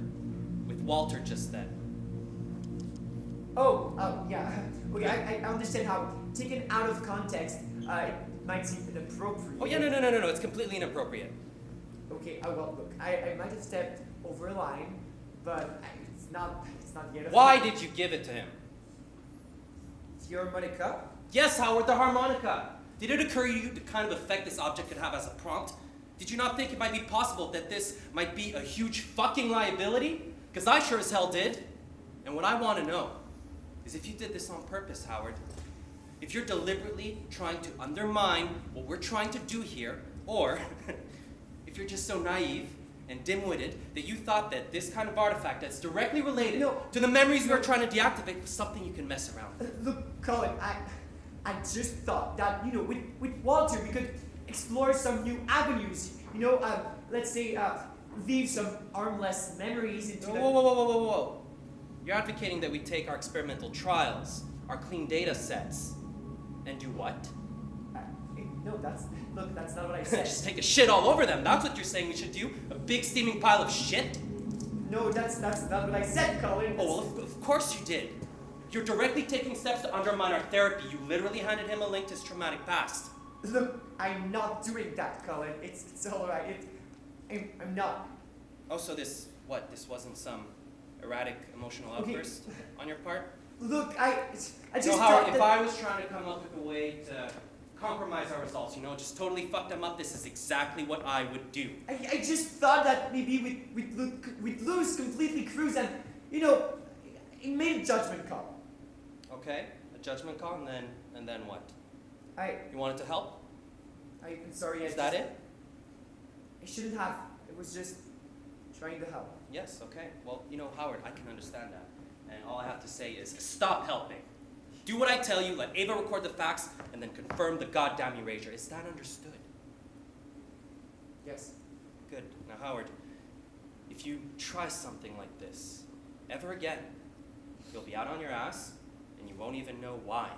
With Walter just then? Yeah. Okay, I understand how, taken out of context, it might seem inappropriate. Oh, yeah, no, it's completely inappropriate. Okay, well, look, I might have stepped over a line, but it's not the end of Why did you give it to him? The harmonica? Yes, Howard, the harmonica. Did it occur to you the kind of effect this object could have as a prompt? Did you not think it might be possible that this might be a huge fucking liability? Because I sure as hell did. And what I want to know is if you did this on purpose, Howard. If you're deliberately trying to undermine what we're trying to do here, or if you're just so naive and dim-witted that you thought that this kind of artifact that's directly related to the memories we were trying to deactivate was something you can mess around with. Look, Colin, I just thought that, with Walter we could explore some new avenues. Let's say, leave some armless memories into Whoa. You're advocating that we take our experimental trials, our clean data sets, and do what? No, that's not what I said. Just take a shit all over them. That's what you're saying we should do? A big steaming pile of shit? No, that's not what I said, Colin. Oh, well, of course you did. You're directly taking steps to undermine our therapy. You literally handed him a link to his traumatic past. Look, I'm not doing that, Colin. It's all right. I'm not. Oh, so this wasn't some erratic emotional outburst on your part? Look, I just no, thought Howard, if that... I was trying to come up with a way to compromise our results, just totally fuck them up, this is exactly what I would do. I just thought that maybe we'd lose completely Cruz and, it made a judgment call. Okay, a judgment call, and then what? You wanted to help? I'm sorry. Is that it? I shouldn't have. It was just trying to help. Yes, okay. Well, Howard, I can understand that. And all I have to say is stop helping. Do what I tell you, let Ava record the facts, and then confirm the goddamn erasure. Is that understood? Yes. Good. Now, Howard, if you try something like this ever again, you'll be out on your ass, and you won't even know why.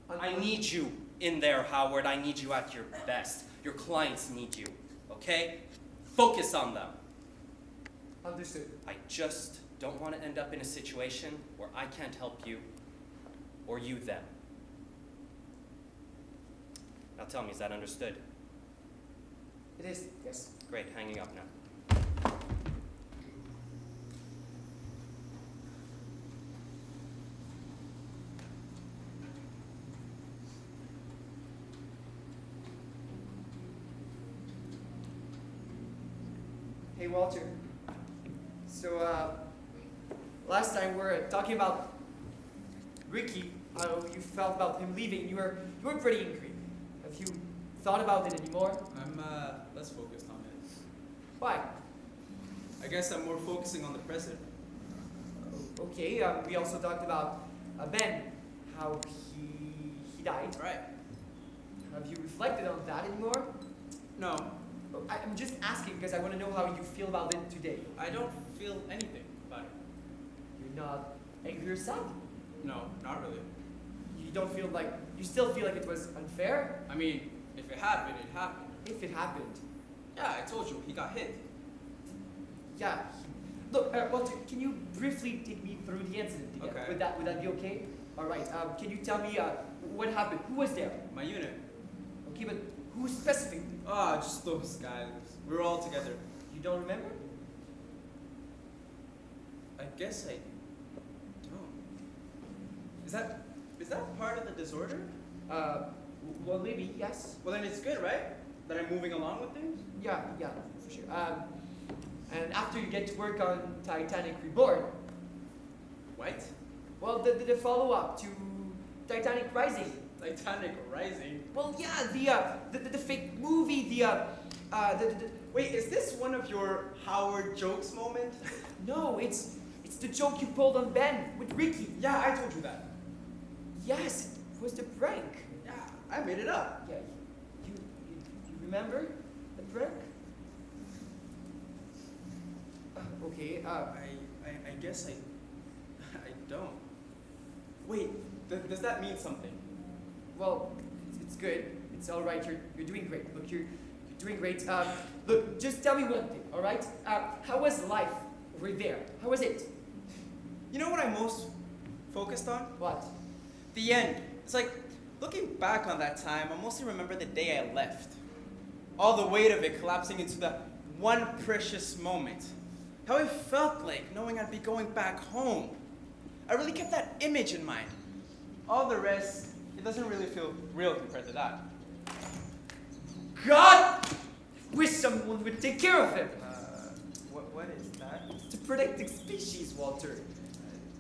I need you in there, Howard. I need you at your best. Your clients need you, okay? Focus on them. Understood. I just don't want to end up in a situation where I can't help you, or you them. Now tell me, is that understood? It is, yes. Great, hanging up now. Hey, Walter. So, last time we were talking about Ricky, how you felt about him leaving. You were pretty angry. Have you thought about it anymore? I'm less focused on it. Why? I guess I'm more focusing on the present. Okay, we also talked about Ben, how he died. Right. Have you reflected on that anymore? No. I'm just asking because I want to know how you feel about it today. I don't feel anything about it. You're not angry or sad? No, not really. You still feel like it was unfair? I mean, if it happened, it happened. If it happened. Yeah, I told you, he got hit. Yeah. Look, Walter, can you briefly take me through the incident again? Okay. Would that be okay? All right. Can you tell me what happened? Who was there? My unit. Okay, but who specifically? Just those guys. We were all together. You don't remember? I guess I don't. Is that part of the disorder? Well, maybe, yes. Well, then it's good, right? That I'm moving along with things? Yeah, for sure. And after you get to work on Titanic Reborn. What? Well, the follow-up to Titanic Rising. Titanic Rising? Well, yeah, the fake movie, the Wait, is this one of your Howard jokes moment? No, it's the joke you pulled on Ben with Ricky. Yeah, I told you that. Yes, it was the prank. Yeah, I made it up. Yeah, you remember the prank? Okay, I guess I don't. Wait, does that mean something? Well, it's good. It's all right. You're doing great. Look, you're doing great. Look, just tell me one thing, all right? How was life over there? How was it? You know what I'm most focused on? What? The end. It's like, looking back on that time, I mostly remember the day I left. All the weight of it collapsing into that one precious moment. How it felt like knowing I'd be going back home. I really kept that image in mind. All the rest, it doesn't really feel real compared to that. God! Wish someone would take care of him. What is that? To protect the species, Walter.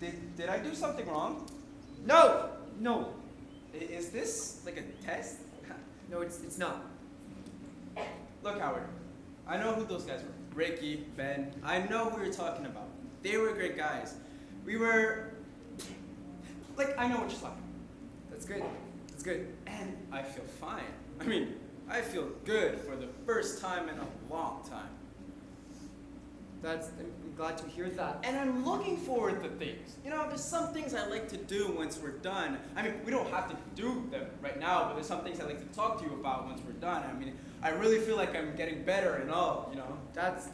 Did I do something wrong? No. Is this like a test? No, it's not. Look, Howard, I know who those guys were. Ricky, Ben, I know who you're talking about. They were great guys. We were, like, I know what you're talking about. That's good. That's good. And I feel fine. I mean, I feel good for the first time in a long time. I'm glad to hear that. And I'm looking forward to things. You know, there's some things I like to do once we're done. I mean, we don't have to do them right now, but there's some things I like to talk to you about once we're done. I mean, I really feel like I'm getting better and all, you know. That's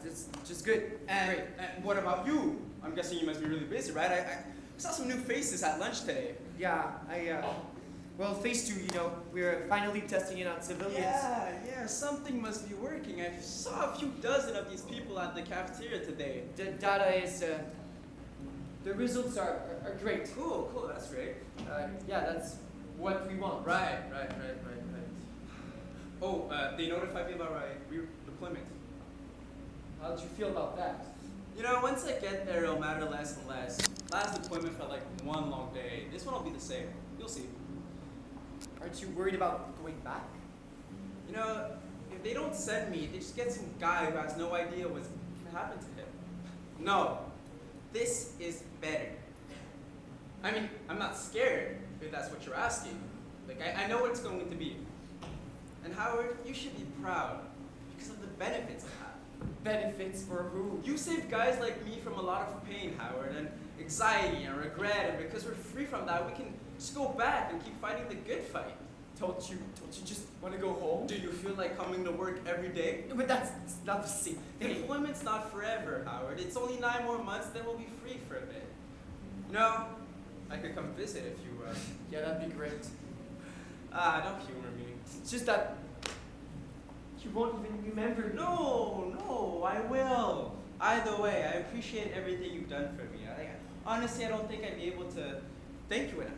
just good. And what about you? I'm guessing you must be really busy, right? I saw some new faces at lunch today. Yeah, well, phase 2, you know, we're finally testing it on civilians. Yeah, something must be working. I saw a few dozen of these people at the cafeteria today. The data is, the results are great. Cool, that's great. Yeah, that's what we want. Right. Oh, they notified me about my redeployment. How did you feel about that? You know, once I get there, it'll matter less and less. Last deployment felt like one long day. This one will be the same. You'll see. Aren't you worried about going back? You know, if they don't send me, they just get some guy who has no idea what's gonna happen to him. No, this is better. I mean, I'm not scared, if that's what you're asking. Like, I know what it's going to be. And Howard, you should be proud because of the benefits of that. Benefits for who? You saved guys like me from a lot of pain, Howard, and anxiety and regret, and because we're free from that, we can just go back and keep fighting the good fight. Don't you just want to go home? Do you feel like coming to work every day? But that's not the same thing. Employment's not forever, Howard. It's only 9 more months, then we'll be free for a bit. No, I could come visit if you, Yeah, that'd be great. Don't humor me. It's just that you won't even remember. No, I will. Either way, I appreciate everything you've done for me. Honestly, I don't think I'd be able to thank you enough.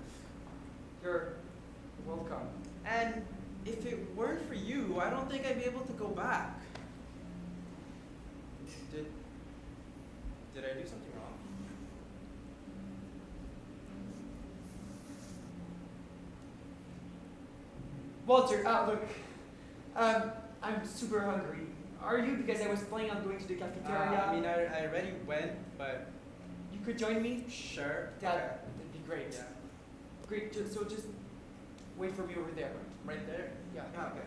You're welcome. And if it weren't for you, I don't think I'd be able to go back. Did I do something wrong? Walter, look, I'm super hungry. Are you? Because I was planning on going to the cafeteria. I mean, I already went, but... You could join me? Sure. That'd be great. Yeah. Great, so just wait for me over there. Right there? Yeah. Okay.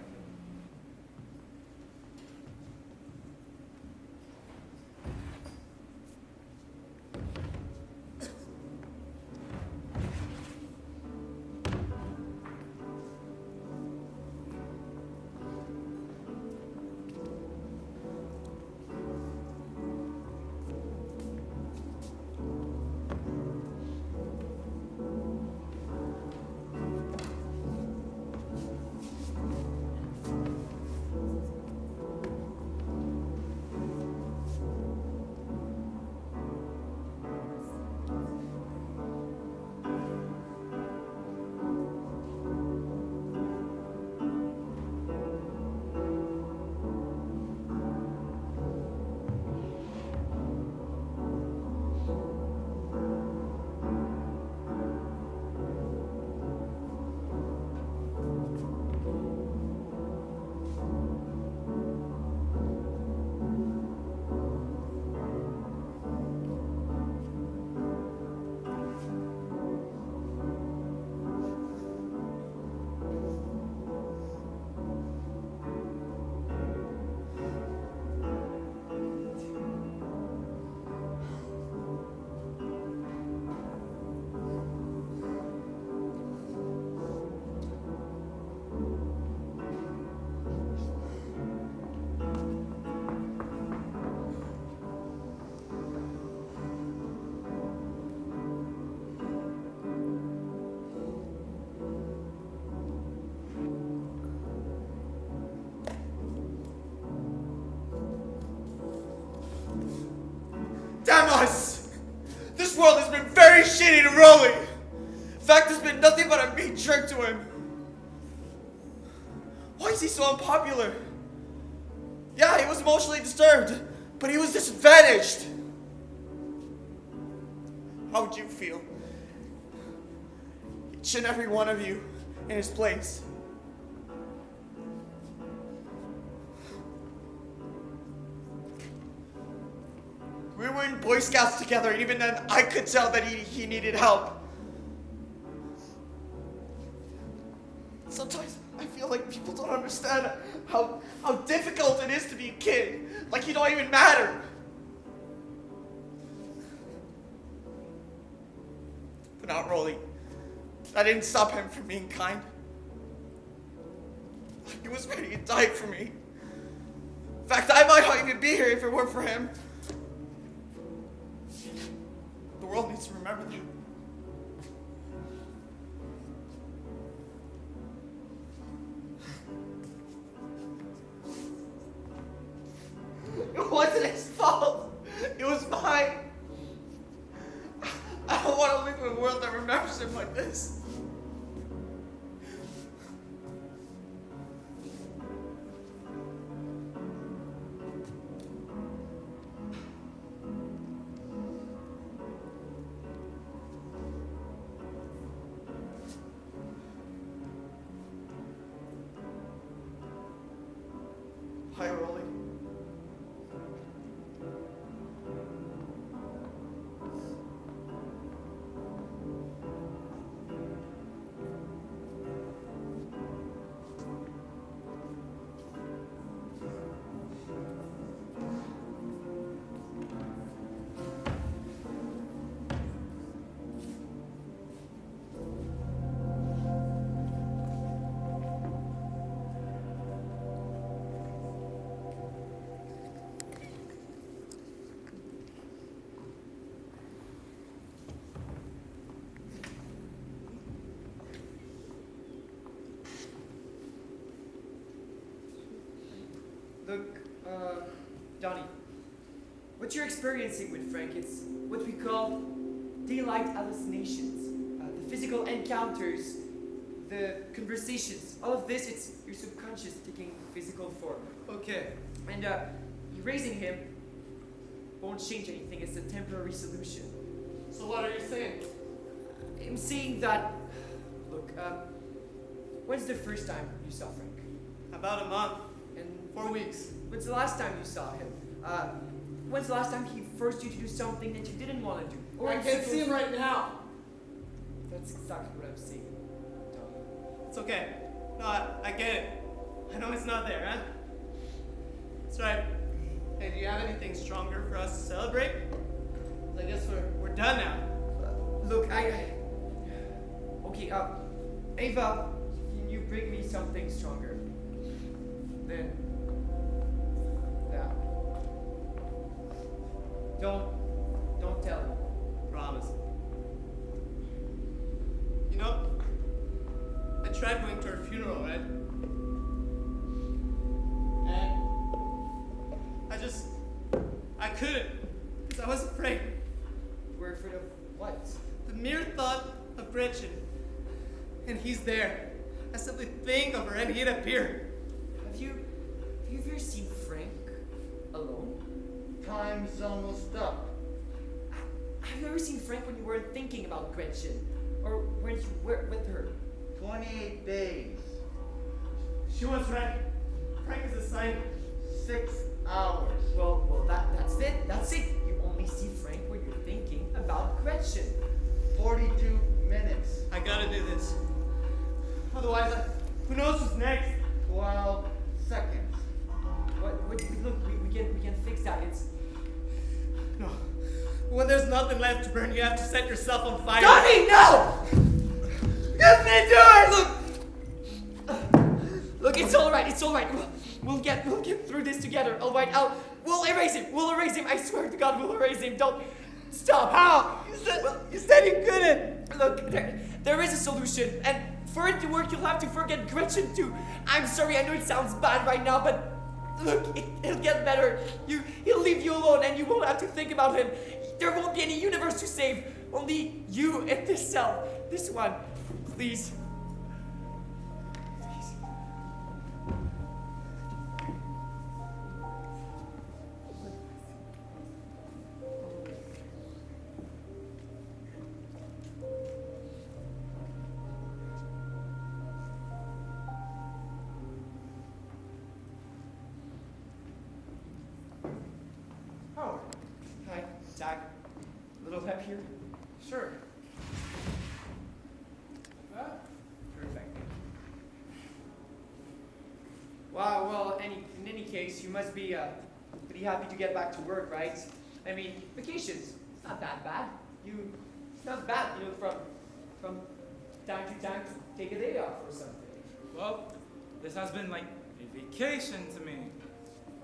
Damn us! This world has been very shitty to Rolly. In fact, there's been nothing but a mean trick to him. Why is he so unpopular? Yeah, he was emotionally disturbed, but he was disadvantaged. How would you feel? Each and every one of you in his place. We were in Boy Scouts together, and even then I could tell that he needed help. Sometimes I feel like people don't understand how difficult it is to be a kid. Like you don't even matter. But not Rolly. That didn't stop him from being kind. He was ready to die for me. In fact, I might not even be here if it weren't for him. The world needs to remember that. It wasn't his fault. It was mine. I don't want to live in a world that remembers him like this. Hi, Rolly. Look, Donnie, what you're experiencing with Frank is what we call daylight hallucinations. The physical encounters, the conversations, all of this, it's your subconscious taking physical form. Okay. And erasing him won't change anything. It's a temporary solution. So what are you saying? I'm saying that, look, when's the first time you saw Frank? About a month. And 4 weeks. When's the last time you saw him? When's the last time he forced you to do something that you didn't want to do? I can't see him right now. That's exactly what I'm saying, Donnie. It's okay. No, I get it. I know it's not there, huh? That's right. Hey, do you have anything stronger for us to celebrate? 'Cause I guess we're done now. Look, okay, Ava, can you bring me something stronger? Then, now. Don't tell me. Promise. You know, I tried going to her funeral, right? And I couldn't, because I was afraid. We're afraid of what? The mere thought of Gretchen. And he's there. I simply think of her and he'd appear. Have you ever seen Frank alone? Time's almost up. Have you ever seen Frank when you weren't thinking about Gretchen? Or when you were with her? 28 days. She was right. Frank is a sign. 6 hours. Well, that's it. That's it. You only see Frank when you're thinking about Gretchen. 42 minutes. I gotta do this. Otherwise, who knows who's next? 12 seconds. Look, we can fix that. It's no. When there's nothing left to burn, you have to set yourself on fire. Donnie, no! Let me do it! Look, it's all right. It's all right. We'll get through this together. All right. We'll erase him. We'll erase him. I swear to God, we'll erase him. Don't stop. How? You said you couldn't. Look, there is a solution, and for it to work, you'll have to forget Gretchen too. I'm sorry. I know it sounds bad right now, but look, it'll get better. He'll leave you alone, and you won't have to think about him. There won't be any universe to save. Only you and this cell. This one. Please. Please. Howard. Hi. here? Sure. Perfect. Wow, well, in any case, you must be pretty happy to get back to work, right? I mean, vacations, it's not that bad. It's not bad, from time to time to take a day off or something. Well, this has been like a vacation to me.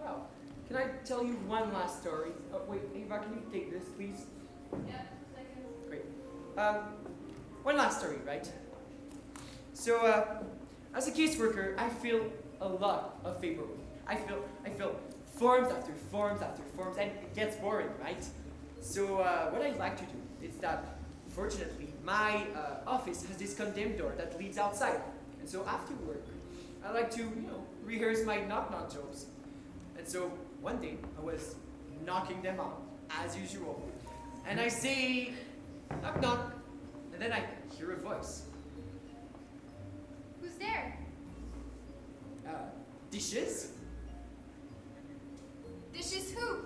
Wow. Can I tell you one last story? Oh, wait, Ava, can you take this, please? Yeah, second. Great. One last story, right? So, as a caseworker, I feel a lot of paperwork. I feel forms after forms after forms, and it gets boring, right? So, what I like to do is that, fortunately, my office has this condemned door that leads outside. And so after work, I like to, rehearse my knock-knock jokes. And so, one day, I was knocking them out, as usual. And I say, knock knock, and then I hear a voice. Who's there? Dishes? Dishes who?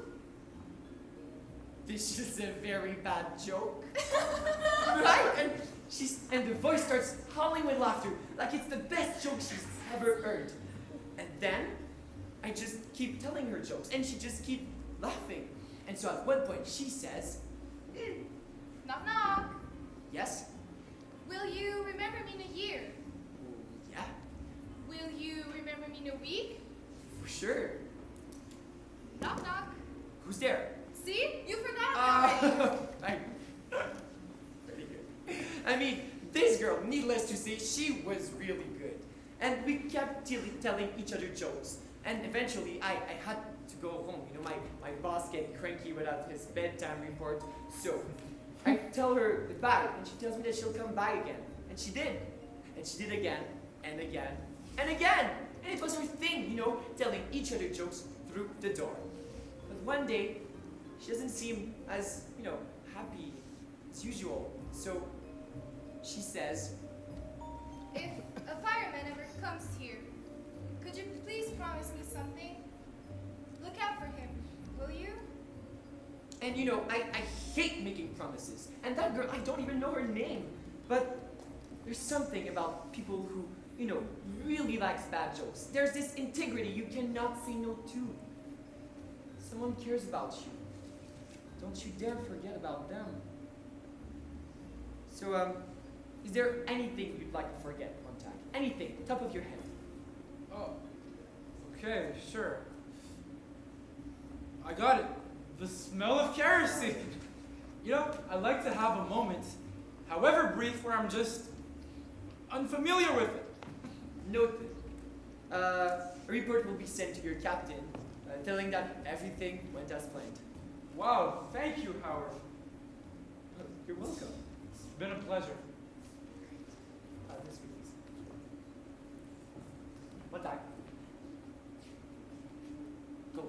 This is a very bad joke. Right? And the voice starts howling with laughter, like it's the best joke she's ever heard. And then, I just keep telling her jokes, and she just keeps laughing. And so at one point, she says, Knock knock. yes, Will you remember me in a year? yeah, Will you remember me in a week? for sure. Knock knock. Who's there? See? You forgot about it. Pretty good. I mean, this girl, needless to say, she was really good. And we kept telling each other jokes. And eventually, I had to go home. My boss getting cranky without his bedtime report. So, I tell her goodbye, and she tells me that she'll come by again. And she did. And she did again, and again, and again. And it was her thing, telling each other jokes through the door. But one day, she doesn't seem as, happy as usual. So, she says, If a fireman ever comes here, could you please promise me something? Look out for him, will you? and I hate making promises. And that girl, I don't even know her name. But there's something about people who, really likes bad jokes. There's this integrity you cannot say no to. Someone cares about you. Don't you dare forget about them. So, is there anything you'd like to forget, Montag? Anything, top of your head. Oh, okay, sure. I got it. The smell of kerosene. I like to have a moment, however brief, where I'm just unfamiliar with it. Noted. A report will be sent to your captain, telling that everything went as planned. Wow, thank you, Howard. You're welcome. It's been a pleasure. This week, please. One time. Go.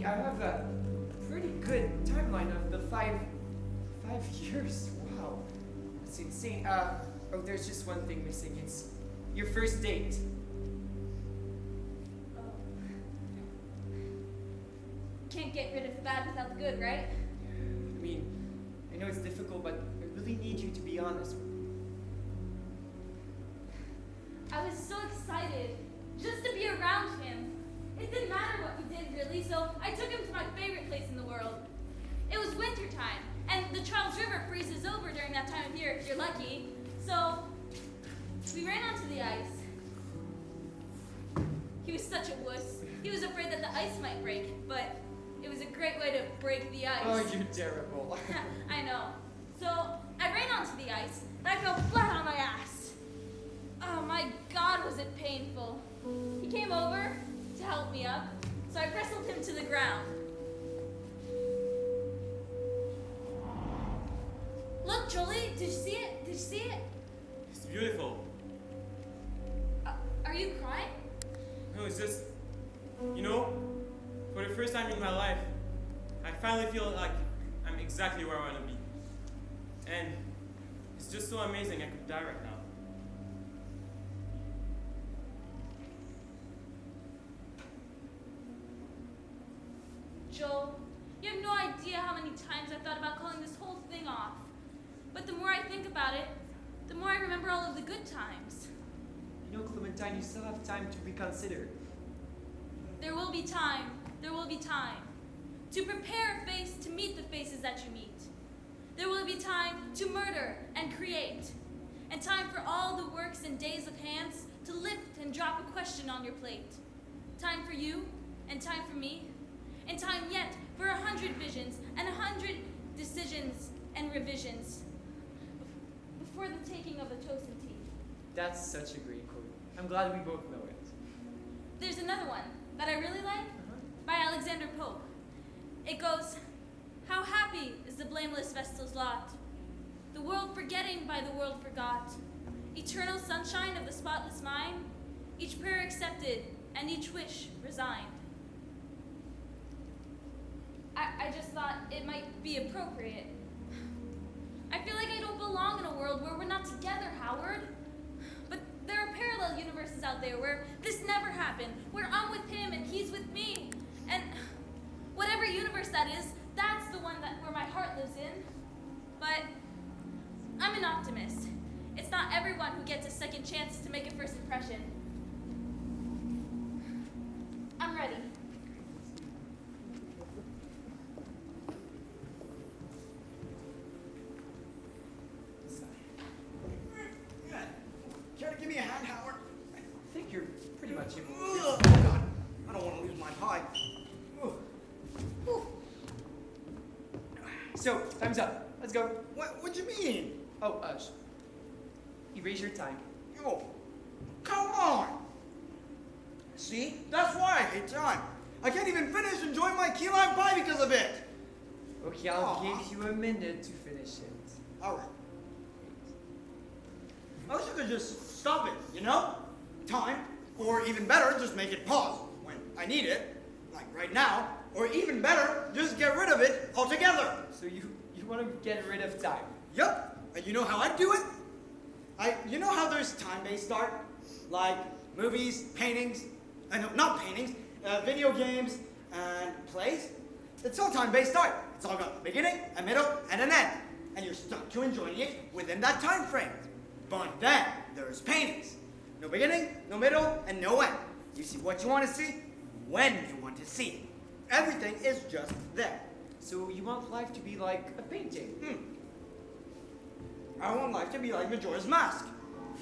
I have a pretty good timeline of the five years. Wow, that's insane. Oh, there's just one thing missing. It's your first date. Can't get rid of the bad without the good, right? I mean, I know it's difficult, but I really need you to be honest with me. I was so excited just to be around him. It didn't matter what we did, really, so I took him to my favorite place in the world. It was winter time, and the Charles River freezes over during that time of year if you're lucky. So we ran onto the ice. He was such a wuss. He was afraid that the ice might break, but it was a great way to break the ice. Oh, you're terrible. I know. So I ran onto the ice, and I fell flat on my ass. Oh my God, was it painful. He came over to help me up, so I wrestled him to the ground. Look, Jolie, did you see it? Did you see it? It's beautiful. Are you crying? No, it's just, you know, for the first time in my life, I finally feel like I'm exactly where I want to be. And it's just so amazing I could die right now. Joel, you have no idea how many times I thought about calling this whole thing off. But the more I think about it, the more I remember all of the good times. You know, Clementine, you still have time to reconsider. There will be time. There will be time. To prepare a face to meet the faces that you meet. There will be time to murder and create. And time for all the works and days of hands to lift and drop a question on your plate. Time for you, and time for me, and time yet for 100 visions and 100 decisions and revisions before the taking of a toast and tea. That's such a great quote. I'm glad we both know it. There's another one that I really like by Alexander Pope. It goes, "How happy is the blameless vestal's lot, the world forgetting by the world forgot, eternal sunshine of the spotless mind, each prayer accepted and each wish resigned." I just thought it might be appropriate. I feel like I don't belong in a world where we're not together, Howard. But there are parallel universes out there where this never happened, where I'm with him and he's with me. And whatever universe that is, that's the one where my heart lives in. But I'm an optimist. It's not everyone who gets a second chance to make a first impression. I'm ready. Care to give me a hand, Howard? I think you're pretty much able to. Oh, God. I don't want to lose my pie. So, time's up. Let's go. What do you mean? Oh, erase your time. Oh, come on. See? That's why I hate time. I can't even finish enjoying my key lime pie because of it. Okay, I'll give you a minute to finish it. All right. I wish I could just stop it, you know? Time. Or even better, just make it pause when I need it, like right now. Or even better, just get rid of it altogether. So you want to get rid of time? Yep. And you know how I do it? You know how there's time-based art? Like movies, paintings, no, not paintings, video games, and plays? It's all time-based art. It's all got a beginning, a middle, and an end. And you're stuck to enjoying it within that time frame. But then there's paintings. No beginning, no middle, and no end. You see what you want to see, when you want to see it. Everything is just there. So you want life to be like a painting? I want life to be like Majora's Mask.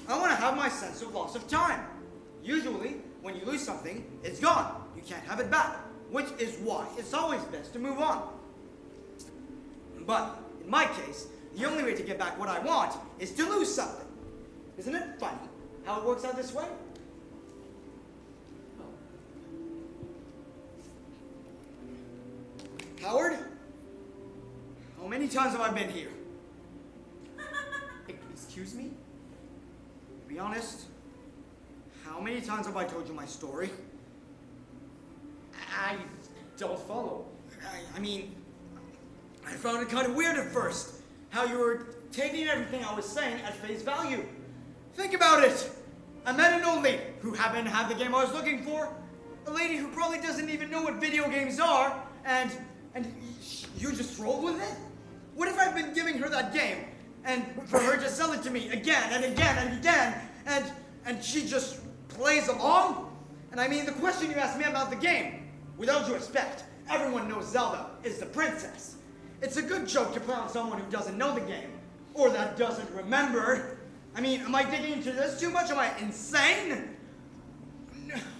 I want to have my sense of loss of time. Usually, when you lose something, it's gone. You can't have it back, which is why it's always best to move on. But in my case, the only way to get back what I want is to lose something. Isn't it funny how it works out this way? Howard? How many times have I been here? Excuse me? To be honest, how many times have I told you my story? I don't follow. I mean, I found it kind of weird at first, how you were taking everything I was saying at face value. Think about it. I met an old lady who happened to have the game I was looking for, a lady who probably doesn't even know what video games are, and you just rolled with it? What if I've been giving her that game, and for her to sell it to me again and again and again, and she just plays along? And I mean, the question you asked me about the game, with all due respect, everyone knows Zelda is the princess. It's a good joke to put on someone who doesn't know the game, or that doesn't remember. I mean, am I digging into this too much? Am I insane?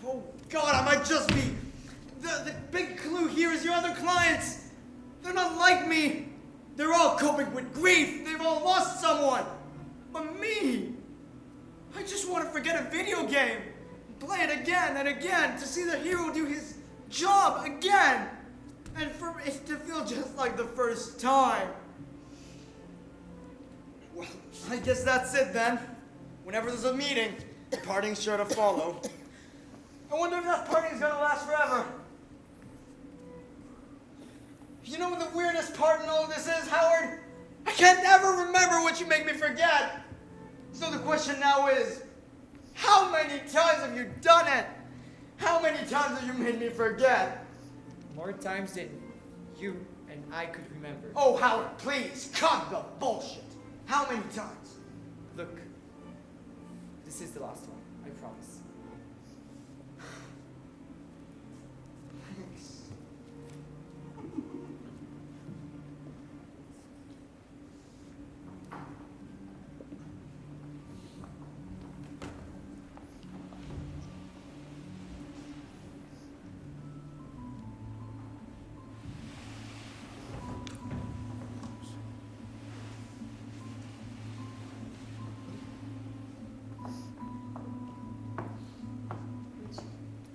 Oh God, I might just be. The big clue here is your other clients. They're not like me. They're all coping with grief. They've all lost someone. But me, I just want to forget a video game. Play it again and again to see the hero do his job again. And for it to feel just like the first time. Well, I guess that's it then. Whenever there's a meeting, the party's sure to follow. I wonder if that party's gonna last forever. You know what the weirdest part in all of this is, Howard? I can't ever remember what you make me forget. So the question now is, how many times have you done it? How many times have you made me forget? More times than you and I could remember. Oh, Howard, please, cut the bullshit. How many times? Look, this is the last one, I promise. Thanks.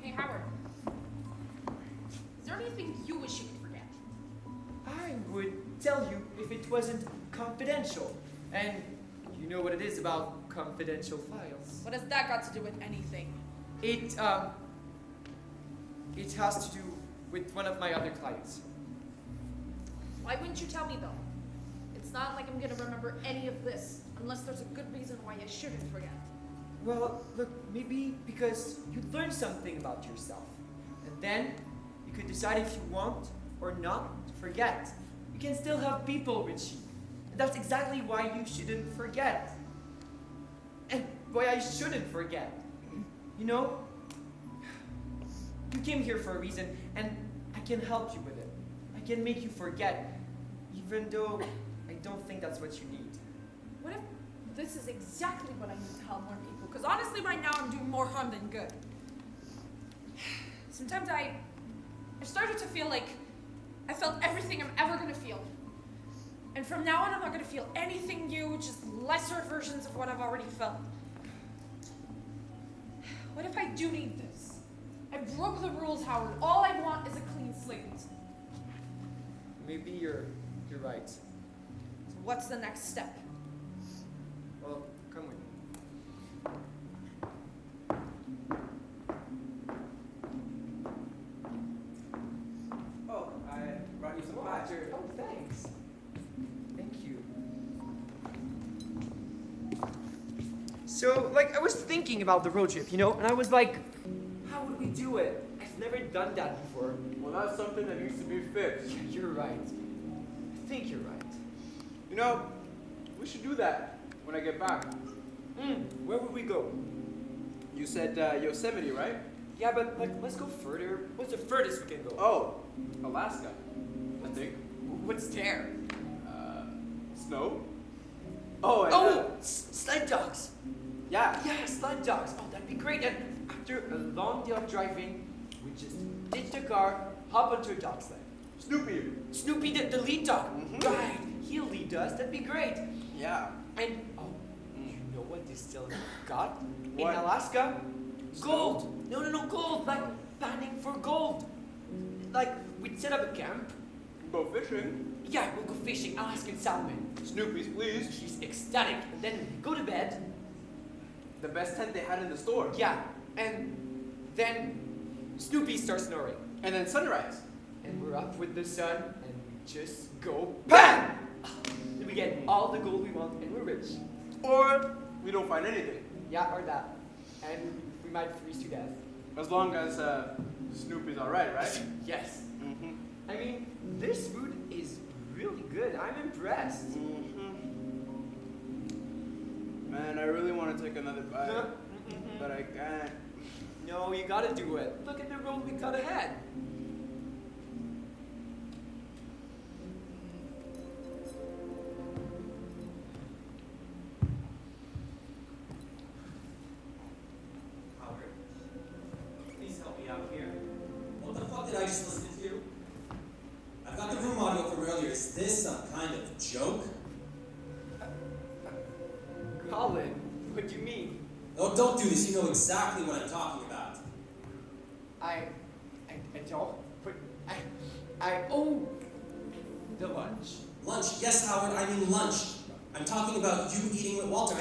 Hey, Howard. Is there anything you wish you could forget? I would tell you if it wasn't confidential. And you know what it is about confidential files. What has that got to do with anything? It has to do with one of my other clients. Why wouldn't you tell me, though? It's not like I'm gonna remember any of this, unless there's a good reason why I shouldn't forget. Well, look, maybe because you'd learn something about yourself. And then you could decide if you want or not to forget. You can still have people with you. And that's exactly why you shouldn't forget. And why I shouldn't forget. You know, you came here for a reason, and I can help you with it. I can make you forget, even though I don't think that's what you need. What if this is exactly what I need to help more people? Because honestly, right now, I'm doing more harm than good. Sometimes I've started to feel like I felt everything I'm ever going to feel. And from now on, I'm not going to feel anything new, just lesser versions of what I've already felt. What if I do need this? I broke the rules, Howard. All I want is a clean slate. Maybe you're right. So what's the next step? Well, come with me. Oh, I brought you some pie. Oh, thanks. Thank you. So, like, I was thinking about the road trip, you know, and I was like, how would we do it? I've never done that before. Well, that's something that needs to be fixed. Yeah, you're right. I think you're right. You know, we should do that when I get back. Where would we go? You said Yosemite, right? Yeah, but like, let's go further. What's the furthest we can go? Oh, Alaska, I think. What's there? Snow? Oh, and, sled dogs. Yeah. Yeah, sled dogs. Oh, that'd be great. And after a long day of driving, we just ditch the car, hop onto a dog sled. Snoopy, the lead dog. Right. He'll lead us. That'd be great. Yeah. And you know what they still got What? in Alaska? Gold. No, gold. Like panning for gold. Like we'd set up a camp. Go fishing. Yeah, we'll go fishing, Alaskan salmon. Snoopy's, please. He's ecstatic. And then go to bed. The best tent they had in the store. Yeah, and then Snoopy starts snoring. And then sunrise. And we're up with the sun, and we just go BAM! Then we get all the gold we want, and we're rich. Or we don't find anything. Yeah, or that. And we might freeze to death. As long as Snoopy's alright, right? Yes. I mean, this food is really good. I'm impressed. Man, I really want to take another bite, but I can't. No, you gotta do it. Look at the road we got ahead. Howard, please help me out here. What the fuck did I just listen to? I've got the room audio from earlier. Is this some kind of joke? Colin, what do you mean? No, don't do this. You know exactly what I'm talking about. I don't, but I owe the lunch. Lunch? Yes, Howard, I mean lunch. I'm talking about you eating with Walter.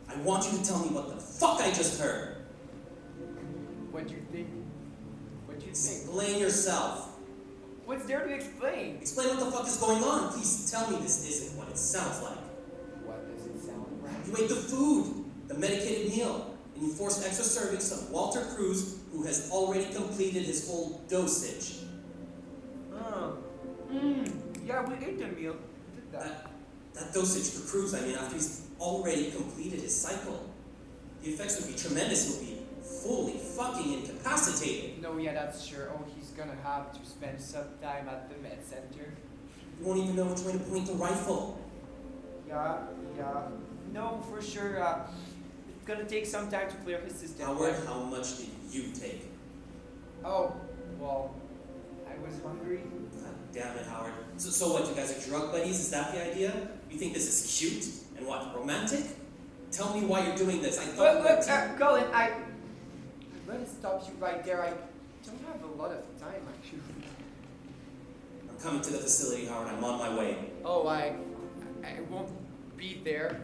I want you to tell me what the fuck I just heard. What do you think? What do you think? Explain yourself. What's there to explain? Explain what the fuck is going on. Please tell me this isn't what it sounds like. What does it sound like? You ate the food, the medicated meal, and you forced extra servings on Walter Cruz, who has already completed his full dosage. Oh. Yeah, we ate the meal. We did that. That dosage for Cruz, I mean, after he's already completed his cycle. The effects would be tremendous. He'll be fully fucking incapacitated. No, yeah, that's sure. Oh, he's gonna have to spend some time at the med center. You won't even know which way to point the rifle. Yeah. No, for sure. It's gonna take some time to clear his system. Howard, how much did you take? Oh, well, I was hungry. God damn it, Howard. So what, you guys are drug buddies? Is that the idea? You think this is cute? And what, romantic? Tell me why you're doing this. I thought Look, Colin, let me stop you right there. I don't have a lot of time, actually. I'm coming to the facility, Howard. I'm on my way. Oh, I won't be there.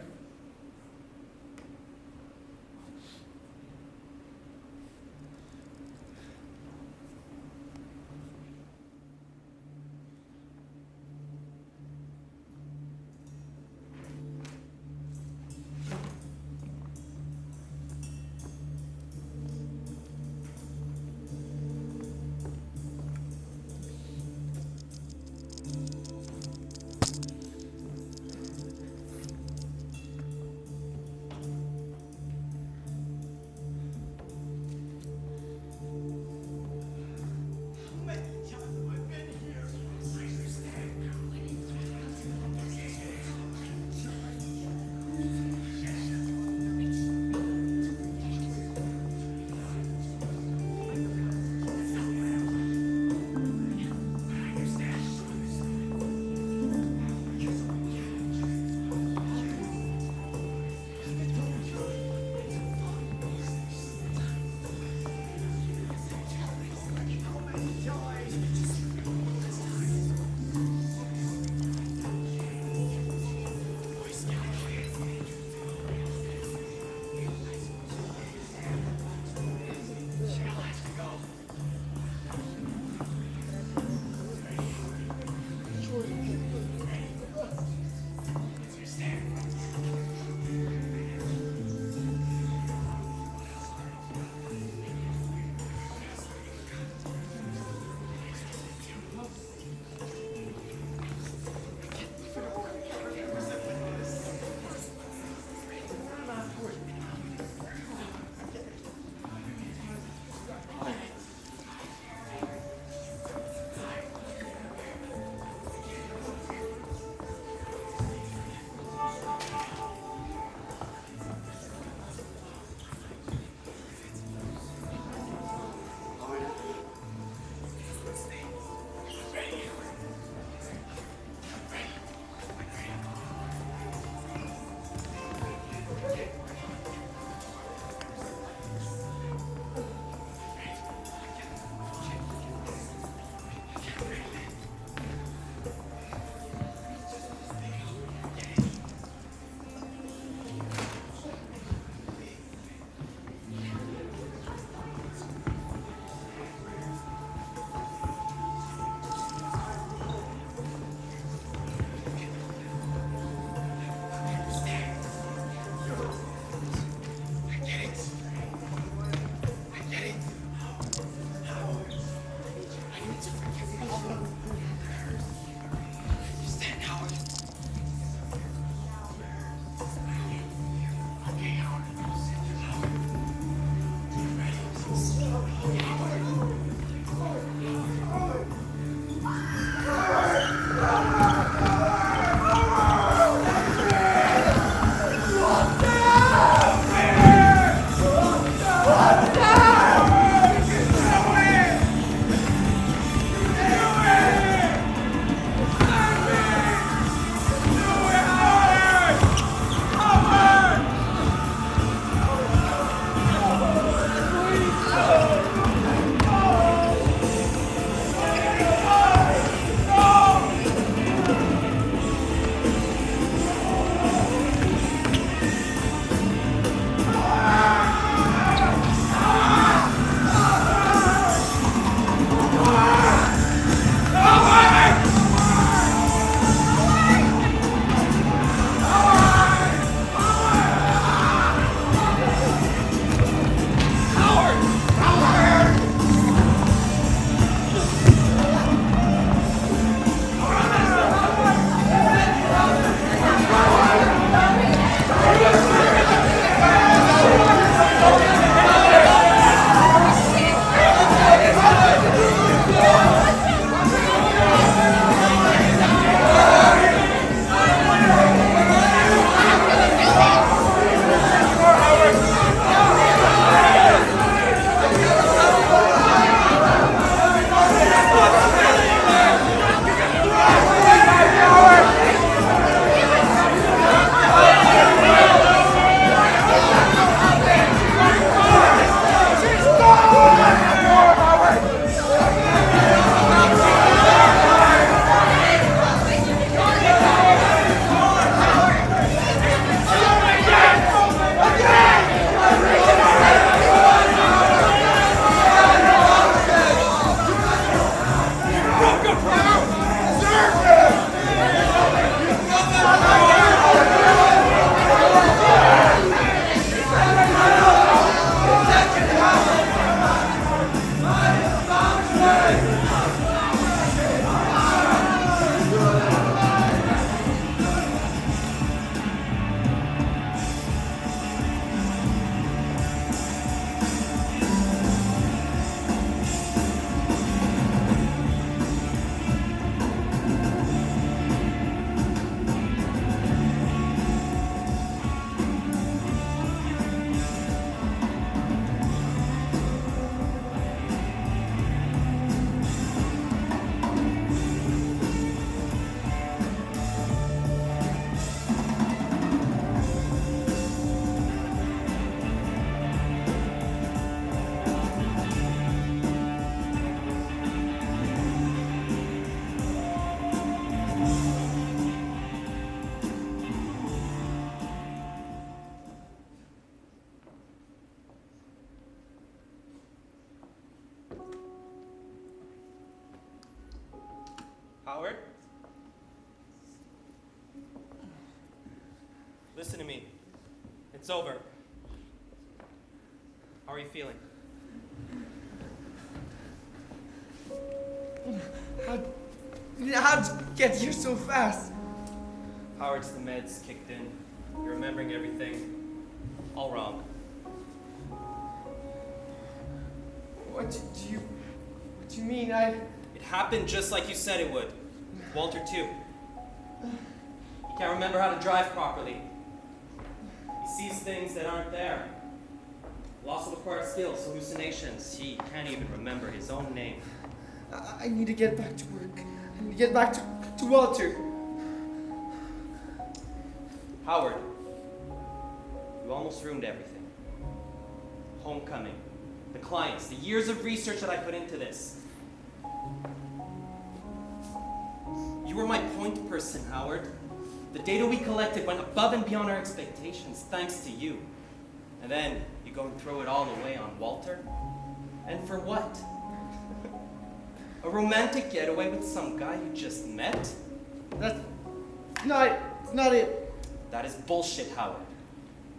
Listen to me. It's over. How are you feeling? How'd you get here so fast? Howard's the meds kicked in. You're remembering everything all wrong. What do you mean? It happened just like you said it would. Walter too. He can't remember how to drive properly. He sees things that aren't there. Loss of acquired skills, hallucinations. He can't even remember his own name. I need to get back to work. I need to get back to Walter. Howard, you almost ruined everything. Homecoming, the clients, the years of research that I put into this. You were my point person, Howard. The data we collected went above and beyond our expectations, thanks to you. And then you go and throw it all away on Walter? And for what? A romantic getaway with some guy you just met? That's not it. That is bullshit, Howard.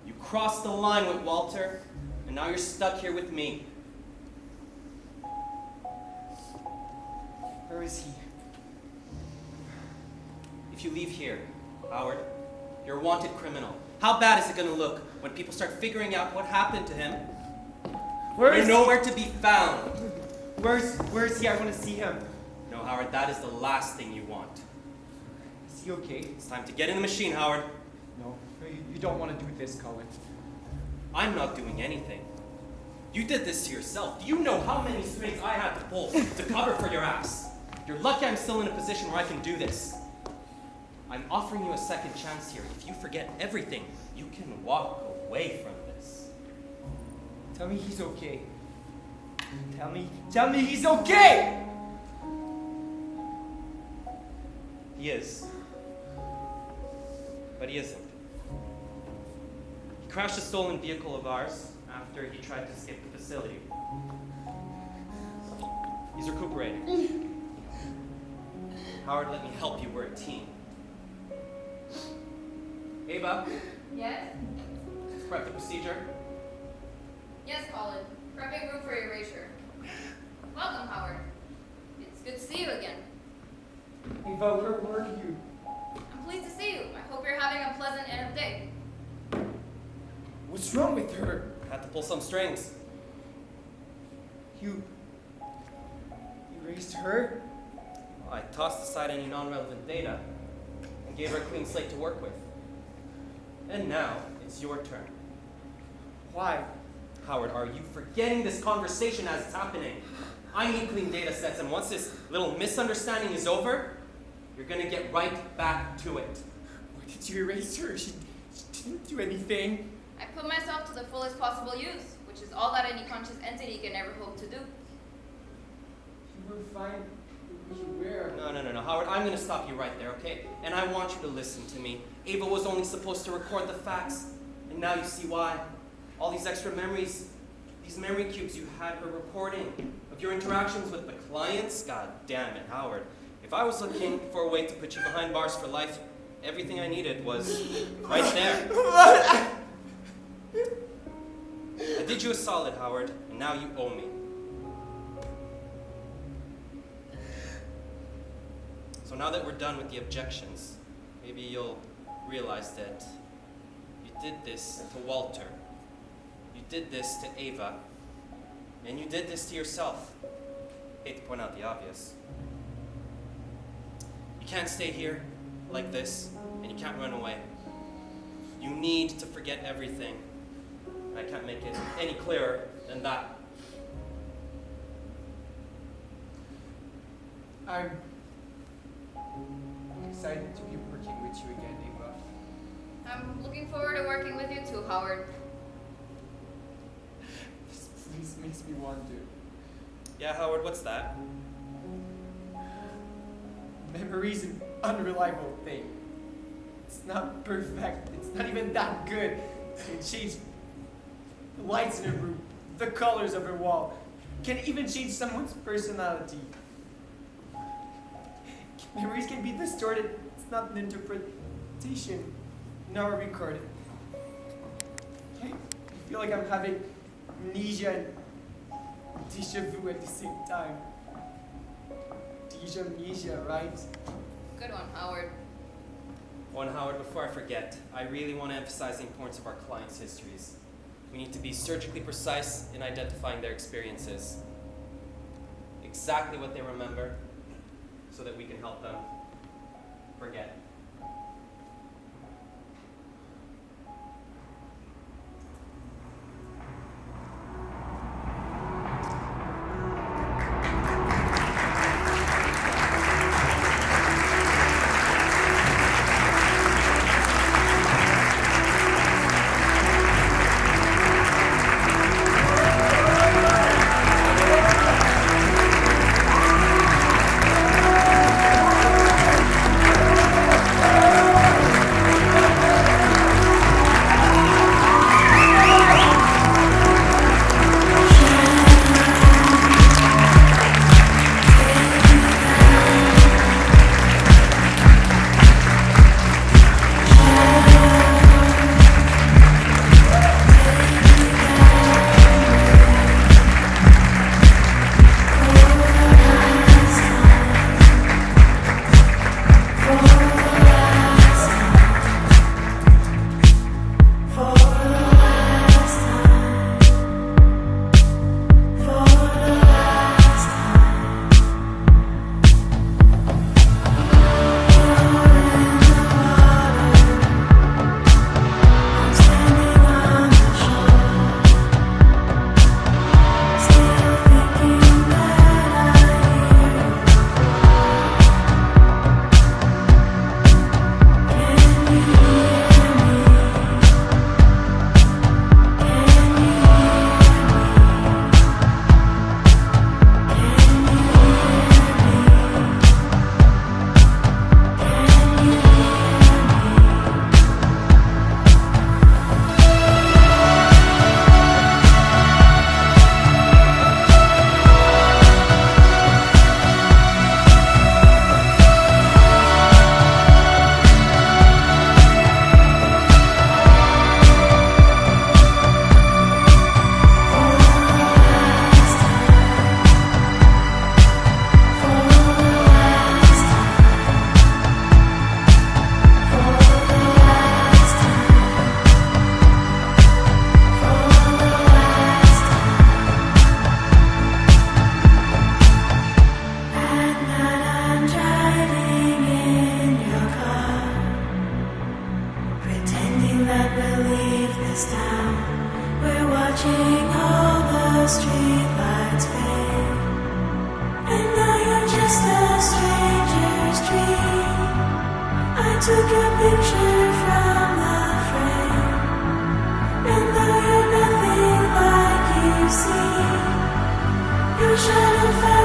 You crossed the line with Walter, and now you're stuck here with me. Where is he? If you leave here, Howard, you're a wanted criminal. How bad is it going to look when people start figuring out what happened to him? You're nowhere to be found. Where's he? I want to see him. No, Howard, that is the last thing you want. Is he okay? It's time to get in the machine, Howard. No, you don't want to do this, Colin. I'm not doing anything. You did this to yourself. Do you know how many strings I had to pull to cover for your ass? You're lucky I'm still in a position where I can do this. I'm offering you a second chance here. If you forget everything, you can walk away from this. Tell me he's okay. Tell me he's okay! He is. But he isn't. He crashed a stolen vehicle of ours after he tried to escape the facility. He's recuperating. Howard, let me help you. We're a team. Ava, Yes? let's prep the procedure. Yes, Colin. Prepping room for erasure. Welcome, Howard. It's good to see you again. Eva, where were you? I'm pleased to see you. I hope you're having a pleasant end of day. What's wrong with her? Had to pull some strings. You erased her? I tossed aside any non-relevant data and gave her a clean slate to work with. And now, it's your turn. Why? Howard, are you forgetting this conversation as it's happening? I need clean data sets, and once this little misunderstanding is over, you're gonna get right back to it. Why did you erase her? She didn't do anything. I put myself to the fullest possible use, which is all that any conscious entity can ever hope to do. You were fine. You were. No, Howard, I'm gonna stop you right there, okay? And I want you to listen to me. Ava was only supposed to record the facts, and now you see why. All these extra memories, these memory cubes you had her recording of your interactions with the clients. God damn it, Howard. If I was looking for a way to put you behind bars for life, everything I needed was right there. I did you a solid, Howard, and now you owe me. So now that we're done with the objections, maybe you'll realize that you did this to Walter. You did this to Ava, and you did this to yourself. Hate to point out the obvious. You can't stay here like this, and you can't run away. You need to forget everything. I can't make it any clearer than that. I'm excited to be working with you again, Eva. I'm looking forward to working with you too, Howard. This place makes me want to. Yeah, Howard, what's that? Memory's an unreliable thing. It's not perfect. It's not even that good. It changes the lights in a room, the colors of a wall. Can even change someone's personality. Memories can be distorted. It's not an interpretation, nor recorded. I feel like I'm having amnesia and déjà vu at the same time. Amnesia, right? Good one, Howard. Oh, and Howard, before I forget, I really want to emphasize the importance of our clients' histories. We need to be surgically precise in identifying their experiences. Exactly what they remember, so that we can help them forget. Your shadow fell.